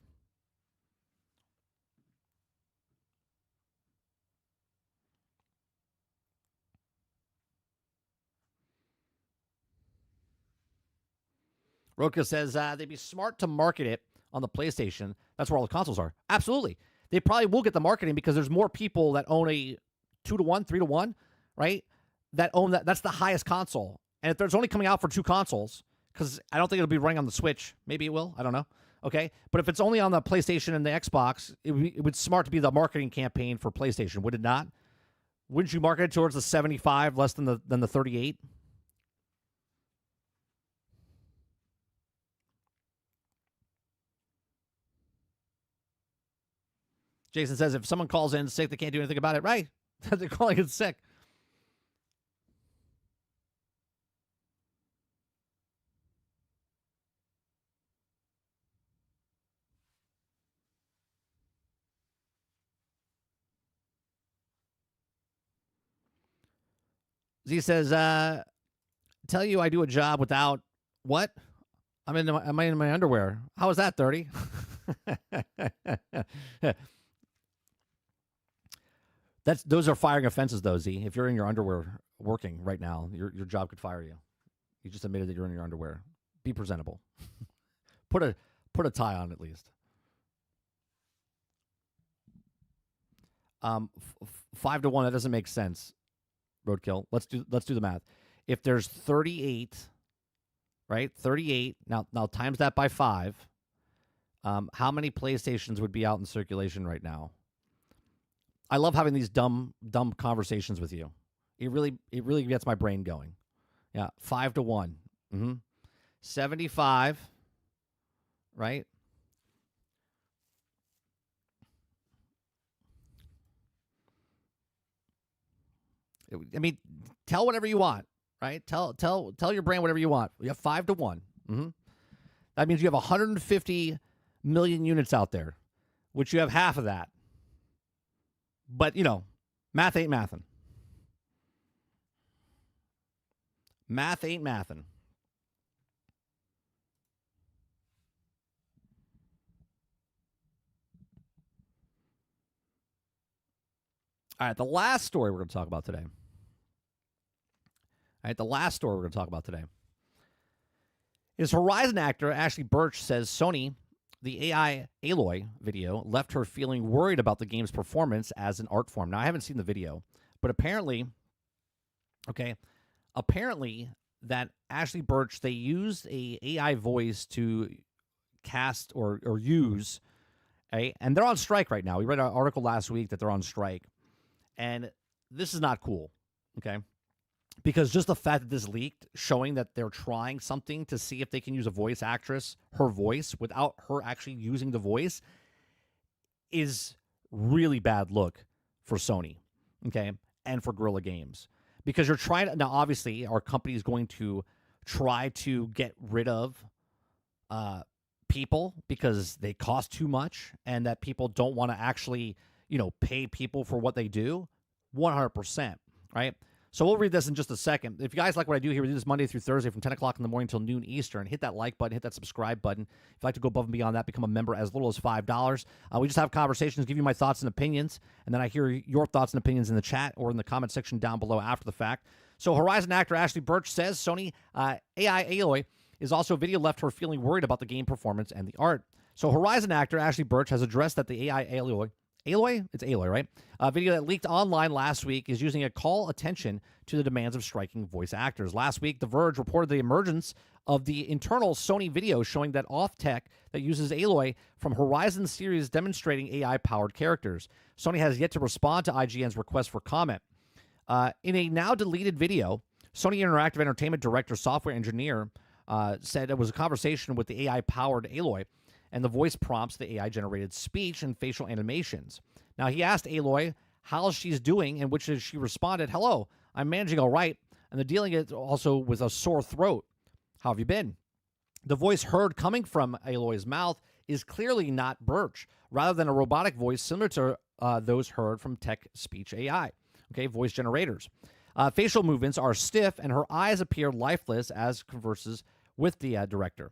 Roka says they'd be smart to market it on the PlayStation. That's where all the consoles are. Absolutely. They probably will get the marketing because there's more people that own a 2-to-1, 3-to-1, right? That own that. That's the highest console. And if there's only coming out for 2 consoles, because I don't think it'll be running on the Switch. Maybe it will. I don't know. Okay, but if it's only on the PlayStation and the Xbox, it would smart to be the marketing campaign for PlayStation, would it not? Wouldn't you market it towards the 75 less than the 38? Jason says if someone calls in sick, they can't do anything about it. Right? They're calling it sick. Z says, tell you I do a job without what? I'm in my underwear. How is that 30? Those are firing offenses though, Z. If you're in your underwear working right now, your job could fire you. You just admitted that you're in your underwear. Be presentable. put a tie on at least. 5 to 1, that doesn't make sense. Roadkill. Let's do the math. If there's 38, right? 38. Now times that by 5. How many PlayStations would be out in circulation right now? I love having these dumb conversations with you. It really gets my brain going. Yeah, 5 to 1. 75, right? I mean, tell whatever you want, right? Tell your brain whatever you want. You have 5 to 1. That means you have 150 million units out there, which you have half of that. But, math ain't mathin'. Math ain't mathin'. All right, the last story we're going to talk about today. Is Horizon actor Ashley Birch says Sony, the AI Aloy video, left her feeling worried about the game's performance as an art form. Now, I haven't seen the video, but apparently that Ashley Birch, they used a AI voice to cast or use, and they're on strike right now. We read an article last week that they're on strike. And this is not cool, okay? Because just the fact that this leaked, showing that they're trying something to see if they can use a voice actress, her voice, without her actually using the voice, is really bad look for Sony, okay? And for Guerrilla Games. Because you're trying to, now obviously our company is going to try to get rid of people because they cost too much and that people don't want to actually pay people for what they do, 100%, right? So we'll read this in just a second. If you guys like what I do here, we do this Monday through Thursday from 10 o'clock in the morning till noon Eastern. Hit that like button, hit that subscribe button. If you'd like to go above and beyond that, become a member as little as $5. We just have conversations, give you my thoughts and opinions, and then I hear your thoughts and opinions in the chat or in the comment section down below after the fact. So Horizon actor Ashley Birch says Sony AI Aloy is also a video left her feeling worried about the game performance and the art. So Horizon actor Ashley Birch has addressed that the AI Aloy, it's Aloy, right? A video that leaked online last week is using a call attention to the demands of striking voice actors. Last week, The Verge reported the emergence of the internal Sony video showing that off-tech that uses Aloy from Horizon series demonstrating AI-powered characters. Sony has yet to respond to IGN's request for comment. In a now-deleted video, Sony Interactive Entertainment Director, software engineer, said it was a conversation with the AI-powered Aloy, and the voice prompts the AI-generated speech and facial animations. Now, he asked Aloy how she's doing, in which she responded, "Hello, I'm managing all right, and the dealing it also with a sore throat. How have you been?" The voice heard coming from Aloy's mouth is clearly not Birch, rather than a robotic voice similar to those heard from tech speech AI, voice generators. Facial movements are stiff, and her eyes appear lifeless as converses with the director.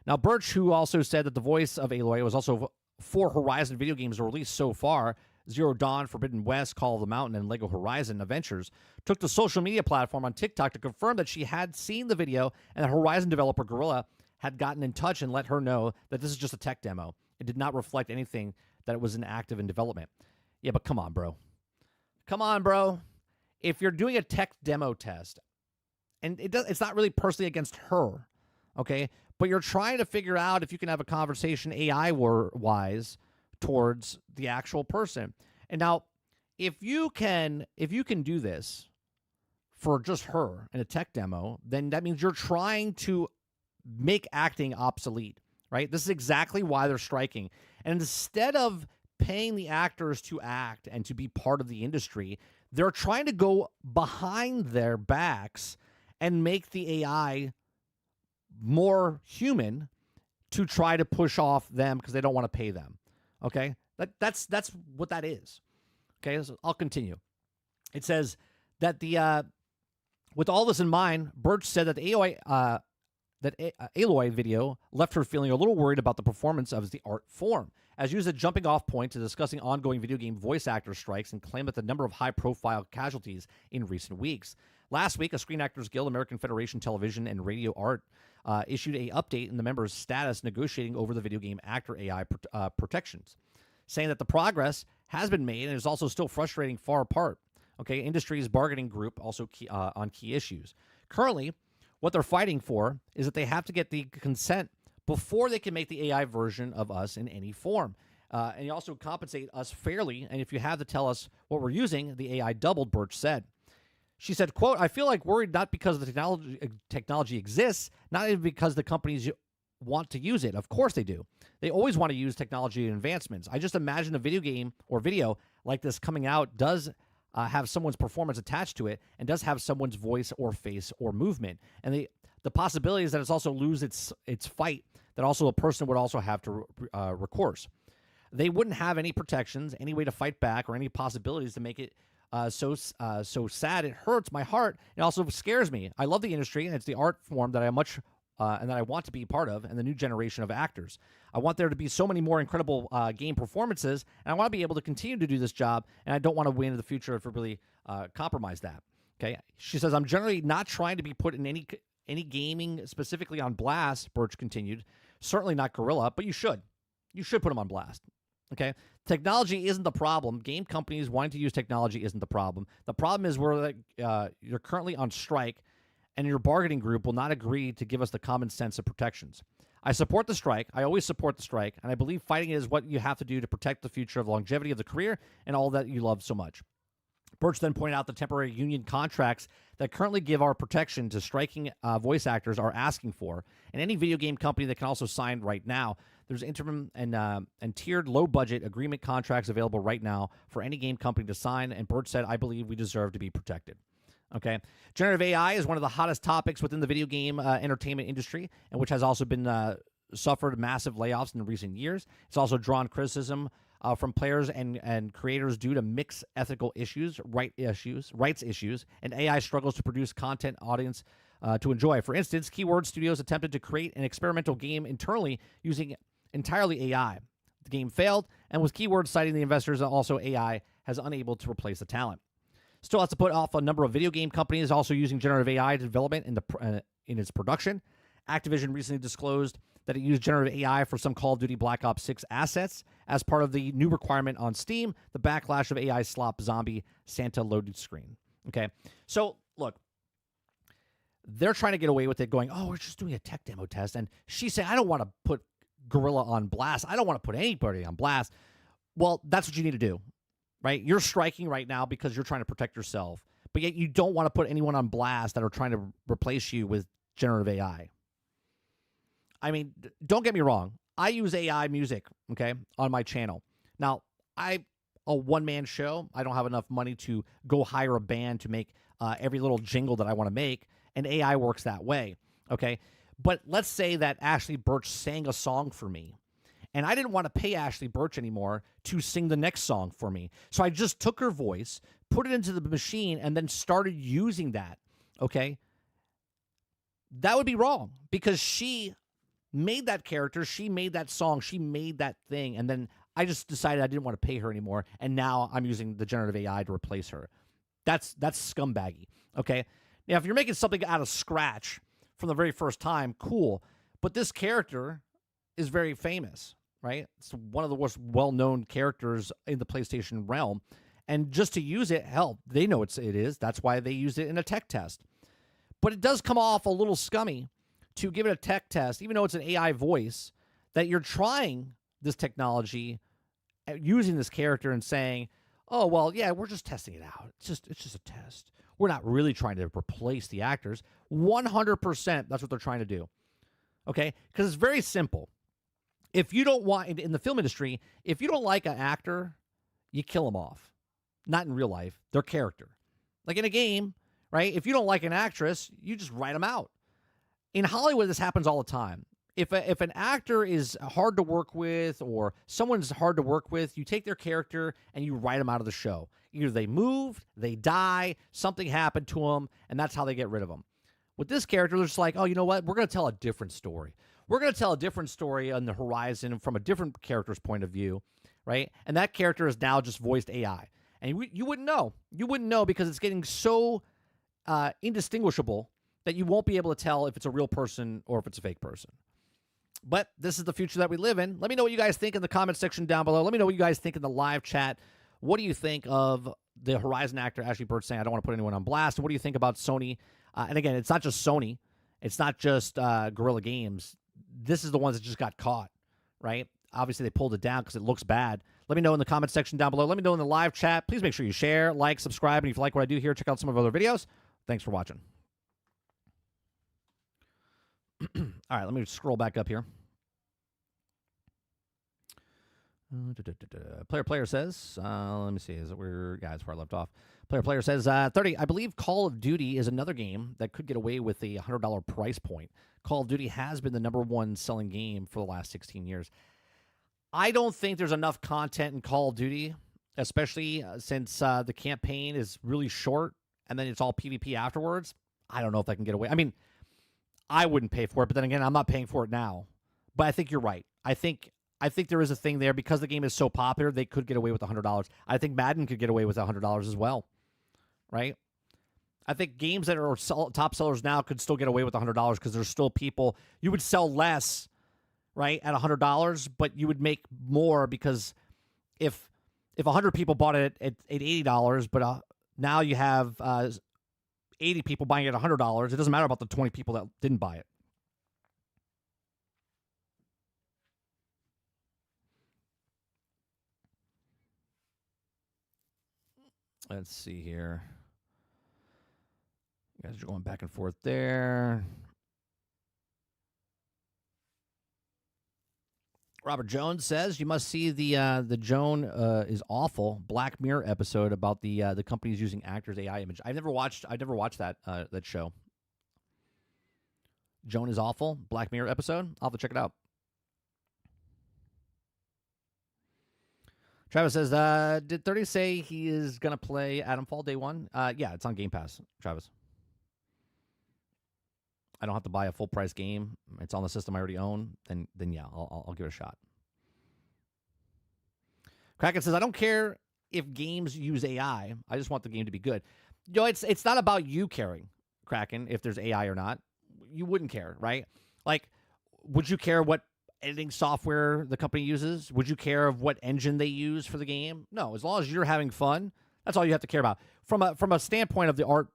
Now, Birch, who also said that the voice of Aloy was also 4 Horizon video games released so far, Zero Dawn, Forbidden West, Call of the Mountain, and Lego Horizon Adventures, took to social media platform on TikTok to confirm that she had seen the video and that Horizon developer Guerrilla had gotten in touch and let her know that this is just a tech demo. It did not reflect anything that it was active in development. Yeah, but come on, bro. Come on, bro. If you're doing a tech demo test, and it's not really personally against her, okay? but you're trying to figure out if you can have a conversation AI-wise towards the actual person. And now, if you can do this for just her in a tech demo, then that means you're trying to make acting obsolete, right? This is exactly why they're striking. And instead of paying the actors to act and to be part of the industry, they're trying to go behind their backs and make the AI more human to try to push off them because they don't want to pay them. Okay? That's what that is. Okay, so I'll continue. It says that with all this in mind, Birch said that the Aloy video left her feeling a little worried about the performance of the art form, as used as a jumping-off point to discussing ongoing video game voice actor strikes, and claimed that the number of high-profile casualties in recent weeks. Last week, a Screen Actors Guild, American Federation Television and Radio Art issued a update in the members' status negotiating over the video game actor AI protections, saying that the progress has been made and is also still frustrating far apart. Okay, industry's bargaining group also on key issues. Currently, what they're fighting for is that they have to get the consent before they can make the AI version of us in any form. And you also compensate us fairly, and if you have to tell us what we're using, the AI doubled, Birch said. She said, quote, "I feel like worried not because the technology exists, not even because the companies want to use it. Of course they do. They always want to use technology advancements. I just imagine a video game or video like this coming out does have someone's performance attached to it and does have someone's voice or face or movement. And the possibility is that it's also lose its fight, that also a person would also have to recourse. They wouldn't have any protections, any way to fight back, or any possibilities to make it so sad. It hurts my heart. It also scares me. I love the industry, and it's the art form that I and that I want to be part of, and the new generation of actors. I want there to be so many more incredible game performances, and I want to be able to continue to do this job, and I don't want to win in the future if it really compromise that." Okay, she says, "I'm generally not trying to be put in any gaming specifically on blast," Birch continued. "Certainly not Guerrilla, but you should. You should put them on blast." Okay, technology isn't the problem. Game companies wanting to use technology isn't the problem. The problem is you're currently on strike, and your bargaining group will not agree to give us the common sense of protections. I support the strike. I always support the strike, and I believe fighting it is what you have to do to protect the future of longevity of the career and all that you love so much. Birch then pointed out the temporary union contracts that currently give our protection to striking voice actors are asking for, and any video game company that can also sign right now. There's interim and tiered low-budget agreement contracts available right now for any game company to sign, and Birch said, "I believe we deserve to be protected." Okay, generative AI is one of the hottest topics within the video game entertainment industry, and which has also been suffered massive layoffs in recent years. It's also drawn criticism from players and creators due to mixed ethical issues, rights issues, and AI struggles to produce content audience to enjoy. For instance, Keyword Studios attempted to create an experimental game internally using entirely AI. The game failed, and with Keyword citing the investors, also AI has unable to replace the talent. Still has to put off a number of video game companies also using generative AI development in its production. Activision recently disclosed that it used generative AI for some Call of Duty Black Ops 6 assets as part of the new requirement on Steam, the backlash of AI slop zombie Santa loaded screen. Okay, so look, they're trying to get away with it going, "Oh, we're just doing a tech demo test." And she said, "I don't want to put Guerrilla on blast. I don't want to put anybody on blast." Well, that's what you need to do. Right? You're striking right now because you're trying to protect yourself, but yet you don't want to put anyone on blast that are trying to replace you with generative AI. I mean, don't get me wrong. I use AI music, okay, on my channel. Now, a one-man show. I don't have enough money to go hire a band to make every little jingle that I want to make, and AI works that way, okay? But let's say that Ashley Birch sang a song for me, and I didn't want to pay Ashley Birch anymore to sing the next song for me. So I just took her voice, put it into the machine, and then started using that, okay? That would be wrong because she made that character, she made that song, she made that thing, and then I just decided I didn't want to pay her anymore, and now I'm using the generative AI to replace her. That's scumbaggy, okay? Now, if you're making something out of scratch from the very first time, cool. But this character is very famous, right? It's one of the most well-known characters in the PlayStation realm. And just to use it, hell, they know it is. That's why they used it in a tech test. But it does come off a little scummy to give it a tech test, even though it's an AI voice, that you're trying this technology using this character and saying, oh, well, yeah, we're just testing it out. It's just a test. We're not really trying to replace the actors. 100% that's what they're trying to do. Okay? Because it's very simple. If you don't want, in the film industry, if you don't like an actor, you kill them off. Not in real life, their character. Like in a game, right? If you don't like an actress, you just write them out. In Hollywood, this happens all the time. If an actor is hard to work with or someone's hard to work with, you take their character and you write them out of the show. Either they moved, they die, something happened to them, and that's how they get rid of them. With this character, they're just like, oh, you know what? We're going to tell a different story. We're going to tell a different story on the horizon from a different character's point of view, right? And that character is now just voiced AI. And you wouldn't know. You wouldn't know because it's getting so indistinguishable that you won't be able to tell if it's a real person or if it's a fake person. But this is the future that we live in. Let me know what you guys think in the comment section down below. Let me know what you guys think in the live chat. What do you think of the Horizon actor, Ashley Bird, saying, I don't want to put anyone on blast? And what do you think about Sony? And again, it's not just Sony. It's not just Guerrilla Games. This is the ones that just got caught, right? Obviously, they pulled it down because it looks bad. Let me know in the comment section down below. Let me know in the live chat. Please make sure you share, like, subscribe. And if you like what I do here, check out some of our other videos. Thanks for watching. All right, let me scroll back up here. Player says, let me see, is it where, yeah, it's where I left off. Player says, 30, I believe Call of Duty is another game that could get away with a $100 price point. Call of Duty has been the #1 selling game for the last 16 years. I don't think there's enough content in Call of Duty, especially since the campaign is really short and then it's all PvP afterwards. I don't know if that can get away. I mean, I wouldn't pay for it, but then again, I'm not paying for it now. But I think you're right. I think there is a thing there because the game is so popular, they could get away with $100. I think Madden could get away with $100 as well, right? I think games that are top sellers now could still get away with $100 because there's still people. You would sell less, right, at $100, but you would make more because if 100 people bought it at $80, but now you have 80 people buying it at $100, it doesn't matter about the 20 people that didn't buy it. Let's see here. You guys are going back and forth there. Robert Jones says you must see the Joan is awful Black Mirror episode about the companies using actors' AI image. I've never watched that that show. Joan is awful Black Mirror episode. I'll have to check it out. Travis says, did 30 say he is gonna play Adamfall day one? Yeah, it's on Game Pass, Travis. I don't have to buy a full price game. It's on the system I already own. Then yeah, I'll give it a shot. Kraken says, I don't care if games use AI. I just want the game to be good. You know, it's not about you caring, Kraken, if there's AI or not. You wouldn't care, right? Like, would you care what editing software the company uses? Would you care of what engine they use for the game? No, as long as you're having fun, that's all you have to care about. From a standpoint of the art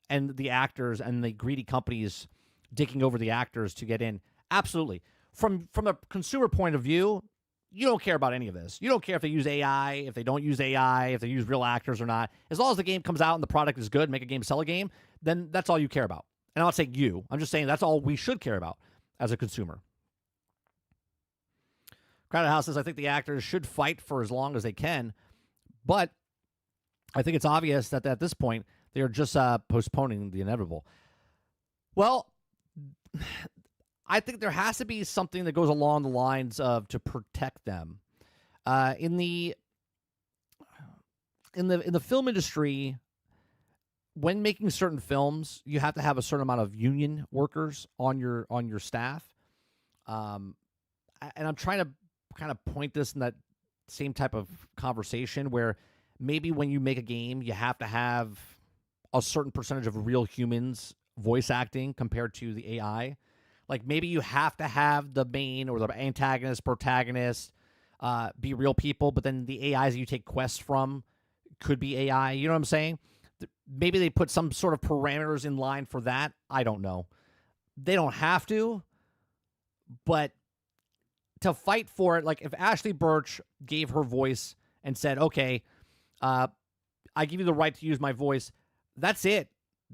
and the actors and the greedy companies digging over the actors to get in, absolutely. From a consumer point of view, you don't care about any of this. You don't care if they use AI, if they don't use AI, if they use real actors or not. As long as the game comes out and the product is good, make a game, sell a game, then that's all you care about. And I'm not saying you. I'm just saying that's all we should care about as a consumer. Crowded House says, I think the actors should fight for as long as they can, but I think it's obvious that at this point, they're just postponing the inevitable. Well, I think there has to be something that goes along the lines of to protect them. In the film industry, when making certain films, you have to have a certain amount of union workers on your staff. And I'm trying to kind of point this in that same type of conversation where maybe when you make a game, you have to have a certain percentage of real humans voice acting compared to the AI. Like maybe you have to have the main or the antagonist, protagonist be real people, but then the AIs that you take quests from could be AI. You know what I'm saying? Maybe they put some sort of parameters in line for that. I don't know. they don't have to, but to fight for it, like if Ashley Birch gave her voice and said, okay, I give you the right to use my voice, that's it.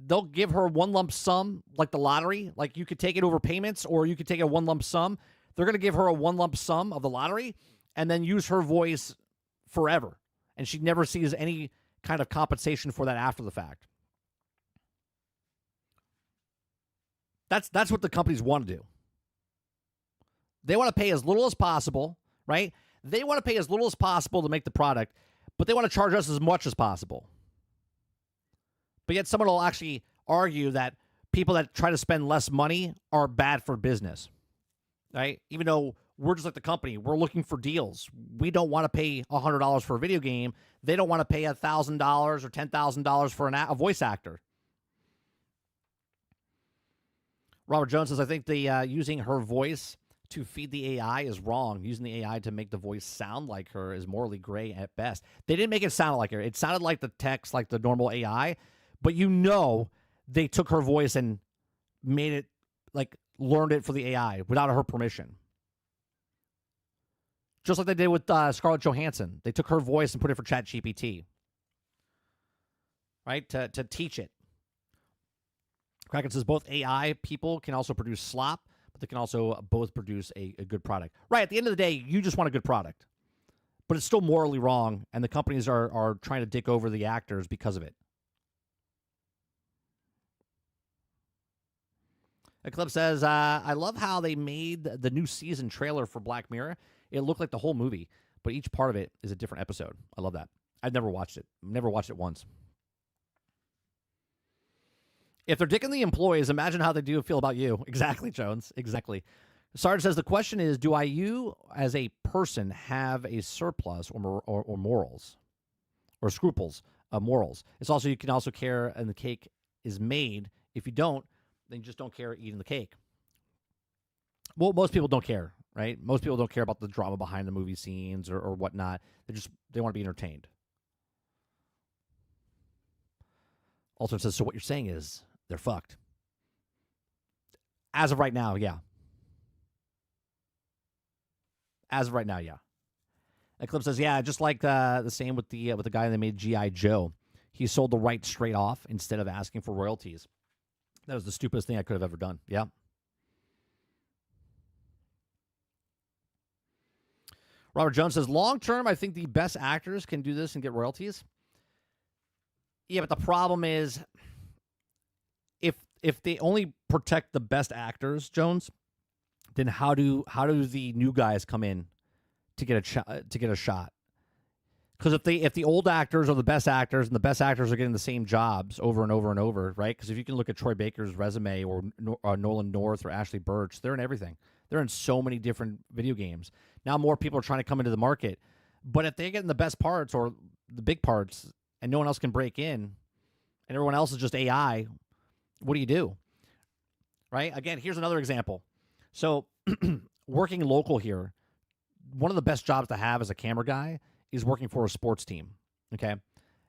They'll give her one lump sum, like the lottery. Like you could take it over payments or you could take a one lump sum. They're going to give her a one lump sum of the lottery and then use her voice forever. And she never sees any kind of compensation for that after the fact. That's what the companies want to do. They want to pay as little as possible, right? They want to pay as little as possible to make the product, but they want to charge us as much as possible. But yet someone will actually argue that people that try to spend less money are bad for business, right? Even though we're just like the company, we're looking for deals. We don't want to pay $100 for a video game. They don't want to pay $1,000 or $10,000 for a voice actor. Robert Jones says, I think the using her voice to feed the AI is wrong. Using the AI to make the voice sound like her is morally gray at best. They didn't make it sound like her. It sounded like the text, like the normal AI, but you know they took her voice and made it, like, learned it for the AI without her permission. Just like they did with Scarlett Johansson. They took her voice and put it for ChatGPT, right, to teach it. Kraken says both AI people can also produce slop, but they can also both produce a good product. Right, at the end of the day, you just want a good product. But it's still morally wrong, and the companies are trying to dick over the actors because of it. Eclipse says, I love how they made the new season trailer for Black Mirror. It looked like the whole movie, but each part of it is a different episode. I love that. I've never watched it. Never watched it once. If they're dicking the employees, imagine how they do feel about you. Exactly, Jones. Exactly. Sarge says, the question is, do you as a person have a surplus or morals or scruples of morals? It's also, you can also care and the cake is made. If you don't, then you just don't care eating the cake. Well, most people don't care, right? Most people don't care about the drama behind the movie scenes or whatnot. They want to be entertained. Also, it says, so what you're saying is they're fucked. As of right now, yeah. As of right now, yeah. Eclipse says, yeah, just like the same with the guy that made G.I. Joe. He sold the rights straight off instead of asking for royalties. That was the stupidest thing I could have ever done. Yeah. Robert Jones says, long term, I think the best actors can do this and get royalties. Yeah, but the problem is, if they only protect the best actors, Jones, then how do the new guys come in to get a shot? Because if the old actors are the best actors and the best actors are getting the same jobs over and over and over, right? Because if you can look at Troy Baker's resume or Nolan North or Ashley Birch, they're in everything. They're in so many different video games. Now more people are trying to come into the market. But if they're getting the best parts or the big parts and no one else can break in and everyone else is just AI, what do? Right? Again, here's another example. So working local here, one of the best jobs to have as a camera guy is working for a sports team. Okay.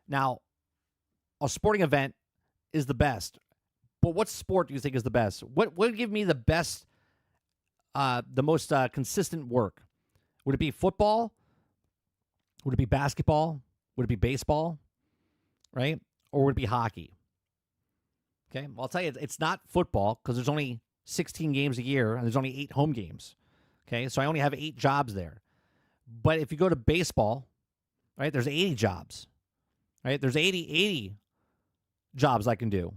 Now, a sporting event is the best. But what sport do you think is the best? What would give me the best, the most consistent work? Would it be football? Would it be basketball? Would it be baseball? Right? Or would it be hockey? Okay. Well, I'll tell you, it's not football because there's only 16 games a year and there's only 8 home games. Okay. So I only have 8 jobs there. But if you go to baseball, right, there's 80 jobs. Right? There's 80 jobs I can do.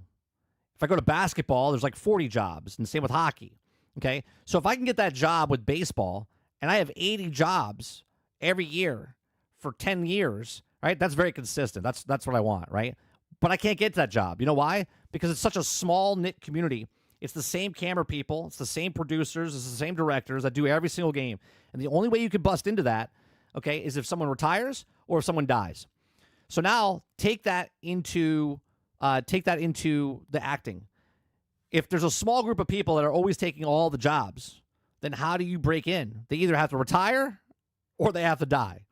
If I go to basketball, there's like 40 jobs, and same with hockey. Okay? So if I can get that job with baseball, and I have 80 jobs every year for 10 years, right? That's very consistent. That's what I want, right? But I can't get to that job. You know why? Because it's such a small knit community. It's the same camera people, it's the same producers, it's the same directors that do every single game. And the only way you can bust into that, okay, is if someone retires or if someone dies. So now take that into the acting. If there's a small group of people that are always taking all the jobs, then how do you break in? They either have to retire or they have to die.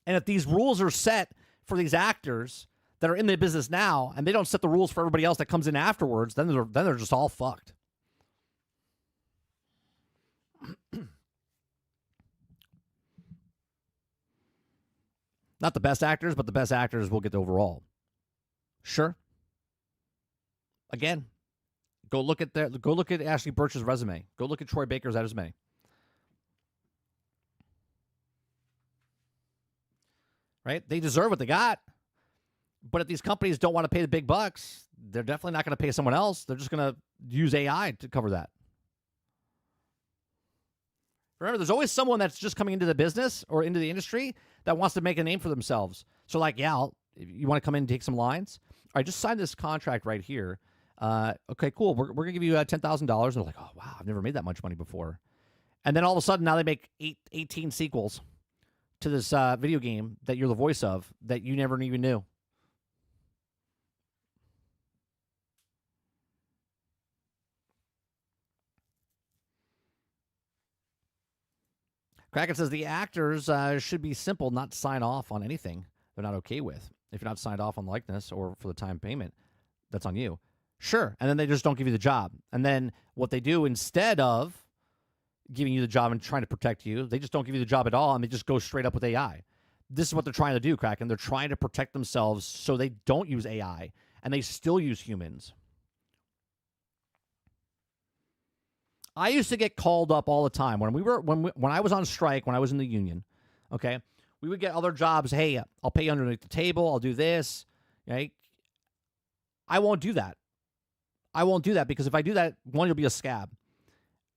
And if these rules are set for these actors that are in the business now and they don't set the rules for everybody else that comes in afterwards, then they're just all fucked. Not the best actors, but the best actors will get the overall. Sure. Again, go look at Ashley Birch's resume. Go look at Troy Baker's resume. Right? They deserve what they got. But if these companies don't want to pay the big bucks, they're definitely not going to pay someone else. They're just going to use AI to cover that. Remember, there's always someone that's just coming into the business or into the industry that wants to make a name for themselves. So like, yeah, you want to come in and take some lines? All right, just sign this contract right here. Okay, cool. We're going to give you $10,000. And they're like, oh, wow, I've never made that much money before. And then all of a sudden, now they make 18 sequels to this video game that you're the voice of that you never even knew. Kraken says the actors should be simple, not sign off on anything they're not okay with. If you're not signed off on likeness or for the time payment, that's on you. Sure. And then they just don't give you the job. And then what they do instead of giving you the job and trying to protect you, they just don't give you the job at all, and they just go straight up with AI. This is what they're trying to do, Kraken. They're trying to protect themselves so they don't use AI, and they still use humans. I used to get called up all the time when I was on strike, when I was in the union. Okay, we would get other jobs. Hey, I'll pay you underneath the table. I'll do this. Right? I won't do that. I won't do that because if I do that, one, you'll be a scab,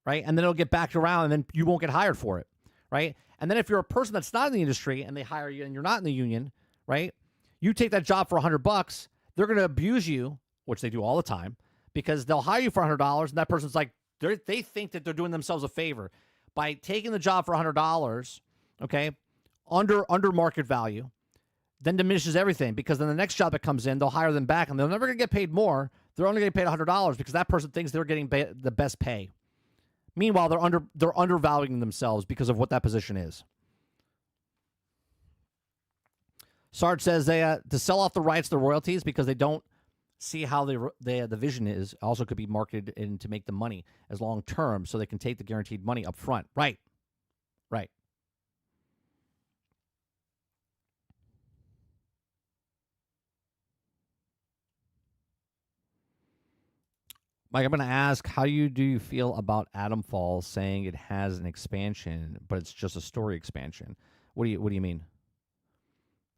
right? And then it'll get backed around, and then you won't get hired for it, right? And then if you're a person that's not in the industry and they hire you and you're not in the union, right? You take that job for $100, they're going to abuse you, which they do all the time, because they'll hire you for $100, and that person's like, they think that they're doing themselves a favor by taking the job for $100, okay, under market value, then diminishes everything because then the next job that comes in, they'll hire them back, and they're never going to get paid more. They're only going to get paid $100 because that person thinks they're getting the best pay. Meanwhile, they're undervaluing themselves because of what that position is. Sarge says they to sell off the rights, the royalties, because they don't see how the vision is. Also could be marketed in to make the money as long term, so they can take the guaranteed money up front. Right. Mike, I'm going to ask, do you feel about Atom Falls saying it has an expansion, but it's just a story expansion? What do you mean?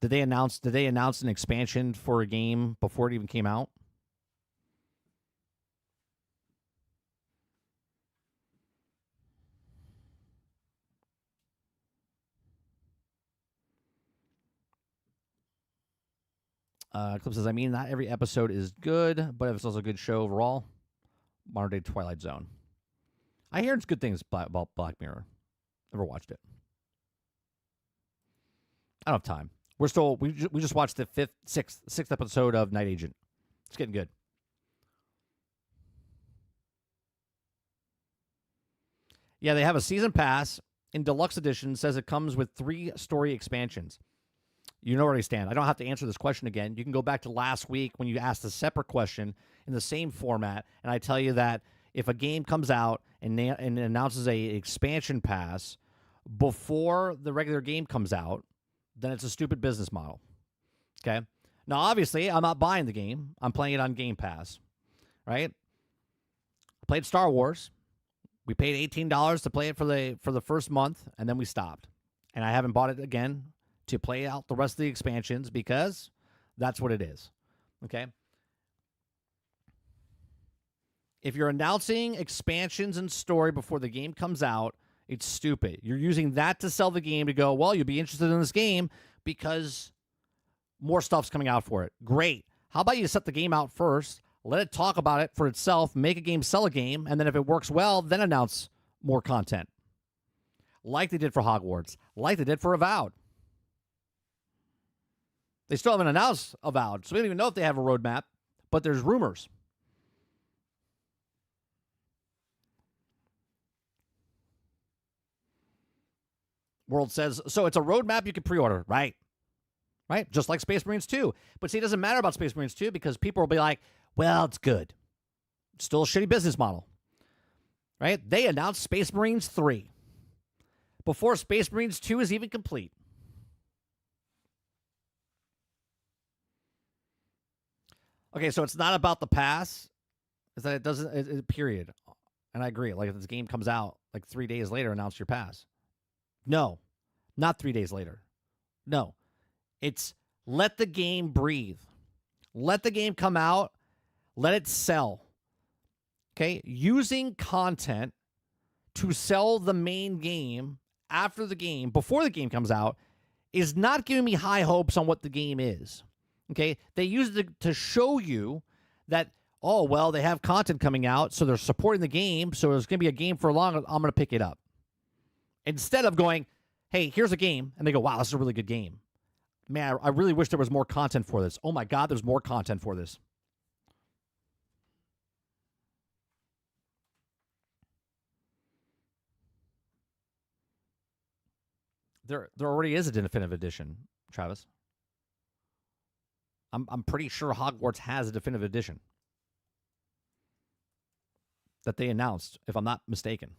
Did they announce an expansion for a game before it even came out? Clip says, I mean, not every episode is good, but it's also a good show overall. Modern day Twilight Zone. I hear it's good things about Black Mirror. Never watched it. I don't have time. We just watched the sixth episode of Night Agent. It's getting good. Yeah, they have a season pass in deluxe edition. Says it comes with 3 story expansions. You know where I stand. I don't have to answer this question again. You can go back to last week when you asked a separate question in the same format, and I tell you that if a game comes out and announces a expansion pass before the regular game comes out, then it's a stupid business model. Okay? Now, obviously, I'm not buying the game. I'm playing it on Game Pass, right? I played Star Wars. We paid $18 to play it for the first month, and then we stopped. And I haven't bought it again to play out the rest of the expansions because that's what it is. Okay? If you're announcing expansions and story before the game comes out, it's stupid. You're using that to sell the game to go, well, you'll be interested in this game because more stuff's coming out for it. Great. How about you set the game out first, let it talk about it for itself, make a game, sell a game, and then if it works well, then announce more content. Like they did for Hogwarts. Like they did for Avowed. They still haven't announced Avowed, so we don't even know if they have a roadmap, but there's rumors. World says, so it's a roadmap you can pre-order, right? Right? Just like Space Marines 2. But see, it doesn't matter about Space Marines 2 because people will be like, well, it's good. It's still a shitty business model. Right? They announced Space Marines 3 before Space Marines 2 is even complete. Okay, so it's not about the pass. Is that it doesn't, period. And I agree. Like, if this game comes out like 3 days later, announce your pass. No, not 3 days later. No, it's let the game breathe. Let the game come out. Let it sell. Okay, using content to sell the main game after the game, before the game comes out, is not giving me high hopes on what the game is. Okay, they use it to show you that, oh, well, they have content coming out, so they're supporting the game, so there's going to be a game for long, I'm going to pick it up. Instead of going, hey, here's a game, and they go, wow, this is a really good game. Man, I really wish there was more content for this. Oh, my God, there's more content for this. There already is a definitive edition, Travis. I'm pretty sure Hogwarts has a definitive edition that they announced, if I'm not mistaken.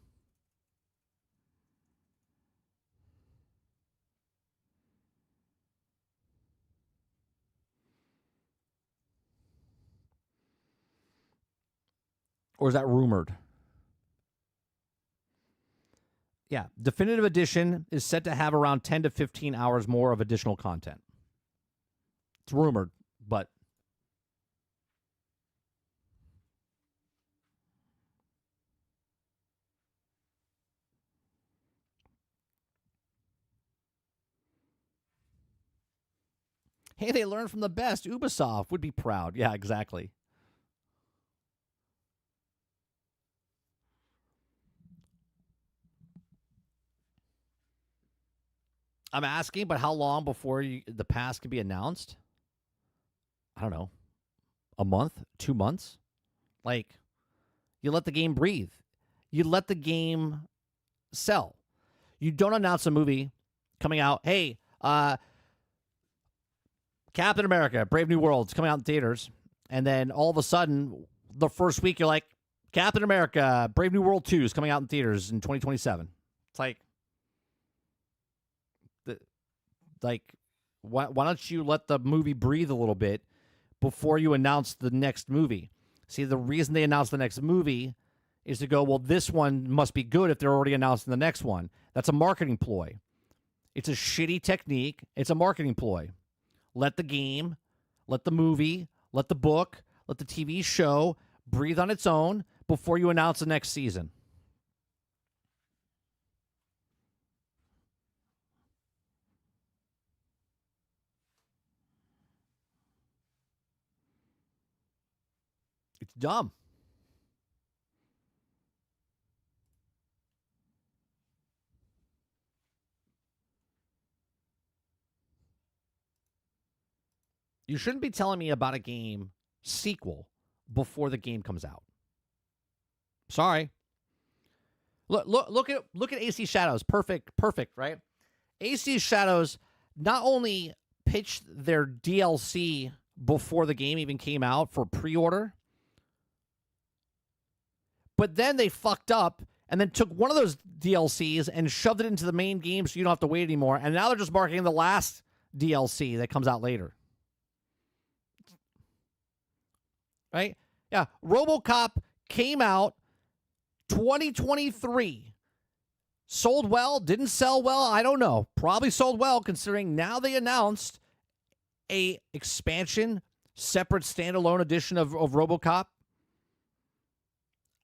Or is that rumored? Yeah, definitive edition is set to have around 10 to 15 hours more of additional content. It's rumored, but hey, they learned from the best. Ubisoft would be proud. Yeah, exactly. I'm asking, but how long before the pass can be announced? I don't know. A month? 2 months? Like, you let the game breathe. You let the game sell. You don't announce a movie coming out. Hey, Captain America, Brave New World is coming out in theaters. And then all of a sudden, the first week, you're like, Captain America, Brave New World 2 is coming out in theaters in 2027. It's like, why don't you let the movie breathe a little bit before you announce the next movie? See, the reason they announce the next movie is to go, well, this one must be good if they're already announcing the next one. That's a marketing ploy. It's a shitty technique. It's a marketing ploy. Let the game, let the movie, let the book, let the TV show breathe on its own before you announce the next season. It's dumb. You shouldn't be telling me about a game sequel before the game comes out. Sorry. Look at AC Shadows. Perfect, right? AC Shadows not only pitched their DLC before the game even came out for pre-order, but then they fucked up and then took one of those DLCs and shoved it into the main game so you don't have to wait anymore. And now they're just marketing the last DLC that comes out later. Right? Yeah. RoboCop came out 2023. Sold well, didn't sell well, I don't know. Probably sold well considering now they announced a expansion, separate standalone edition of RoboCop.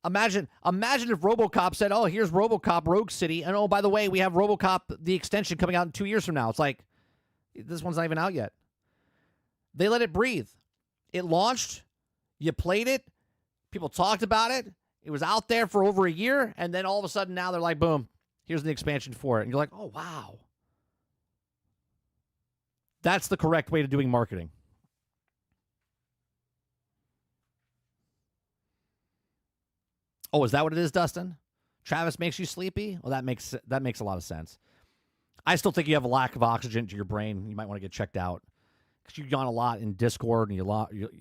Imagine if RoboCop said, "Oh, here's RoboCop Rogue City, and oh, by the way, we have RoboCop the extension coming out in 2 years from now." It's like, this one's not even out yet. They let it breathe. It launched, you played it, people talked about it, it was out there for over a year, and then all of a sudden now they're like, boom, here's the expansion for it. And you're like, oh, wow. That's the correct way to doing marketing. Oh, is that what it is, Dustin? Travis makes you sleepy? Well, that makes a lot of sense. I still think you have a lack of oxygen to your brain. You might want to get checked out because you yawn a lot in Discord, and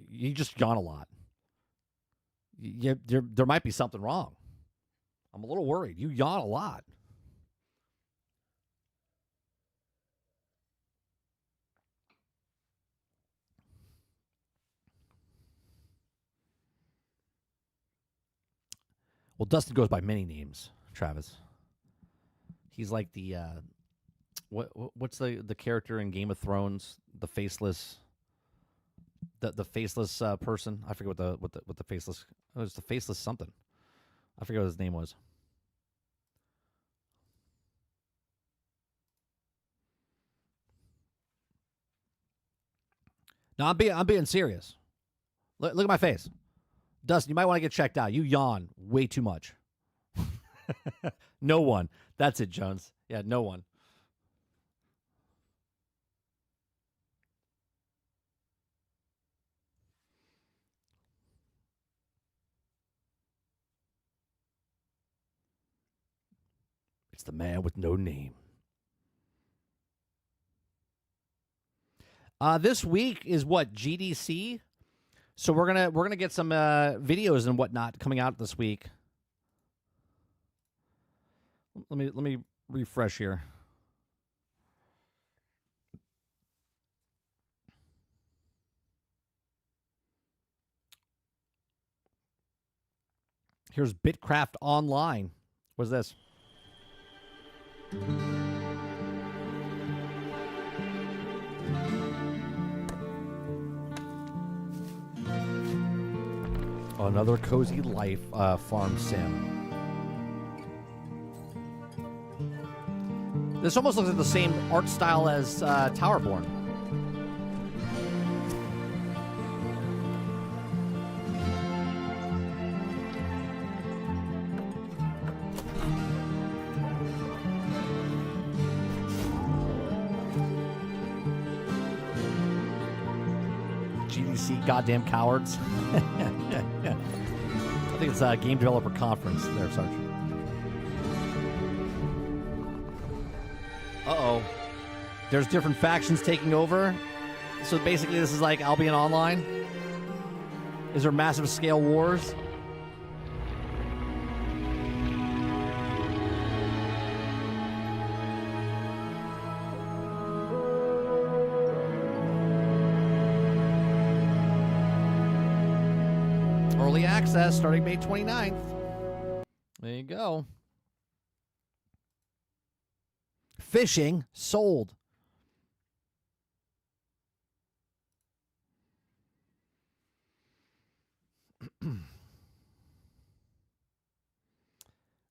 you just yawn a lot. There might be something wrong. I'm a little worried. You yawn a lot. Well, Dustin goes by many names, Travis. He's like the what's the character in Game of Thrones, the faceless faceless person. I forget what the faceless. Oh, it was the faceless something. I forget what his name was. No, I'm being serious. Look at my face. Dustin, you might want to get checked out. You yawn way too much. No one. That's it, Jones. Yeah, no one. It's the man with no name. This week is what, GDC? So we're gonna get some videos and whatnot coming out this week. Let me refresh here. Here's Bitcraft Online. What's this? Another cozy life farm sim. This almost looks like the same art style as Towerborn. GDC goddamn cowards. I think it's a game developer conference there, Sarge. Uh-oh. There's different factions taking over. So basically this is like Albion Online. Is there massive scale wars? Early access starting May 29th. There you go. Fishing sold.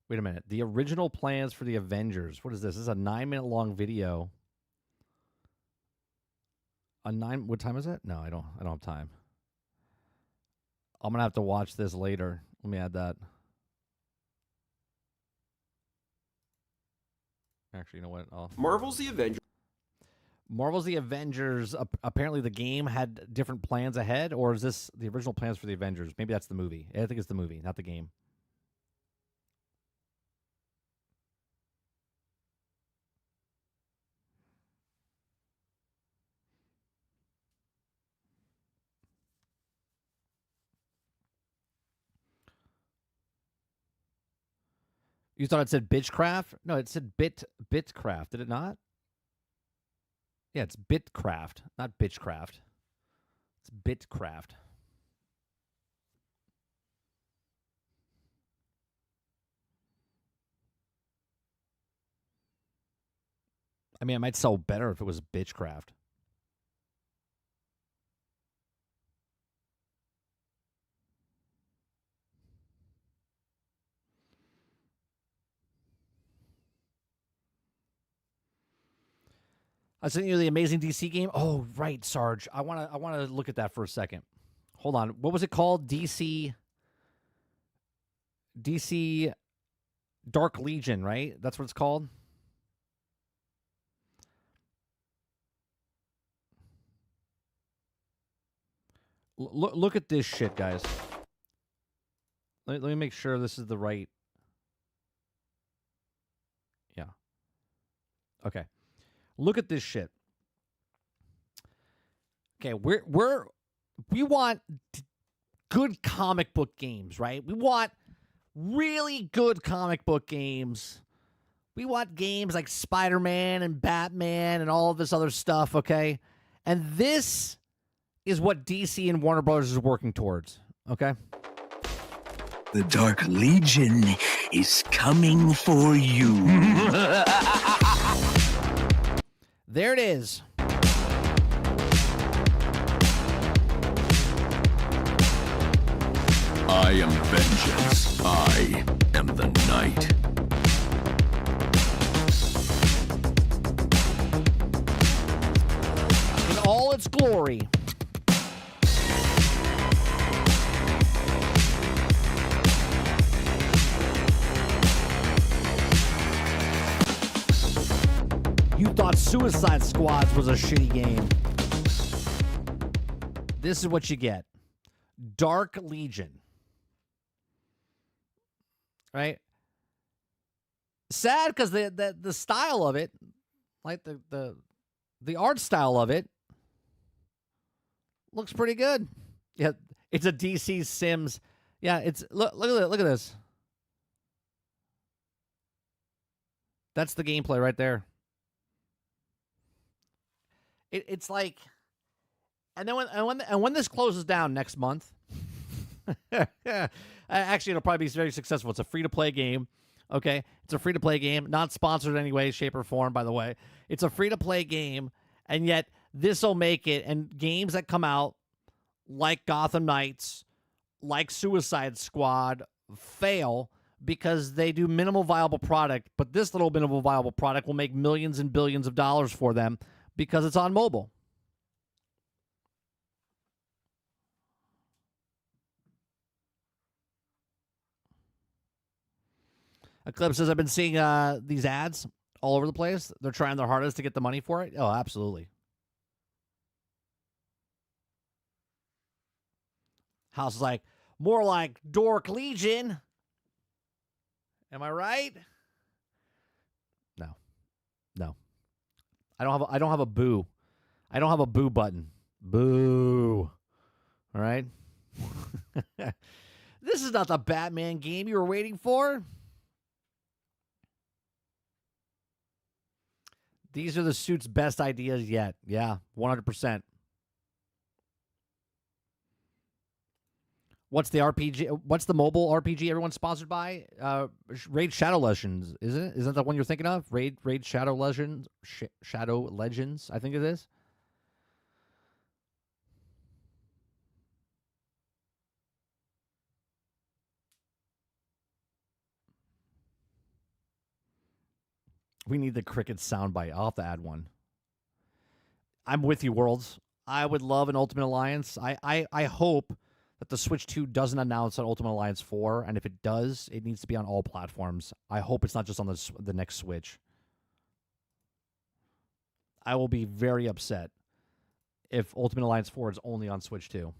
Wait a minute. The original plans for the Avengers. What is this? This is a 9-minute long video. What time is it? No, I don't have time. I'm gonna have to watch this later. Let me add that. Actually, you know what? Marvel's The Avengers. Marvel's The Avengers. Apparently, the game had different plans ahead, or is this the original plans for the Avengers? Maybe that's the movie. I think it's the movie, not the game. You thought it said Bitchcraft? No, it said Bitcraft. Did it not? Yeah, it's Bitcraft, not Bitchcraft. It's Bitcraft. I mean, it might sell better if it was Bitchcraft. I sent you the Amazing DC game. Oh, right, Sarge. I wanna look at that for a second. Hold on. What was it called? DC Dark Legion, right? That's what it's called. Look at this shit, guys. Let me make sure this is the right. Yeah. Okay. Look at this shit. Okay, we want good comic book games, right? We want really good comic book games. We want games like Spider-Man and Batman and all of this other stuff, okay? And this is what DC and Warner Brothers is working towards, okay? The Dark Legion is coming for you. There it is. I am vengeance. I am the night. In all its glory. You thought Suicide Squads was a shitty game. This is what you get. Dark Legion. Right? Sad because the style of it, like the art style of it, looks pretty good. Yeah, it's a DC Sims. Yeah, it's look at this. That's the gameplay right there. It's like, and then when this closes down next month, actually it'll probably be very successful. It's a free-to-play game. Okay, it's a free-to-play game, not sponsored in any way, shape, or form. By the way, it's a free-to-play game, and yet this will make it. And games that come out like Gotham Knights, like Suicide Squad, fail because they do minimal viable product. But this little minimal viable product will make millions and billions of dollars for them because it's on mobile. Eclipse says, I've been seeing these ads all over the place. They're trying their hardest to get the money for it. Oh, absolutely. House is like, more like Dork Legion. Am I right? No. I don't have a boo. I don't have a boo button. Boo. All right? This is not the Batman game you were waiting for. These are the suit's best ideas yet. Yeah, 100%. What's the RPG? What's the mobile RPG everyone's sponsored by? Raid Shadow Legends, isn't it? Isn't that the one you're thinking of? Raid Shadow Legends? Shadow Legends, I think it is. We need the cricket soundbite. I'll have to add one. I'm with you, Worlds. I would love an Ultimate Alliance. I hope that the Switch 2 doesn't announce an Ultimate Alliance 4, and if it does, it needs to be on all platforms. I hope it's not just on the next Switch. I will be very upset if Ultimate Alliance 4 is only on Switch 2.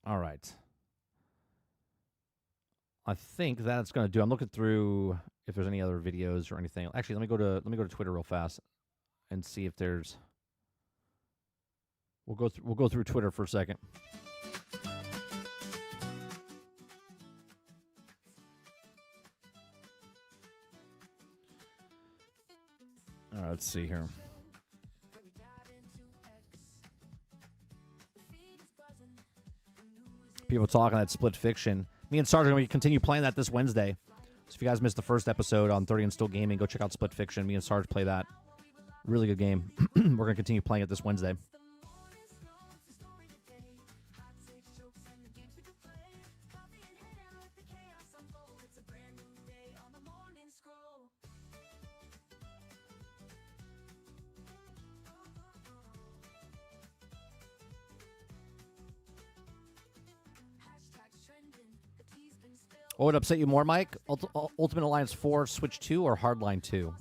All right. I think that's going to do. I'm looking through if there's any other videos or anything. Actually, let me go to Twitter real fast and see if there's. We'll go through Twitter for a second. All right, let's see here. People talking that Split Fiction. Me and Sarge are going to continue playing that this Wednesday. So if you guys missed the first episode on 30 and Still Gaming, go check out Split Fiction. Me and Sarge play that. Really good game. We're going to continue playing it this Wednesday. What would upset you more, Mike? Ultimate Alliance 4, Switch 2, or Hardline 2?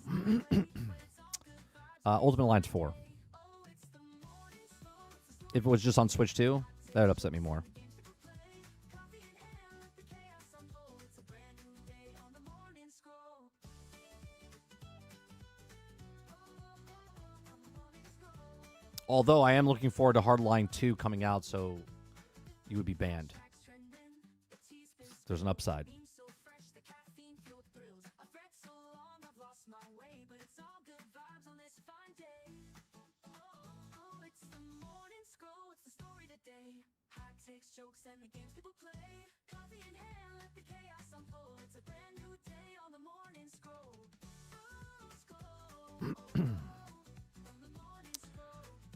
Ultimate Alliance 4. If it was just on Switch 2, that would upset me more. Although I am looking forward to Hardline 2 coming out, so you would be banned. There's an upside.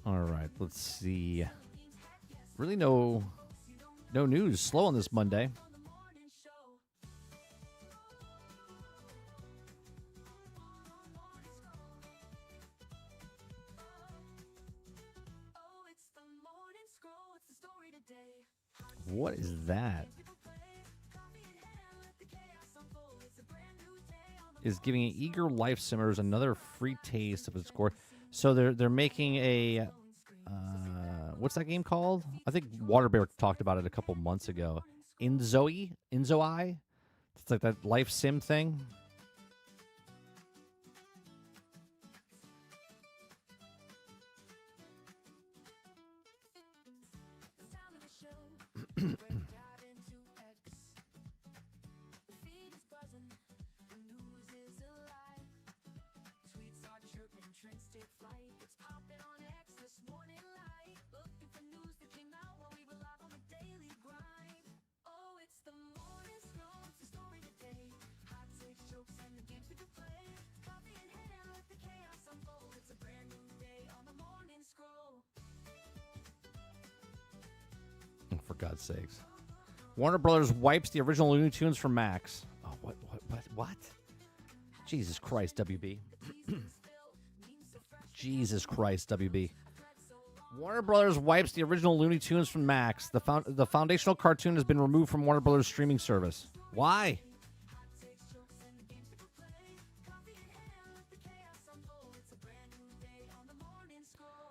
All right, let's see. Really no news. Slow on this Monday. What is that? Is giving eager life simmers another free taste of its score. So they're making a what's that game called? I think Waterbear talked about it a couple months ago. Inzoi? It's like that life sim thing. For God's sakes. Warner Brothers wipes the original Looney Tunes from Max. Oh, what? Jesus Christ, WB. Jesus Christ, WB. Warner Brothers wipes the original Looney Tunes from Max. The foundational cartoon has been removed from Warner Brothers streaming service. Why?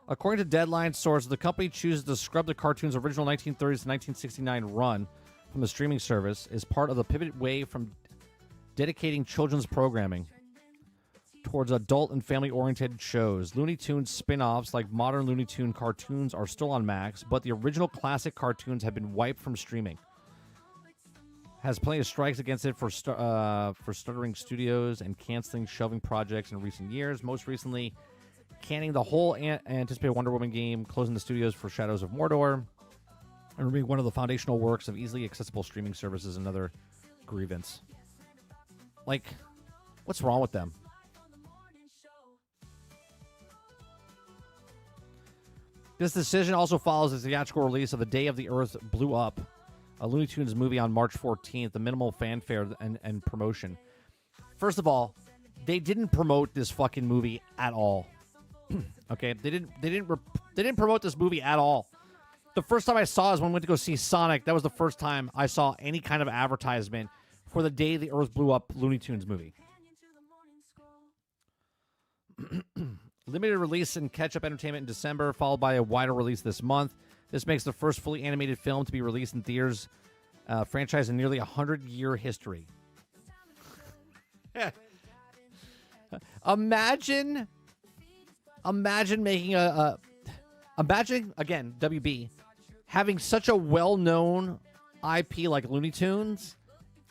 According to Deadline sources, the company chooses to scrub the cartoon's original 1930s to 1969 run from the streaming service as part of the pivot away from dedicating children's programming towards adult and family-oriented shows. Looney Tunes spin-offs like modern Looney Tune cartoons are still on Max, but the original classic cartoons have been wiped from streaming. Has plenty of strikes against it for stuttering studios and canceling shelving projects in recent years. Most recently, canning the whole anticipated Wonder Woman game, closing the studios for Shadows of Mordor, and removing one of the foundational works of easily accessible streaming services. Another grievance. Like, what's wrong with them? This decision also follows the theatrical release of The Day of the Earth Blew Up, a Looney Tunes movie on March 14th, the minimal fanfare and promotion. First of all, they didn't promote this fucking movie at all. Okay, they didn't promote this movie at all. The first time I saw is when we went to go see Sonic. That was the first time I saw any kind of advertisement for The Day the Earth Blew Up Looney Tunes movie. Limited release in Catch-Up Entertainment in December, followed by a wider release this month. This makes the first fully animated film to be released in theaters franchise in nearly 100-year history. Imagine making imagine, again, WB, having such a well-known IP like Looney Tunes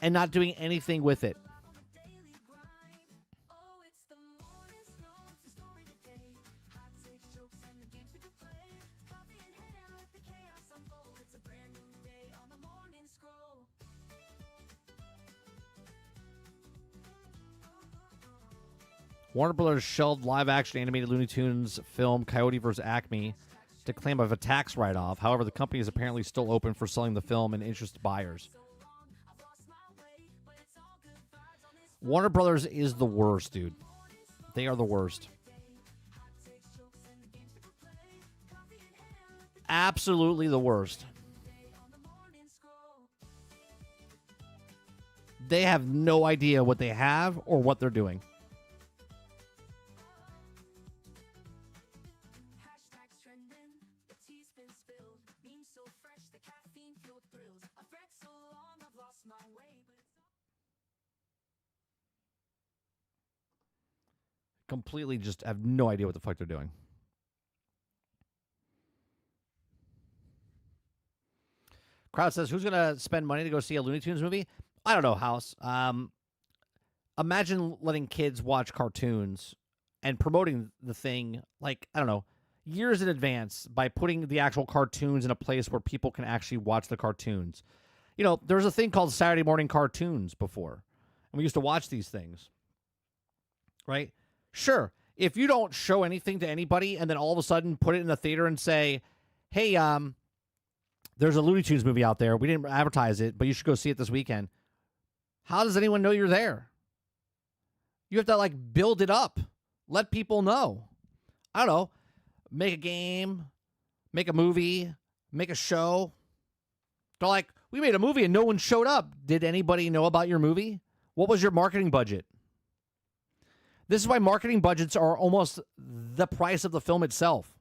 and not doing anything with it. Warner Brothers shelved live-action animated Looney Tunes film Coyote vs. Acme to claim of a tax write-off. However, the company is apparently still open for selling the film and interested buyers. Warner Brothers is the worst, dude. They are the worst. Absolutely the worst. They have no idea what they have or what they're doing. Completely just have no idea what the fuck they're doing. Crowd says, who's going to spend money to go see a Looney Tunes movie? I don't know, House. Imagine letting kids watch cartoons and promoting the thing like, I don't know, years in advance by putting the actual cartoons in a place where people can actually watch the cartoons. You know, there's a thing called Saturday morning cartoons before, and we used to watch these things, right? Sure, if you don't show anything to anybody and then all of a sudden put it in the theater and say, hey, there's a Looney Tunes movie out there. We didn't advertise it, but you should go see it this weekend. How does anyone know you're there? You have to, like, build it up. Let people know. I don't know. Make a game. Make a movie. Make a show. They're like, we made a movie and no one showed up. Did anybody know about your movie? What was your marketing budget? This is why marketing budgets are almost the price of the film itself.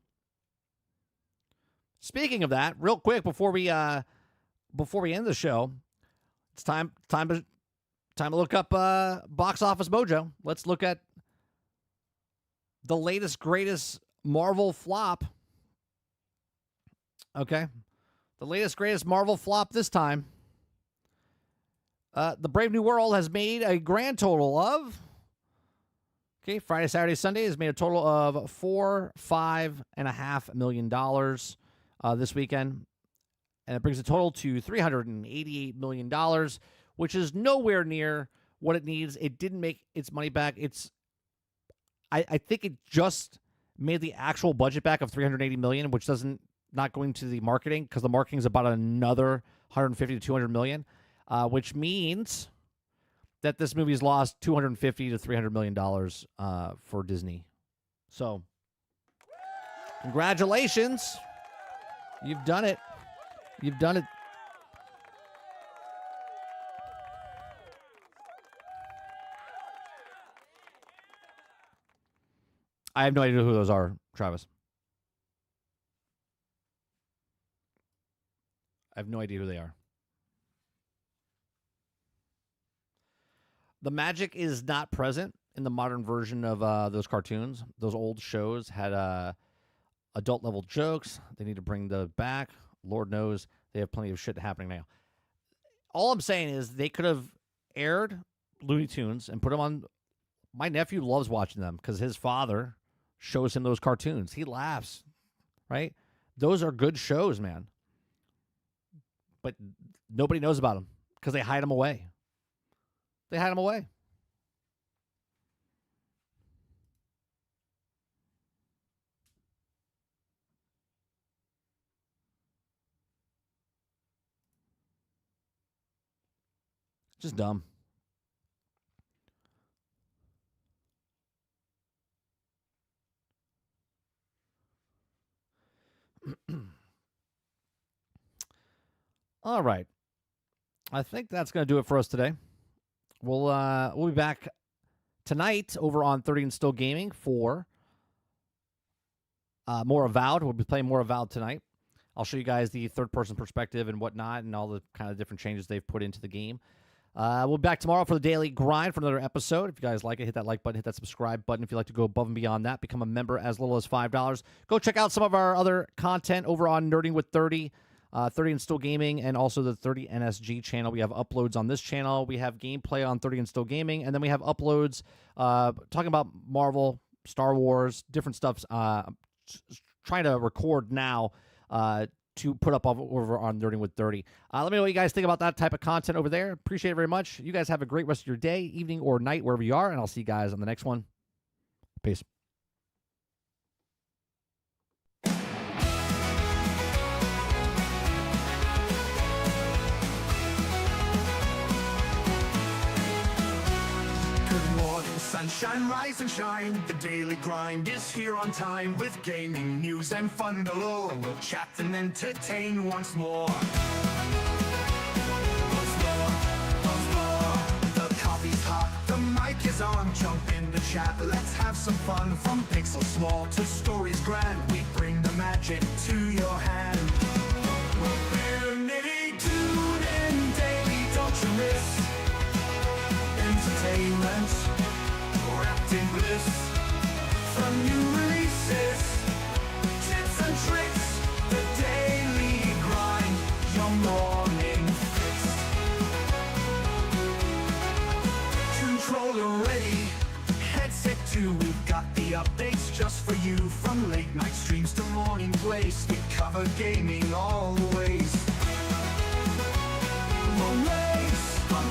Speaking of that, real quick before we end the show, it's time to look up Box Office Mojo. Let's look at the latest greatest Marvel flop. Okay, the latest greatest Marvel flop this time. The Brave New World has made a grand total of. Okay, Friday, Saturday, Sunday has made a total of $5.5 million. This weekend, and it brings the total to $388 million, which is nowhere near what it needs. It didn't make its money back. I think it just made the actual budget back of $380 million, which not going to the marketing, because the marketing is about another $150 to $200 million, which means that this movie's lost $250 to $300 million for Disney. So, congratulations. You've done it. You've done it. I have no idea who those are, Travis. I have no idea who they are. The magic is not present in the modern version of those cartoons. Those old shows had adult level jokes. They need to bring those back. Lord knows they have plenty of shit happening now. All I'm saying is they could have aired Looney Tunes and put them on. My nephew loves watching them because his father shows him those cartoons. He laughs, right? Those are good shows, man. But nobody knows about them because they hide them away. They hide them away. Just dumb. All right. I think that's going to do it for us today. We'll be back tonight over on 30 and Still Gaming for more Avowed. We'll be playing more Avowed tonight. I'll show you guys the third-person perspective and whatnot and all the kind of different changes they've put into the game. We'll be back tomorrow for the Daily Grind for another episode. If you guys like it, hit that like button, hit that subscribe button. If you'd like to go above and beyond that, become a member as little as $5. Go check out some of our other content over on Nerding with 30, 30 and Still Gaming, and also the 30 NSG channel. We have uploads on this channel. We have gameplay on 30 and Still Gaming, and then we have uploads talking about Marvel, Star Wars, different stuff. Trying to record now to put up over on Nerding with 30. Let me know what you guys think about that type of content over there. Appreciate it very much. You guys have a great rest of your day, evening, or night, wherever you are, and I'll see you guys on the next one. Peace. Sunshine, rise and shine. The Daily Grind is here on time with gaming news and fun galore. We'll chat and entertain once more. The coffee's hot, the mic is on. Jump in the chat, let's have some fun. From pixels small to stories grand, we bring the magic to your hand. We're nitty, tune in daily, don't you miss entertainment wrapped in bliss. From new releases, tips and tricks, the Daily Grind, your morning fix. Controller ready, headset too, we've got the updates just for you. From late night streams to cover gaming always.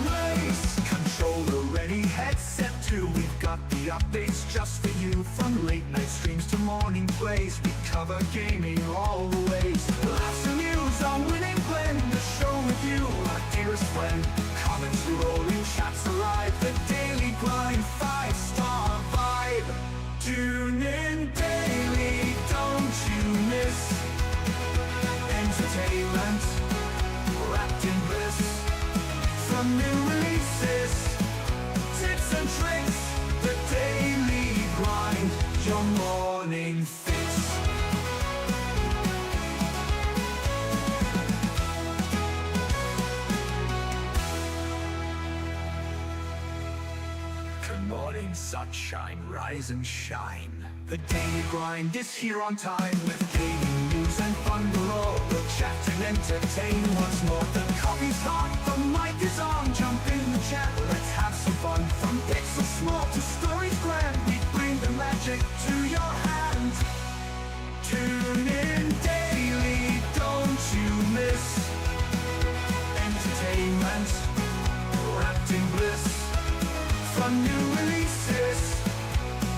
Race, controller ready, headset too. We've got the updates just for you. From late night streams to morning plays, we cover gaming all the ways. Laughs and news on winning blend, the show with you, our dearest friend. Comments rolling, chats alive, the daily grind, 5-star vibe. Tune in daily, don't you miss entertainment wrapped in bliss. From new releases, tips and tricks, the daily grind, your morning fix. Good morning, sunshine, rise and shine. The daily grind is here on time with gaming news and fun below. We'll chat and entertain once more. The coffee's hot, the mic is on. Jump in the chat, let's have some fun. From pixels small to stories grand, we bring the magic to your hand. Tune in daily, don't you miss entertainment wrapped in bliss. From new releases,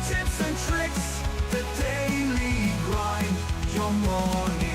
tips and tricks, the daily grind, your morning